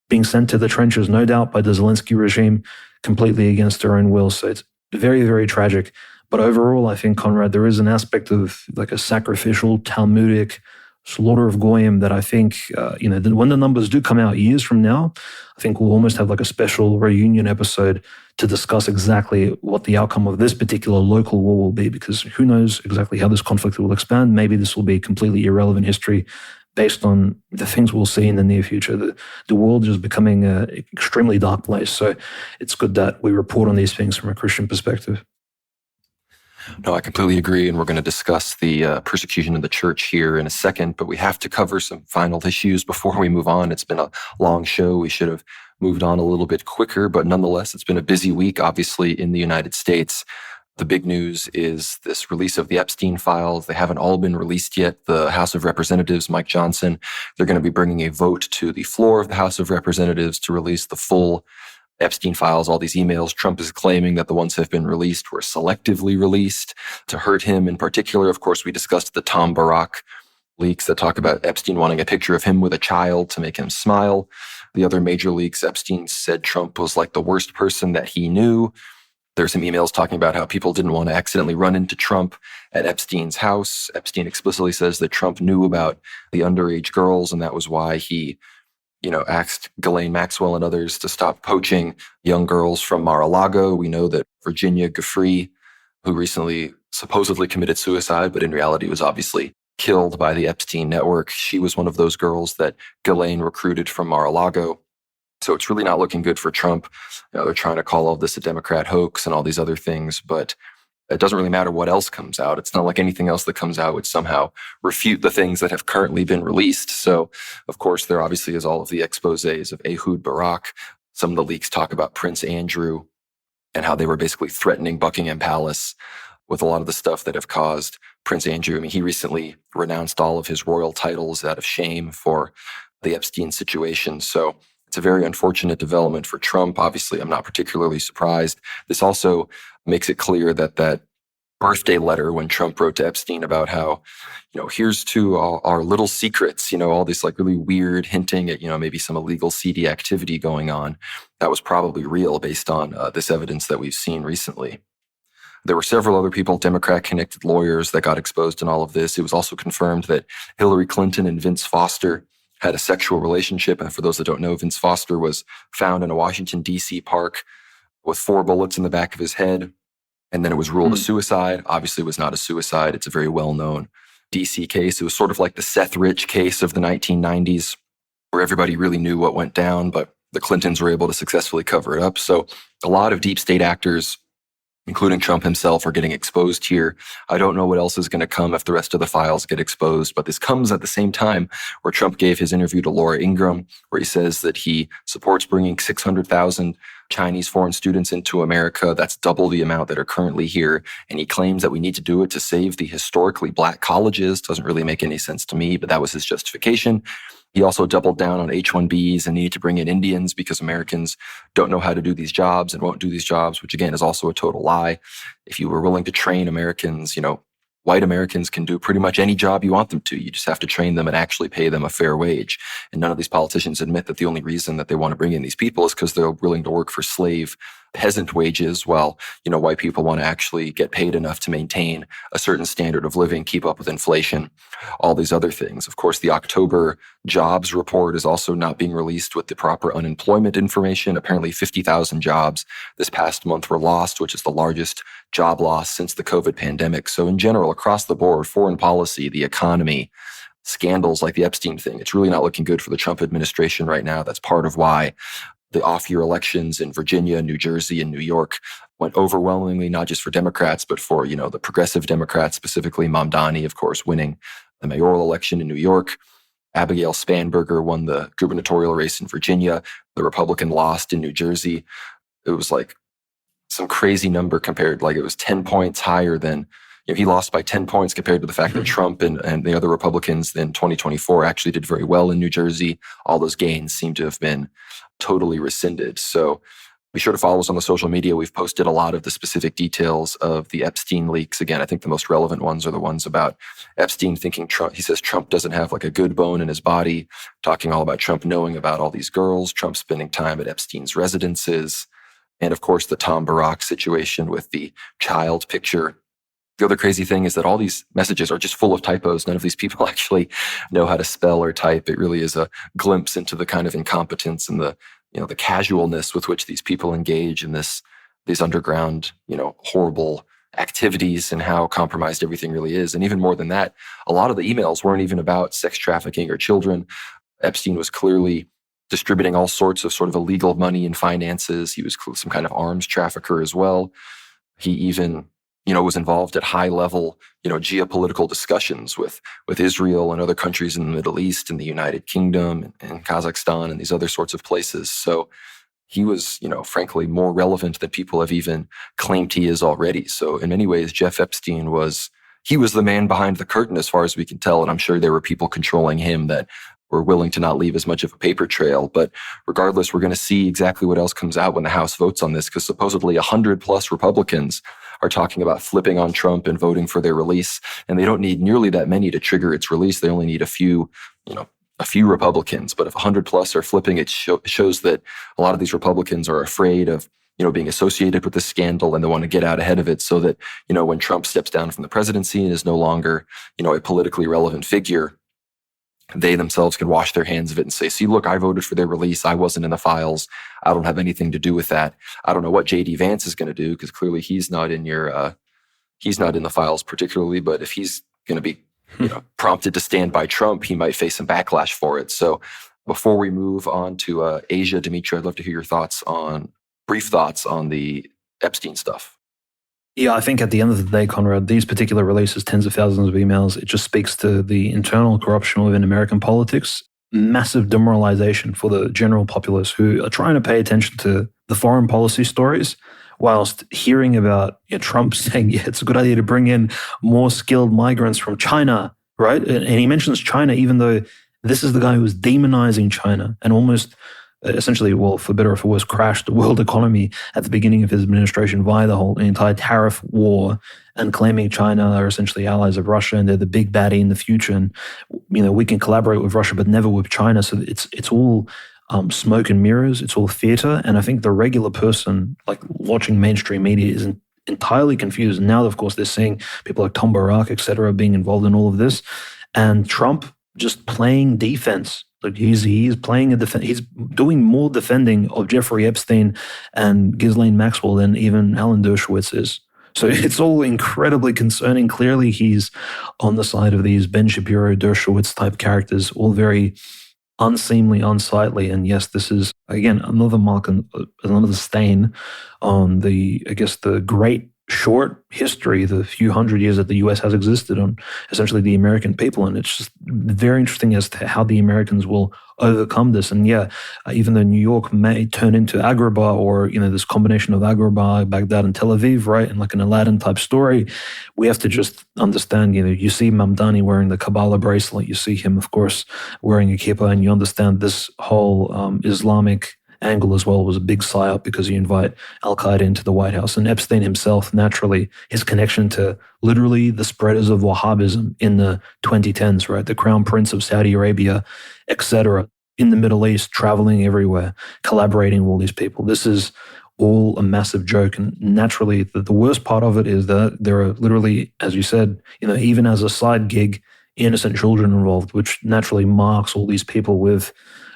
being sent to the trenches, no doubt, by the Zelensky regime, completely against their own will. So it's very, very tragic. But overall, I think, Conrad, there is an aspect of like a sacrificial Talmudic slaughter of Goyim that I think, when the numbers do come out years from now, I think we'll almost have like a special reunion episode to discuss exactly what the outcome of this particular local war will be, because who knows exactly how this conflict will expand. Maybe this will be completely irrelevant history based on the things we'll see in the near future. The world is becoming an extremely dark place. So it's good that we report on these things from a Christian perspective.
No, I completely agree. And we're going to discuss the persecution of the church here in a second, but we have to cover some final issues before we move on. It's been a long show. We should have moved on a little bit quicker, but nonetheless, it's been a busy week, obviously, in the United States. The big news is this release of the Epstein files. They haven't all been released yet. The House of Representatives, Mike Johnson, they're going to be bringing a vote to the floor of the House of Representatives to release the full Epstein files, all these emails. Trump is claiming that the ones that have been released were selectively released to hurt him in particular. Of course, we discussed the Tom Barak leaks that talk about Epstein wanting a picture of him with a child to make him smile. The other major leaks, Epstein said Trump was like the worst person that he knew. There's some emails talking about how people didn't want to accidentally run into Trump at Epstein's house. Epstein explicitly says that Trump knew about the underage girls, and that was why he asked Ghislaine Maxwell and others to stop poaching young girls from Mar-a-Lago. We know that Virginia Giuffre, who recently supposedly committed suicide, but in reality was obviously killed by the Epstein network, she was one of those girls that Ghislaine recruited from Mar-a-Lago. So it's really not looking good for Trump. They're trying to call all this a Democrat hoax and all these other things, but it doesn't really matter what else comes out. It's not like anything else that comes out would somehow refute the things that have currently been released. So, of course, there obviously is all of the exposés of Ehud Barak. Some of the leaks talk about Prince Andrew and how they were basically threatening Buckingham Palace with a lot of the stuff that have caused Prince Andrew. I mean, he recently renounced all of his royal titles out of shame for the Epstein situation. So it's a very unfortunate development for Trump. Obviously, I'm not particularly surprised. This also makes it clear that that birthday letter when Trump wrote to Epstein about how, here's to our little secrets, all this like really weird hinting at, maybe some illegal seedy activity going on, that was probably real based on this evidence that we've seen recently. There were several other people, Democrat-connected lawyers, that got exposed in all of this. It was also confirmed that Hillary Clinton and Vince Foster had a sexual relationship. And for those that don't know, Vince Foster was found in a Washington, D.C. park with 4 bullets in the back of his head. And then it was ruled a suicide. Obviously, it was not a suicide. It's a very well-known D.C. case. It was sort of like the Seth Rich case of the 1990s, where everybody really knew what went down, but the Clintons were able to successfully cover it up. So a lot of deep state actors, including Trump himself, are getting exposed here. I don't know what else is going to come if the rest of the files get exposed, but this comes at the same time where Trump gave his interview to Laura Ingraham, where he says that he supports bringing 600,000 Chinese foreign students into America. That's double the amount that are currently here. And he claims that we need to do it to save the historically black colleges. Doesn't really make any sense to me, but that was his justification. He also doubled down on H-1Bs and needed to bring in Indians because Americans don't know how to do these jobs and won't do these jobs, which again is also a total lie. If you were willing to train Americans, white Americans can do pretty much any job you want them to. You just have to train them and actually pay them a fair wage. And none of these politicians admit that the only reason that they want to bring in these people is because they're willing to work for slave peasant wages, while, white people want to actually get paid enough to maintain a certain standard of living, keep up with inflation, all these other things. Of course, the October jobs report is also not being released with the proper unemployment information. Apparently 50,000 jobs this past month were lost, which is the largest job loss since the COVID pandemic. So in general, across the board, foreign policy, the economy, scandals like the Epstein thing, it's really not looking good for the Trump administration right now. That's part of why the off-year elections in Virginia, New Jersey, and New York went overwhelmingly, not just for Democrats, but for, the progressive Democrats, specifically Mamdani, of course, winning the mayoral election in New York. Abigail Spanberger won the gubernatorial race in Virginia. The Republican lost in New Jersey. It was like some crazy number compared, like it was 10 points higher than, he lost by 10 points compared to the fact that Trump and the other Republicans in 2024 actually did very well in New Jersey. All those gains seem to have been totally rescinded. So be sure to follow us on the social media. We've posted a lot of the specific details of the Epstein leaks. Again, I think the most relevant ones are the ones about Epstein thinking Trump, he says Trump doesn't have like a good bone in his body, talking all about Trump knowing about all these girls, Trump spending time at Epstein's residences, and of course the Tom Barak situation with the child picture. The other crazy thing is that all these messages are just full of typos. None of these people actually know how to spell or type. It really is a glimpse into the kind of incompetence and the casualness with which these people engage in these underground, horrible activities, and how compromised everything really is. And even more than that, a lot of the emails weren't even about sex trafficking or children. Epstein was clearly distributing all sorts of sort of illegal money and finances. He was some kind of arms trafficker as well. He even was involved at high level, geopolitical discussions with Israel and other countries in the Middle East and the United Kingdom and Kazakhstan and these other sorts of places. So he was, frankly, more relevant than people have even claimed he is already. So in many ways, Jeff Epstein was the man behind the curtain as far as we can tell. And I'm sure there were people controlling him that were willing to not leave as much of a paper trail. But regardless, we're going to see exactly what else comes out when the House votes on this, because supposedly 100 plus Republicans are talking about flipping on Trump and voting for their release. And they don't need nearly that many to trigger its release. They only need a few Republicans. But if 100 plus are flipping, it shows that a lot of these Republicans are afraid of being associated with this scandal, and they want to get out ahead of it so that, when Trump steps down from the presidency and is no longer, a politically relevant figure, they themselves can wash their hands of it and say, see, look, I voted for their release. I wasn't in the files. I don't have anything to do with that. I don't know what J.D. Vance is going to do, because clearly he's not in the files particularly, but if he's going to be, prompted to stand by Trump, he might face some backlash for it. So before we move on to Asia, Dmitry, I'd love to hear your brief thoughts on the Epstein stuff.
Yeah, I think at the end of the day, Conrad, these particular releases, tens of thousands of emails, it just speaks to the internal corruption within American politics, massive demoralization for the general populace who are trying to pay attention to the foreign policy stories, whilst hearing about Trump saying, yeah, it's a good idea to bring in more skilled migrants from China, right? And he mentions China, even though this is the guy who was demonizing China and almost essentially, well, for better or for worse, crashed the world economy at the beginning of his administration via the entire tariff war, and claiming China are essentially allies of Russia and they're the big baddie in the future. And, we can collaborate with Russia, but never with China. So it's all smoke and mirrors. It's all theater. And I think the regular person, like watching mainstream media, isn't entirely confused. And now, of course, they're seeing people like Tom Barak, et cetera, being involved in all of this. And Trump just playing defense. Like he's playing he's doing more defending of Jeffrey Epstein and Ghislaine Maxwell than even Alan Dershowitz is. So it's all incredibly concerning. Clearly, he's on the side of these Ben Shapiro, Dershowitz type characters, all very unseemly, unsightly. And yes, this is, again, another mark, another stain on the great short history, the few hundred years that the US has existed on essentially the American people. And it's just very interesting as to how the Americans will overcome this. And even though New York may turn into Agrabah, or, this combination of Agrabah, Baghdad, and Tel Aviv, right? And like an Aladdin type story, we have to just understand, you see Mamdani wearing the Kabbalah bracelet, you see him, of course, wearing a kippah, and you understand this whole Islamic angle as well was a big psyop because you invite Al-Qaeda into the White House. And Epstein himself, naturally, his connection to literally the spreaders of Wahhabism in the 2010s, right? The Crown Prince of Saudi Arabia, etc., in the Middle East, traveling everywhere, collaborating with all these people. This is all a massive joke. And naturally, the worst part of it is that there are literally, as you said, even as a side gig, innocent children involved, which naturally marks all these people with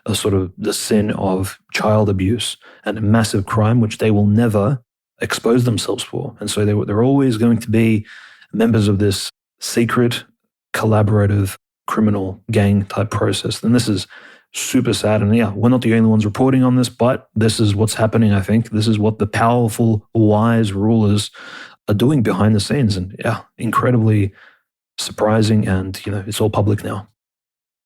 a sort of the sin of child abuse and a massive crime, which they will never expose themselves for. And so they're always going to be members of this secret, collaborative, criminal gang type process. And this is super sad. And we're not the only ones reporting on this, but this is what's happening, I think. This is what the powerful, wise rulers are doing behind the scenes. And incredibly surprising. And, it's all public now.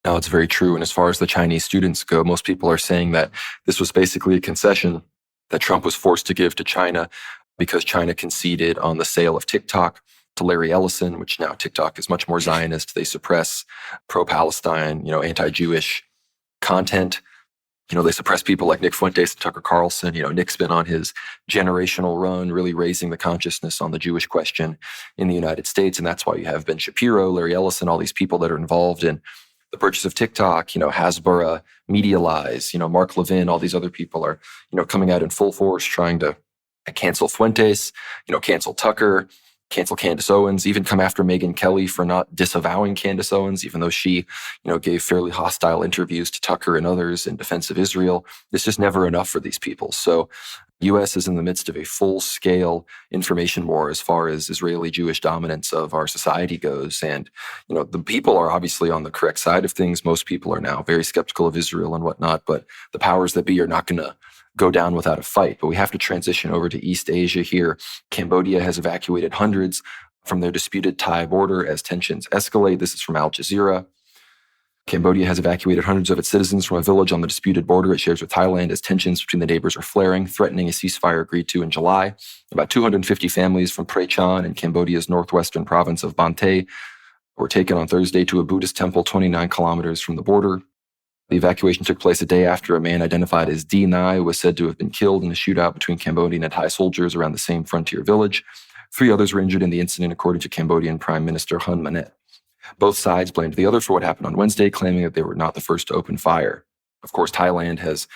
No, it's very true. And as far as the Chinese students go, most people are saying that this was basically a concession that Trump was forced to give to China because China conceded on the sale of TikTok to Larry Ellison, which now TikTok is much more Zionist. They suppress pro-Palestine, anti-Jewish content. They suppress people like Nick Fuentes and Tucker Carlson. Nick's been on his generational run, really raising the consciousness on the Jewish question in the United States. And that's why you have Ben Shapiro, Larry Ellison, all these people that are involved in the purchase of TikTok, Hasbara, Media Lies, Mark Levin, all these other people are, coming out in full force trying to cancel Fuentes, cancel Tucker, cancel Candace Owens, even come after Megyn Kelly for not disavowing Candace Owens, even though she, gave fairly hostile interviews to Tucker and others in defense of Israel. It's just never enough for these people. So U.S. is in the midst of a full-scale information war as far as Israeli Jewish dominance of our society goes. And, the people are obviously on the correct side of things. Most people are now very skeptical of Israel and whatnot, but the powers that be are not going to go down without a fight. But we have to transition over to East Asia here. Cambodia has evacuated hundreds from their disputed Thai border as tensions escalate. This is from Al Jazeera. Cambodia has evacuated hundreds of its citizens from a village on the disputed border it shares with Thailand as tensions between the neighbors are flaring, threatening a ceasefire agreed to in July. About 250 families from Prechon in Cambodia's northwestern province of Bante were taken on Thursday to a Buddhist temple 29 kilometers from the border. The evacuation took place a day after a man identified as D. Nai was said to have been killed in a shootout between Cambodian and Thai soldiers around the same frontier village. 3 others were injured in the incident, according to Cambodian Prime Minister Hun Manet. Both sides blamed the other for what happened on Wednesday, claiming that they were not the first to open fire. Of course, Thailand has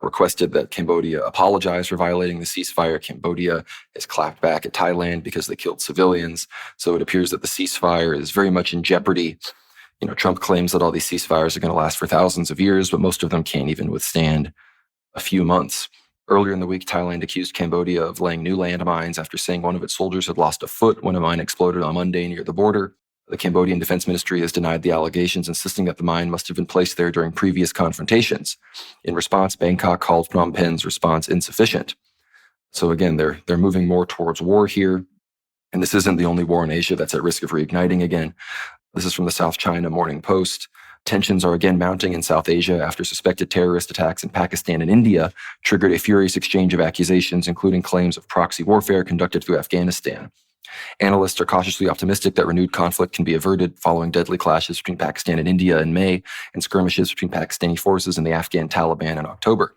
requested that Cambodia apologize for violating the ceasefire. Cambodia has clapped back at Thailand because they killed civilians. So it appears that the ceasefire is very much in jeopardy. Trump claims that all these ceasefires are going to last for thousands of years, but most of them can't even withstand a few months. Earlier in the week, Thailand accused Cambodia of laying new landmines after saying one of its soldiers had lost a foot when a mine exploded on Monday near the border. The Cambodian Defense Ministry has denied the allegations, insisting that the mine must have been placed there during previous confrontations. In response, Bangkok called Phnom Penh's response insufficient. So again, they're moving more towards war here. And this isn't the only war in Asia that's at risk of reigniting again. This is from the South China Morning Post. Tensions are again mounting in South Asia after suspected terrorist attacks in Pakistan and India triggered a furious exchange of accusations, including claims of proxy warfare conducted through Afghanistan. Analysts are cautiously optimistic that renewed conflict can be averted following deadly clashes between Pakistan and India in May and skirmishes between Pakistani forces and the Afghan Taliban in October.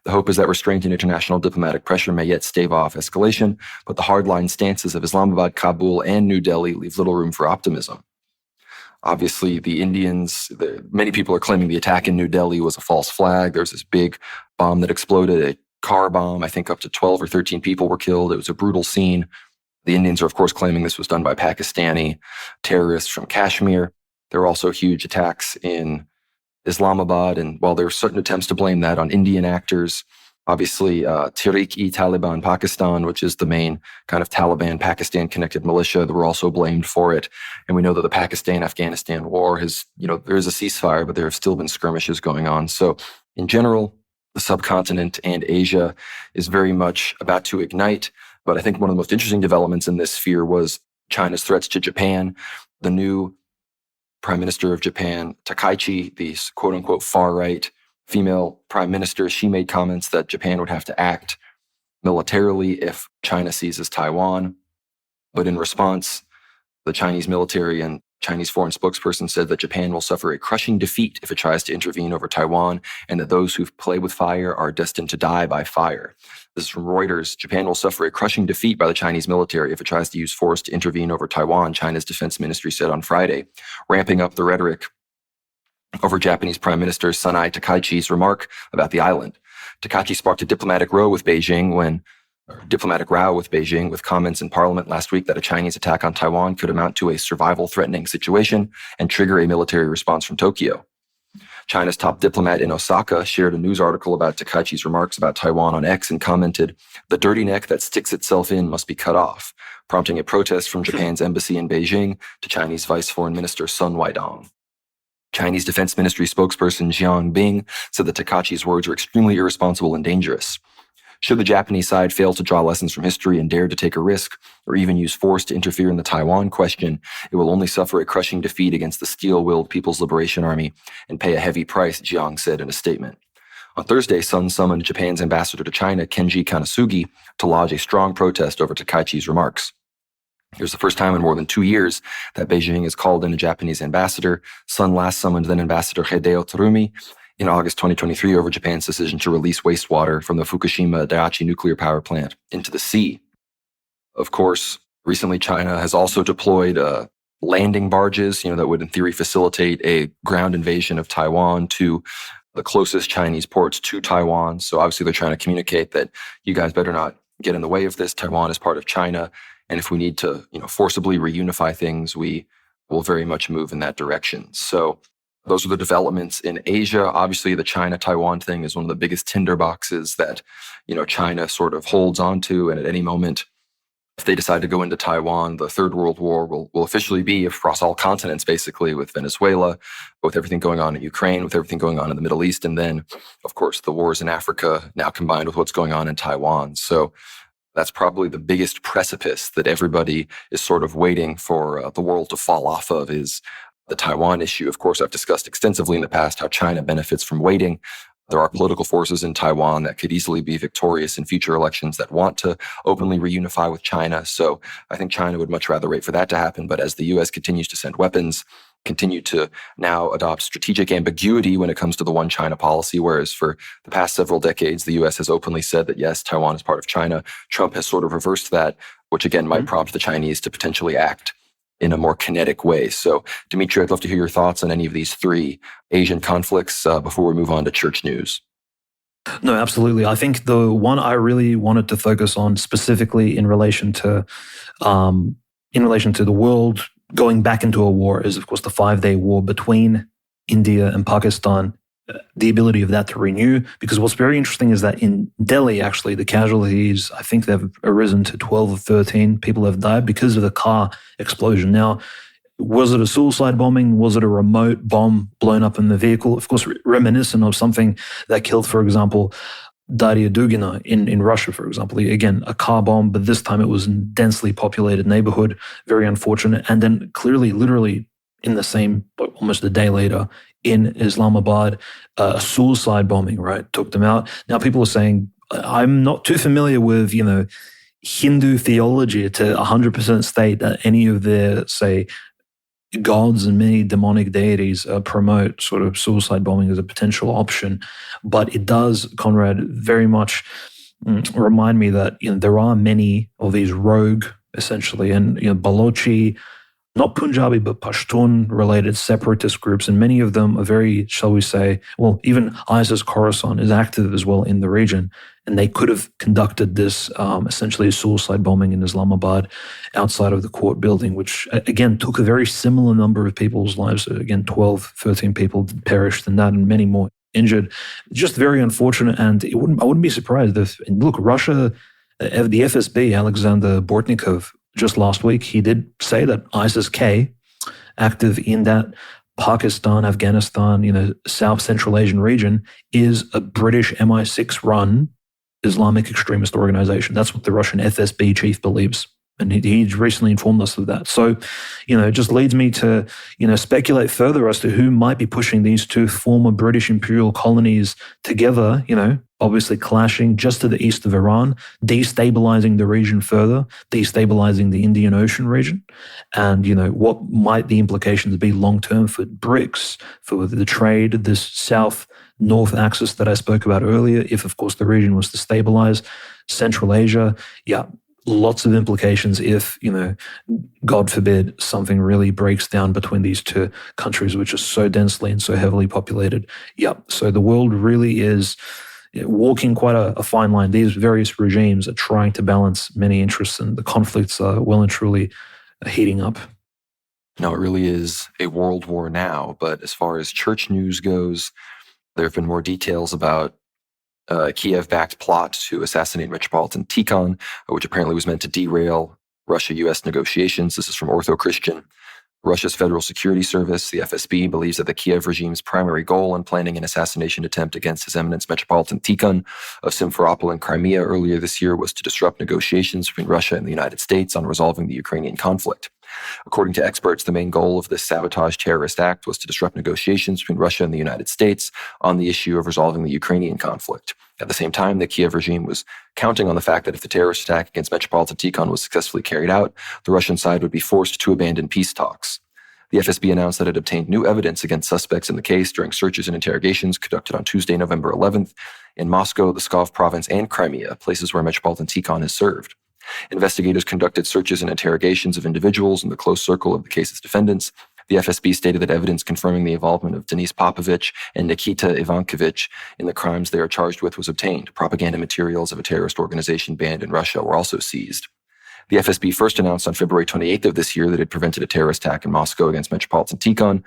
The hope is that restraint and international diplomatic pressure may yet stave off escalation, but the hardline stances of Islamabad, Kabul, and New Delhi leave little room for optimism. Obviously, many people are claiming the attack in New Delhi was a false flag. There's this big bomb that exploded, a car bomb. I think up to 12 or 13 people were killed. It was a brutal scene. The Indians are, of course, claiming this was done by Pakistani terrorists from Kashmir. There were also huge attacks in Islamabad, and while there were certain attempts to blame that on Indian actors, obviously Tehreek-e-Taliban Pakistan, which is the main kind of Taliban-Pakistan-connected militia, that were also blamed for it. And we know that the Pakistan-Afghanistan war there is a ceasefire, but there have still been skirmishes going on. So in general, the subcontinent and Asia is very much about to ignite. But I think one of the most interesting developments in this sphere was China's threats to Japan. The new Prime Minister of Japan, Takaichi, the quote-unquote far-right female prime minister, she made comments that Japan would have to act militarily if China seizes Taiwan. But in response, the Chinese military and Chinese foreign spokesperson said that Japan will suffer a crushing defeat if it tries to intervene over Taiwan, and that those who play with fire are destined to die by fire. This is from Reuters. Japan will suffer a crushing defeat by the Chinese military if it tries to use force to intervene over Taiwan, China's defense ministry said on Friday, ramping up the rhetoric over Japanese Prime Minister Sanai Takaichi's remark about the island. Takaichi sparked a diplomatic row with Beijing with comments in parliament last week that a Chinese attack on Taiwan could amount to a survival-threatening situation and trigger a military response from Tokyo. China's top diplomat in Osaka shared a news article about Takaichi's remarks about Taiwan on X and commented, "The dirty neck that sticks itself in must be cut off," prompting a protest from Japan's embassy in Beijing to Chinese Vice Foreign Minister Sun Weidong. Chinese Defense Ministry spokesperson Jiang Bing said that Takaichi's words were extremely irresponsible and dangerous. Should the Japanese side fail to draw lessons from history and dare to take a risk, or even use force to interfere in the Taiwan question, it will only suffer a crushing defeat against the steel-willed People's Liberation Army and pay a heavy price, Jiang said in a statement. On Thursday, Sun summoned Japan's ambassador to China, Kenji Kanasugi, to lodge a strong protest over Takaichi's remarks. It was the first time in more than 2 years that Beijing has called in a Japanese ambassador. Sun last summoned then Ambassador Hideo Terumi in August 2023 over Japan's decision to release wastewater from the Fukushima Daiichi nuclear power plant into the sea. Of course, recently China has also deployed landing barges, that would in theory facilitate a ground invasion of Taiwan to the closest Chinese ports to Taiwan. So obviously they're trying to communicate that you guys better not get in the way of this. Taiwan is part of China. And if we need to, forcibly reunify things, we will very much move in that direction. So those are the developments in Asia. Obviously, the China-Taiwan thing is one of the biggest tinderboxes that, China sort of holds on to. And at any moment, If they decide to go into Taiwan, the Third World War will officially be across all continents, basically, with Venezuela, with everything going on in Ukraine, with everything going on in the Middle East, and then, of course, the wars in Africa now combined with what's going on in Taiwan. So that's probably the biggest precipice that everybody is sort of waiting for the world to fall off of, is the Taiwan issue. Of course, I've discussed extensively in the past how China benefits from waiting. There are political forces in Taiwan that could easily be victorious in future elections that want to openly reunify with China. So I think China would much rather wait for that to happen. But as the U.S. continues to send weapons, continue to now adopt strategic ambiguity when it comes to the one China policy, whereas for the past several decades, the U.S. has openly said that, yes, Taiwan is part of China. Trump has sort of reversed that, which again might prompt the Chinese to potentially act in a more kinetic way. So, Dmitry, I'd love to hear your thoughts on any of these three Asian conflicts before we move on to church news.
No, absolutely. I think the one I really wanted to focus on specifically in relation to the world going back into a war is, of course, the 5-day war between India and Pakistan. The ability of that to renew, because what's very interesting is that in Delhi, actually, the casualties, I think they've arisen to 12 or 13 people have died because of the car explosion. Now, was it a suicide bombing? Was it a remote bomb blown up in the vehicle? Of course, reminiscent of something that killed, for example, Daria Dugina in Russia, for example. Again, a car bomb, but this time it was in a densely populated neighborhood. Very unfortunate. And then clearly, literally in the same, almost a day later, in Islamabad, a suicide bombing, right, took them out. Now, people are saying, I'm not too familiar with, Hindu theology to 100% state that any of their, say, gods and many demonic deities promote sort of suicide bombing as a potential option. But it does, Conrad, very much remind me that, there are many of these rogue, essentially, and, Balochi, not Punjabi, but Pashtun-related separatist groups, and many of them are very, shall we say, well, even ISIS Khorasan is active as well in the region, and they could have conducted this essentially a suicide bombing in Islamabad outside of the court building, which, again, took a very similar number of people's lives. Again, 12, 13 people perished in that, and many more injured. Just very unfortunate, and I wouldn't be surprised if, and look, Russia, the FSB, Alexander Bortnikov, just last week, he did say that ISIS-K, active in that Pakistan, Afghanistan, South Central Asian region, is a British MI6-run Islamic extremist organization. That's what the Russian FSB chief believes. And he recently informed us of that. So, it just leads me to, speculate further as to who might be pushing these two former British imperial colonies together, obviously clashing just to the east of Iran, destabilizing the region further, destabilizing the Indian Ocean region. And, what might the implications be long-term for BRICS, for the trade, this south-north axis that I spoke about earlier, if, of course, the region was to stabilize, Central Asia, lots of implications if, God forbid, something really breaks down between these two countries, which are so densely and so heavily populated. So the world really is walking quite a fine line. These various regimes are trying to balance many interests, and the conflicts are well and truly heating up.
No, it really is a world war now. But as far as church news goes, there have been more details about a Kiev-backed plot to assassinate Metropolitan Tikhon, which apparently was meant to derail Russia-U.S. negotiations. This is from Ortho Christian. Russia's Federal Security Service, the FSB, believes that the Kiev regime's primary goal in planning an assassination attempt against His Eminence Metropolitan Tikhon of Simferopol in Crimea earlier this year was to disrupt negotiations between Russia and the United States on resolving the Ukrainian conflict. According to experts, the main goal of this sabotage terrorist act was to disrupt negotiations between Russia and the United States on the issue of resolving the Ukrainian conflict. At the same time, the Kiev regime was counting on the fact that if the terrorist attack against Metropolitan Tikhon was successfully carried out, the Russian side would be forced to abandon peace talks. The FSB announced that it obtained new evidence against suspects in the case during searches and interrogations conducted on Tuesday, November 11th, in Moscow, the Pskov province, and Crimea, places where Metropolitan Tikhon is served. Investigators conducted searches and interrogations of individuals in the close circle of the case's defendants. The FSB stated that evidence confirming the involvement of Denis Popovich and Nikita Ivankovich in the crimes they are charged with was obtained. Propaganda materials of a terrorist organization banned in Russia were also seized. The FSB first announced on February 28th of this year that it prevented a terrorist attack in Moscow against Metropolitan Tikhon.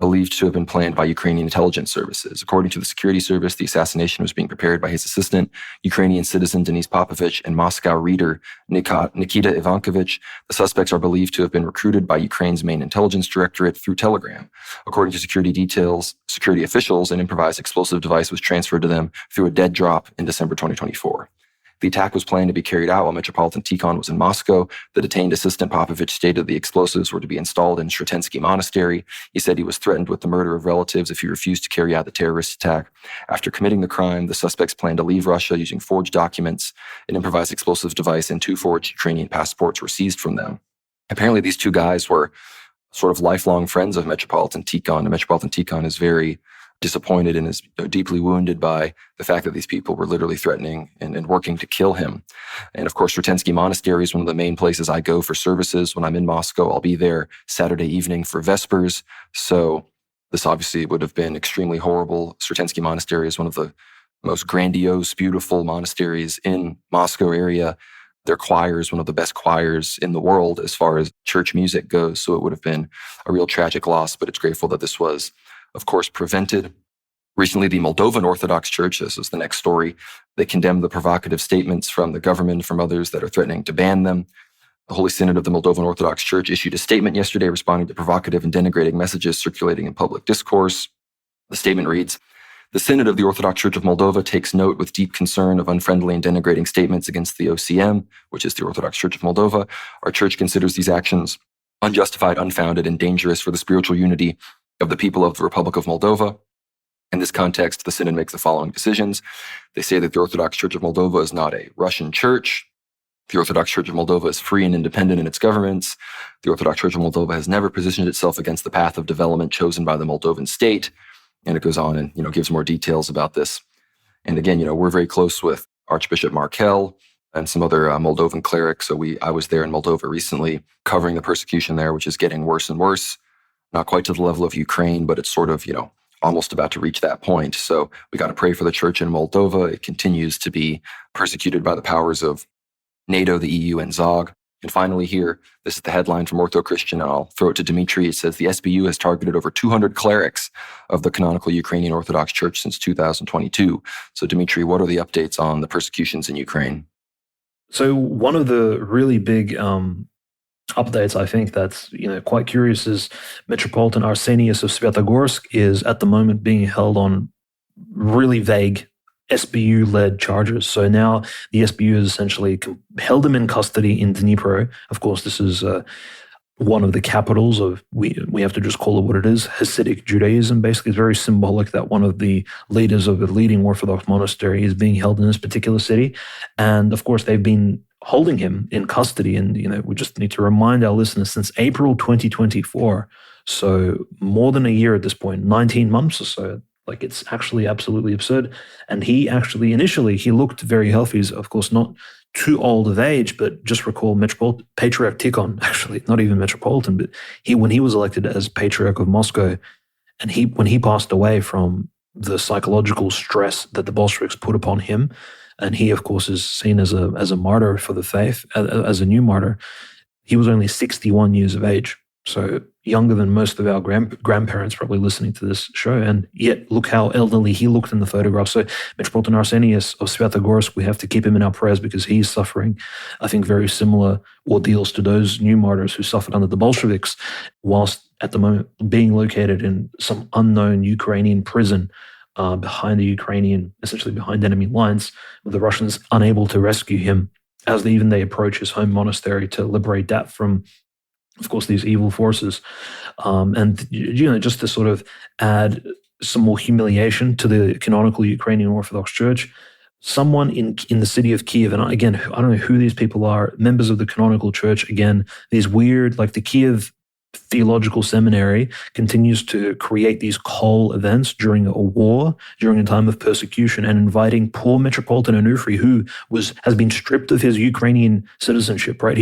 believed to have been planned by Ukrainian intelligence services. According to the security service, the assassination was being prepared by his assistant, Ukrainian citizen Denis Popovich, and Moscow reader Nikita Ivankovich. The suspects are believed to have been recruited by Ukraine's main intelligence directorate through Telegram. According to security officials, an improvised explosive device was transferred to them through a dead drop in December 2024. The attack was planned to be carried out while Metropolitan Tikhon was in Moscow. The detained assistant Popovich stated the explosives were to be installed in Sretensky Monastery. He said he was threatened with the murder of relatives if he refused to carry out the terrorist attack. After committing the crime, the suspects planned to leave Russia using forged documents. An improvised explosive device and 2 forged Ukrainian passports were seized from them. Apparently, these 2 guys were sort of lifelong friends of Metropolitan Tikhon, and Metropolitan Tikhon is very disappointed and is deeply wounded by the fact that these people were literally threatening and working to kill him. And of course, Sretensky Monastery is one of the main places I go for services. When I'm in Moscow, I'll be there Saturday evening for Vespers. So this obviously would have been extremely horrible. Sretensky Monastery is one of the most grandiose, beautiful monasteries in Moscow area. Their choir is one of the best choirs in the world as far as church music goes. So it would have been a real tragic loss, but it's grateful that this was, of course, prevented. Recently, the Moldovan Orthodox Church, this is the next story, they condemned the provocative statements from the government, from others that are threatening to ban them. The Holy Synod of the Moldovan Orthodox Church issued a statement yesterday responding to provocative and denigrating messages circulating in public discourse. The statement reads, "The Synod of the Orthodox Church of Moldova takes note with deep concern of unfriendly and denigrating statements against the OCM, which is the Orthodox Church of Moldova. Our church considers these actions unjustified, unfounded, and dangerous for the spiritual unity of the people of the Republic of Moldova. In this context, the Synod makes the following decisions. They say that the Orthodox Church of Moldova is not a Russian church. The Orthodox Church of Moldova is free and independent in its governments. The Orthodox Church of Moldova has never positioned itself against the path of development chosen by the Moldovan state." And it goes on and, gives more details about this. And again, we're very close with Archbishop Markel and some other Moldovan clerics. So I was there in Moldova recently covering the persecution there, which is getting worse and worse. Not quite to the level of Ukraine, but it's sort of, almost about to reach that point. So we got to pray for the church in Moldova. It continues to be persecuted by the powers of NATO, the EU, and Zog. And finally here, this is the headline from Ortho Christian, and I'll throw it to Dmitry. It says, "The SBU has targeted over 200 clerics of the canonical Ukrainian Orthodox Church since 2022. So Dmitry, what are the updates on the persecutions in Ukraine?
So one of the really big updates, I think that's quite curious, is Metropolitan Arsenius of Svyatogorsk is at the moment being held on really vague SBU-led charges. So now the SBU has essentially held him in custody in Dnipro. Of course, this is one of the capitals of, we have to just call it what it is, Hasidic Judaism. Basically, it's very symbolic that one of the leaders of the leading Orthodox monastery is being held in this particular city. And of course, they've been holding him in custody. And, we just need to remind our listeners, since April 2024, so more than a year at this point, 19 months or so, like it's actually absolutely absurd. And he actually, initially, he looked very healthy. He's, of course, not too old of age, but just recall Patriarch Tikhon, actually, not even Metropolitan, but when he was elected as Patriarch of Moscow, and when he passed away from the psychological stress that the Bolsheviks put upon him, and he, of course, is seen as a martyr for the faith, as a new martyr, he was only 61 years of age. So younger than most of our grandparents probably listening to this show. And yet, look how elderly he looked in the photograph. So Metropolitan Arsenius of Svyatogorsk, we have to keep him in our prayers because he's suffering, I think, very similar ordeals to those new martyrs who suffered under the Bolsheviks, whilst at the moment being located in some unknown Ukrainian prison essentially behind enemy lines, with the Russians unable to rescue him as they approach his home monastery to liberate that from, of course, these evil forces. And, just to sort of add some more humiliation to the canonical Ukrainian Orthodox Church, someone in the city of Kiev, and again, I don't know who these people are, members of the canonical church, again, these weird, like the Kiev Theological Seminary continues to create these Kol events during a war, during a time of persecution, and inviting poor Metropolitan Onufry, who has been stripped of his Ukrainian citizenship, right?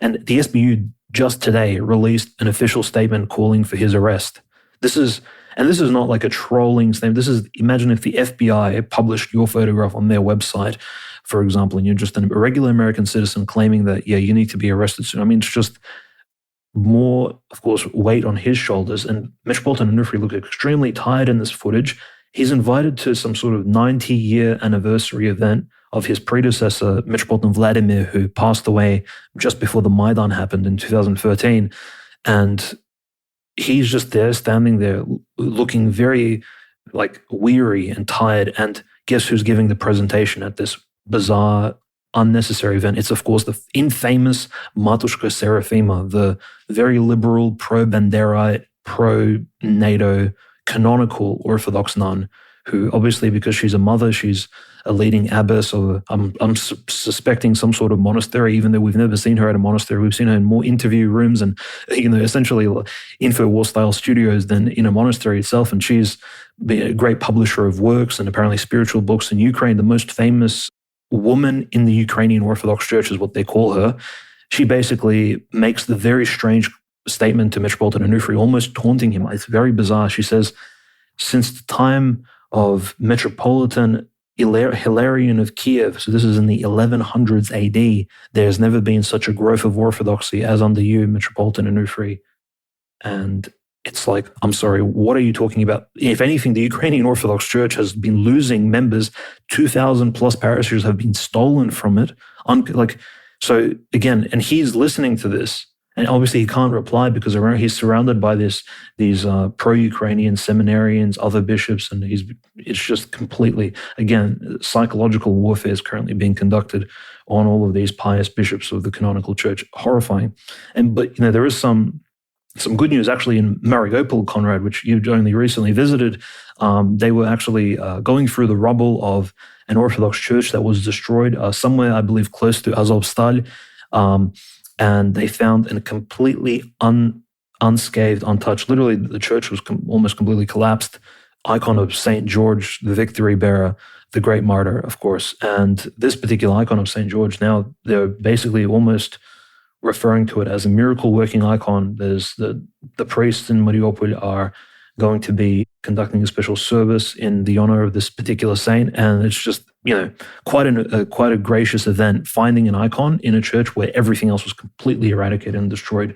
And the SBU just today released an official statement calling for his arrest. This is not like a trolling statement. Imagine if the FBI published your photograph on their website, for example, and you're just a regular American citizen claiming that, you need to be arrested soon. I mean, it's just more, of course, weight on his shoulders. And Metropolitan Onufri looked extremely tired in this footage. He's invited to some sort of 90-year anniversary event of his predecessor, Metropolitan Vladimir, who passed away just before the Maidan happened in 2013. And he's just there, standing there, looking very weary and tired. And guess who's giving the presentation at this bizarre, unnecessary event? It's, of course, the infamous Matushka Serafima, the very liberal, pro-Banderite, pro-NATO, canonical Orthodox nun, who obviously, because she's a mother, she's a leading abbess of, I'm suspecting, some sort of monastery, even though we've never seen her at a monastery. We've seen her in more interview rooms and, essentially InfoWars-style studios than in a monastery itself. And she's a great publisher of works and apparently spiritual books in Ukraine. The most famous woman in the Ukrainian Orthodox Church is what they call her. She basically makes the very strange statement to Metropolitan Onufri, almost taunting him. It's very bizarre. She says, since the time of Metropolitan Hilarion of Kiev, so this is in the 1100s AD, there's never been such a growth of orthodoxy as under you, Metropolitan Onufri. And it's like, I'm sorry, what are you talking about? If anything, the Ukrainian Orthodox Church has been losing members. 2,000 plus parishes have been stolen from it. So again, and he's listening to this, and obviously he can't reply because he's surrounded by these pro-Ukrainian seminarians, other bishops, and it's just completely, again, psychological warfare is currently being conducted on all of these pious bishops of the canonical church. Horrifying. But there is some good news actually in Mariupol, Conrad, which you've only recently visited. They were actually going through the rubble of an Orthodox church that was destroyed somewhere, I believe, close to Azovstal. And they found a completely unscathed, untouched, literally the church was almost completely collapsed, icon of St. George, the victory bearer, the great martyr, of course. And this particular icon of St. George, now they're basically almost referring to it as a miracle working icon. There's the priests in Mariupol are going to be conducting a special service in the honor of this particular saint. And it's just, quite a gracious event, finding an icon in a church where everything else was completely eradicated and destroyed.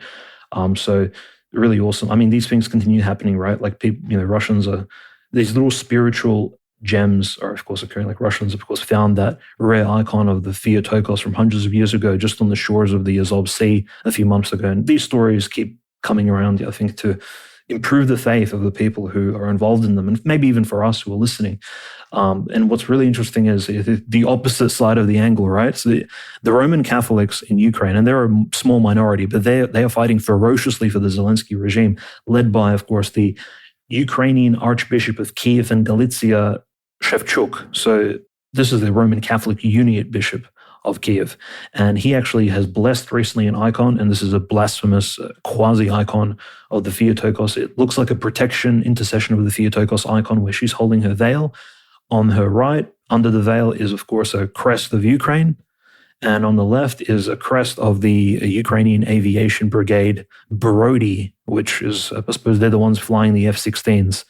So really awesome. I mean, these things continue happening, right? Like people, Russians are, these little spiritual gems are, of course, occurring. Like Russians, of course, found that rare icon of the Theotokos from hundreds of years ago, just on the shores of the Azov Sea a few months ago. And these stories keep coming around, I think, to improve the faith of the people who are involved in them, and maybe even for us who are listening. And what's really interesting is the opposite side of the angle, right? So the Roman Catholics in Ukraine, and they're a small minority, but they are fighting ferociously for the Zelensky regime, led by, of course, the Ukrainian Archbishop of Kiev and Galicia, Shevchuk. So this is the Roman Catholic Uniate Bishop of Kiev. And he actually has blessed recently an icon, and this is a blasphemous quasi-icon of the Theotokos. It looks like a protection, intercession of the Theotokos icon where she's holding her veil. On her right, under the veil, is, of course, a crest of Ukraine. And on the left is a crest of the Ukrainian Aviation Brigade, Brody, which is, I suppose they're the ones flying the F-16s.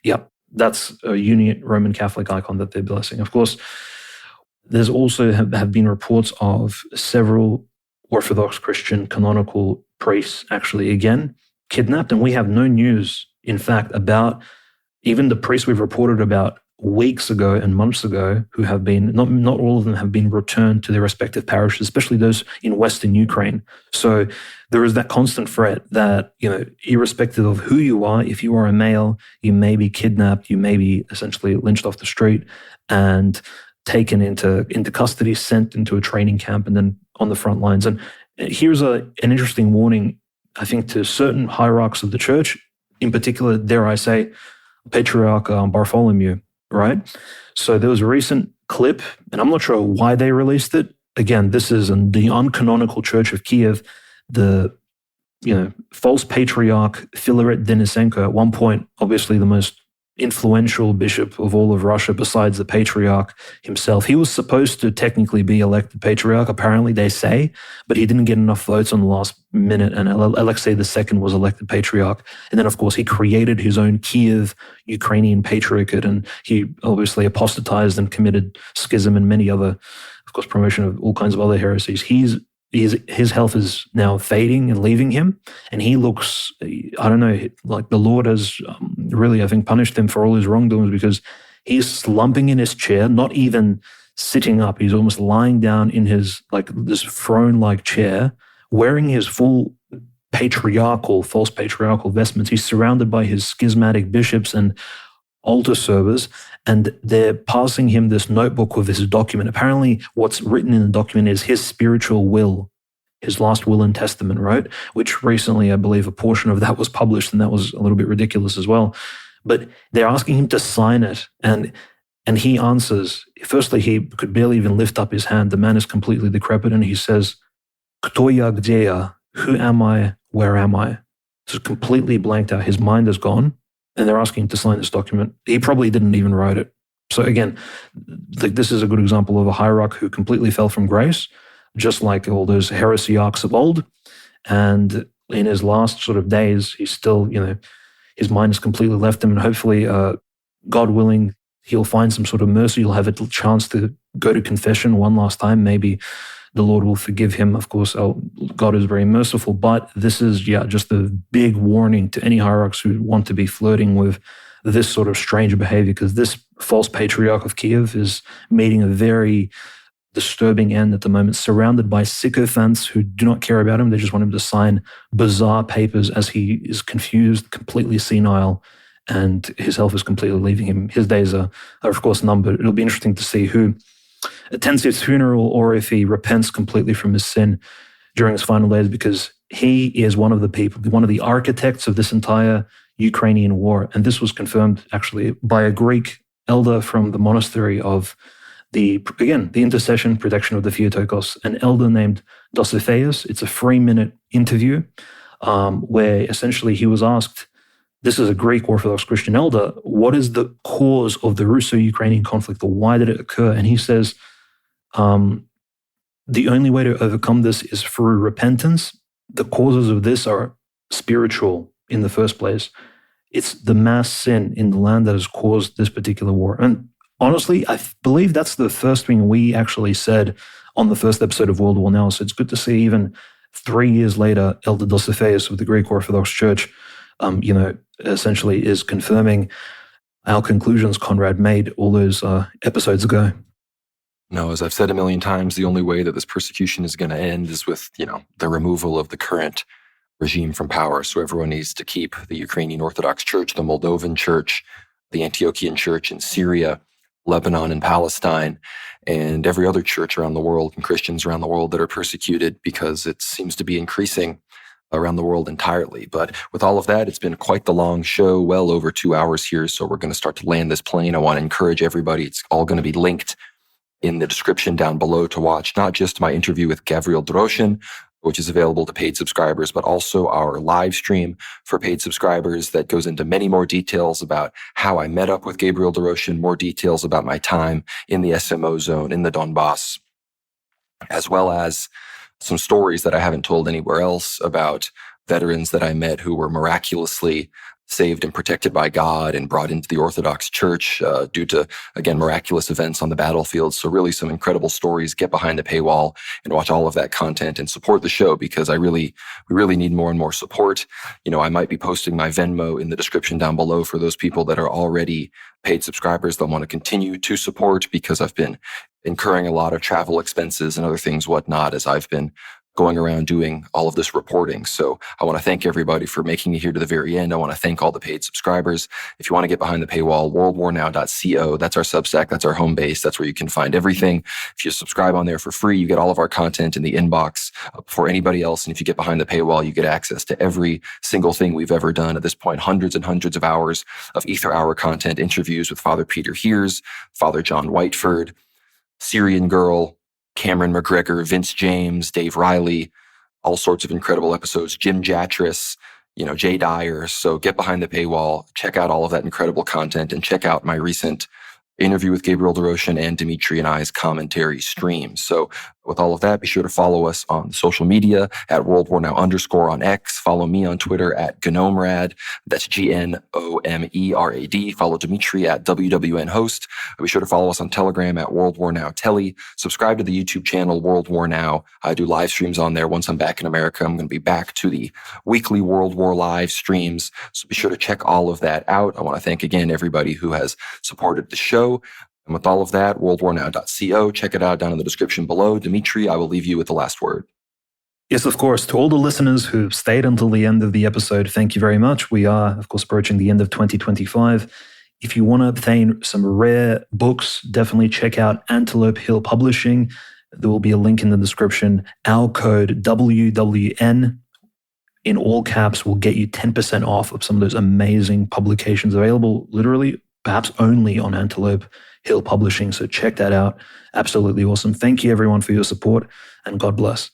Yep, that's a Uniate Roman Catholic icon that they're blessing. Of course, there's also have been reports of several Orthodox Christian canonical priests actually, again, kidnapped. And we have no news, in fact, about even the priests we've reported about weeks ago and months ago who have been, not all of them have been returned to their respective parishes, especially those in Western Ukraine. So there is that constant threat that, irrespective of who you are, if you are a male, you may be kidnapped, you may be essentially lynched off the street and taken into custody, sent into a training camp, and then on the front lines. And here's an interesting warning, I think, to certain hierarchs of the church, in particular, dare I say, Patriarch Bartholomew, right? So there was a recent clip, and I'm not sure why they released it. Again, this is in the uncanonical Church of Kiev. The false patriarch Filaret Denisenko, at one point, obviously the most influential bishop of all of Russia besides the patriarch himself. He was supposed to technically be elected patriarch, apparently they say, but he didn't get enough votes on the last minute, and Alexei II was elected patriarch. And then, of course, he created his own Kiev Ukrainian patriarchate, and he obviously apostatized and committed schism and many other, of course, promotion of all kinds of other heresies. He's his health is now fading and leaving him, and he looks, I don't know, like the Lord has really, I think, punished him for all his wrongdoings, because he's slumping in his chair, not even sitting up. He's almost lying down in his, like, this throne-like chair, wearing his full false patriarchal vestments. He's surrounded by his schismatic bishops and altar servers, and they're passing him this notebook with this document. Apparently, what's written in the document is his spiritual will, his last will and testament, right? Which recently, I believe, a portion of that was published, and that was a little bit ridiculous as well. But they're asking him to sign it, and he answers. Firstly, he could barely even lift up his hand. The man is completely decrepit, and he says, "Kto ya, gdzie ya? Who am I? Where am I?" So completely blanked out. His mind is gone. And they're asking him to sign this document. He probably didn't even write it. So again, this is a good example of a hierarch who completely fell from grace, just like all those heresiarchs of old. And in his last sort of days, he's still, his mind has completely left him. And hopefully, God willing, he'll find some sort of mercy. He'll have a chance to go to confession one last time. Maybe the Lord will forgive him. Of course, God is very merciful, but this is, just a big warning to any hierarchs who want to be flirting with this sort of strange behavior, because this false patriarch of Kiev is meeting a very disturbing end at the moment, surrounded by sycophants who do not care about him. They just want him to sign bizarre papers as he is confused, completely senile, and his health is completely leaving him. His days are of course, numbered. It'll be interesting to see who attends his funeral, or if he repents completely from his sin during his final days, because he is one of the architects of this entire Ukrainian war. And this was confirmed actually by a Greek elder from the monastery of the intercession protection of the Theotokos, an elder named Dosiphaeus. It's a 3-minute interview where essentially he was asked, this is a Greek Orthodox Christian elder, what is the cause of the Russo-Ukrainian conflict, or why did it occur? And he says, the only way to overcome this is through repentance. The causes of this are spiritual in the first place. It's the mass sin in the land that has caused this particular war. And honestly, I believe that's the first thing we actually said on the first episode of World War Now. So it's good to see even 3 years later, Elder Dosiphaeus of the Greek Orthodox Church, essentially is confirming our conclusions Conrad made all those episodes ago.
No, as I've said a million times, the only way that this persecution is going to end is with, the removal of the current regime from power. So everyone needs to keep the Ukrainian Orthodox Church, the Moldovan Church, the Antiochian Church in Syria, Lebanon and Palestine, and every other church around the world and Christians around the world that are persecuted, because it seems to be increasing around the world entirely. But with all of that, it's been quite the long show, well over 2 hours here. So we're going to start to land this plane. I want to encourage everybody. It's all going to be linked in the description down below to watch not just my interview with Gabriel Doroshin, which is available to paid subscribers, but also our live stream for paid subscribers that goes into many more details about how I met up with Gabriel Doroshin, more details about my time in the SMO Zone, in the Donbass, as well as some stories that I haven't told anywhere else about veterans that I met who were miraculously saved and protected by God and brought into the Orthodox Church due to, again, miraculous events on the battlefield. So really some incredible stories. Get behind the paywall and watch all of that content and support the show, because we really need more and more support. I might be posting my Venmo in the description down below for those people that are already paid subscribers that want to continue to support, because I've been incurring a lot of travel expenses and other things, whatnot, as I've been going around doing all of this reporting. So I want to thank everybody for making it here to the very end. I want to thank all the paid subscribers. If you want to get behind the paywall, worldwarnow.co, that's our Substack, that's our home base, that's where you can find everything. If you subscribe on there for free, you get all of our content in the inbox before anybody else. And if you get behind the paywall, you get access to every single thing we've ever done. At this point, hundreds and hundreds of hours of Ether Hour content, interviews with Father Peter Heers, Father John Whiteford, Syrian Girl, Cameron McGregor, Vince James, Dave Riley, all sorts of incredible episodes, Jim Jatris, Jay Dyer. So get behind the paywall, check out all of that incredible content, and check out my recent interview with Gabriel Doroshin and Dmitry and I's commentary streams. So with all of that, be sure to follow us on social media at World War Now _ on X. Follow me on Twitter at Gnomrad. That's GNOMERAD. Follow Dmitry at WWN host. Be sure to follow us on Telegram at World War Now Telly. Subscribe to the YouTube channel World War Now. I do live streams on there. Once I'm back in America, I'm going to be back to the weekly World War live streams. So be sure to check all of that out. I want to thank again everybody who has supported the show. And with all of that, worldwarnow.co. Check it out down in the description below. Dmitry, I will leave you with the last word.
Yes, of course. To all the listeners who stayed until the end of the episode, thank you very much. We are, of course, approaching the end of 2025. If you want to obtain some rare books, definitely check out Antelope Hill Publishing. There will be a link in the description. Our code WWN in all caps will get you 10% off of some of those amazing publications available literally perhaps only on Antelope Hill Publishing. So check that out. Absolutely awesome. Thank you everyone for your support, and God bless.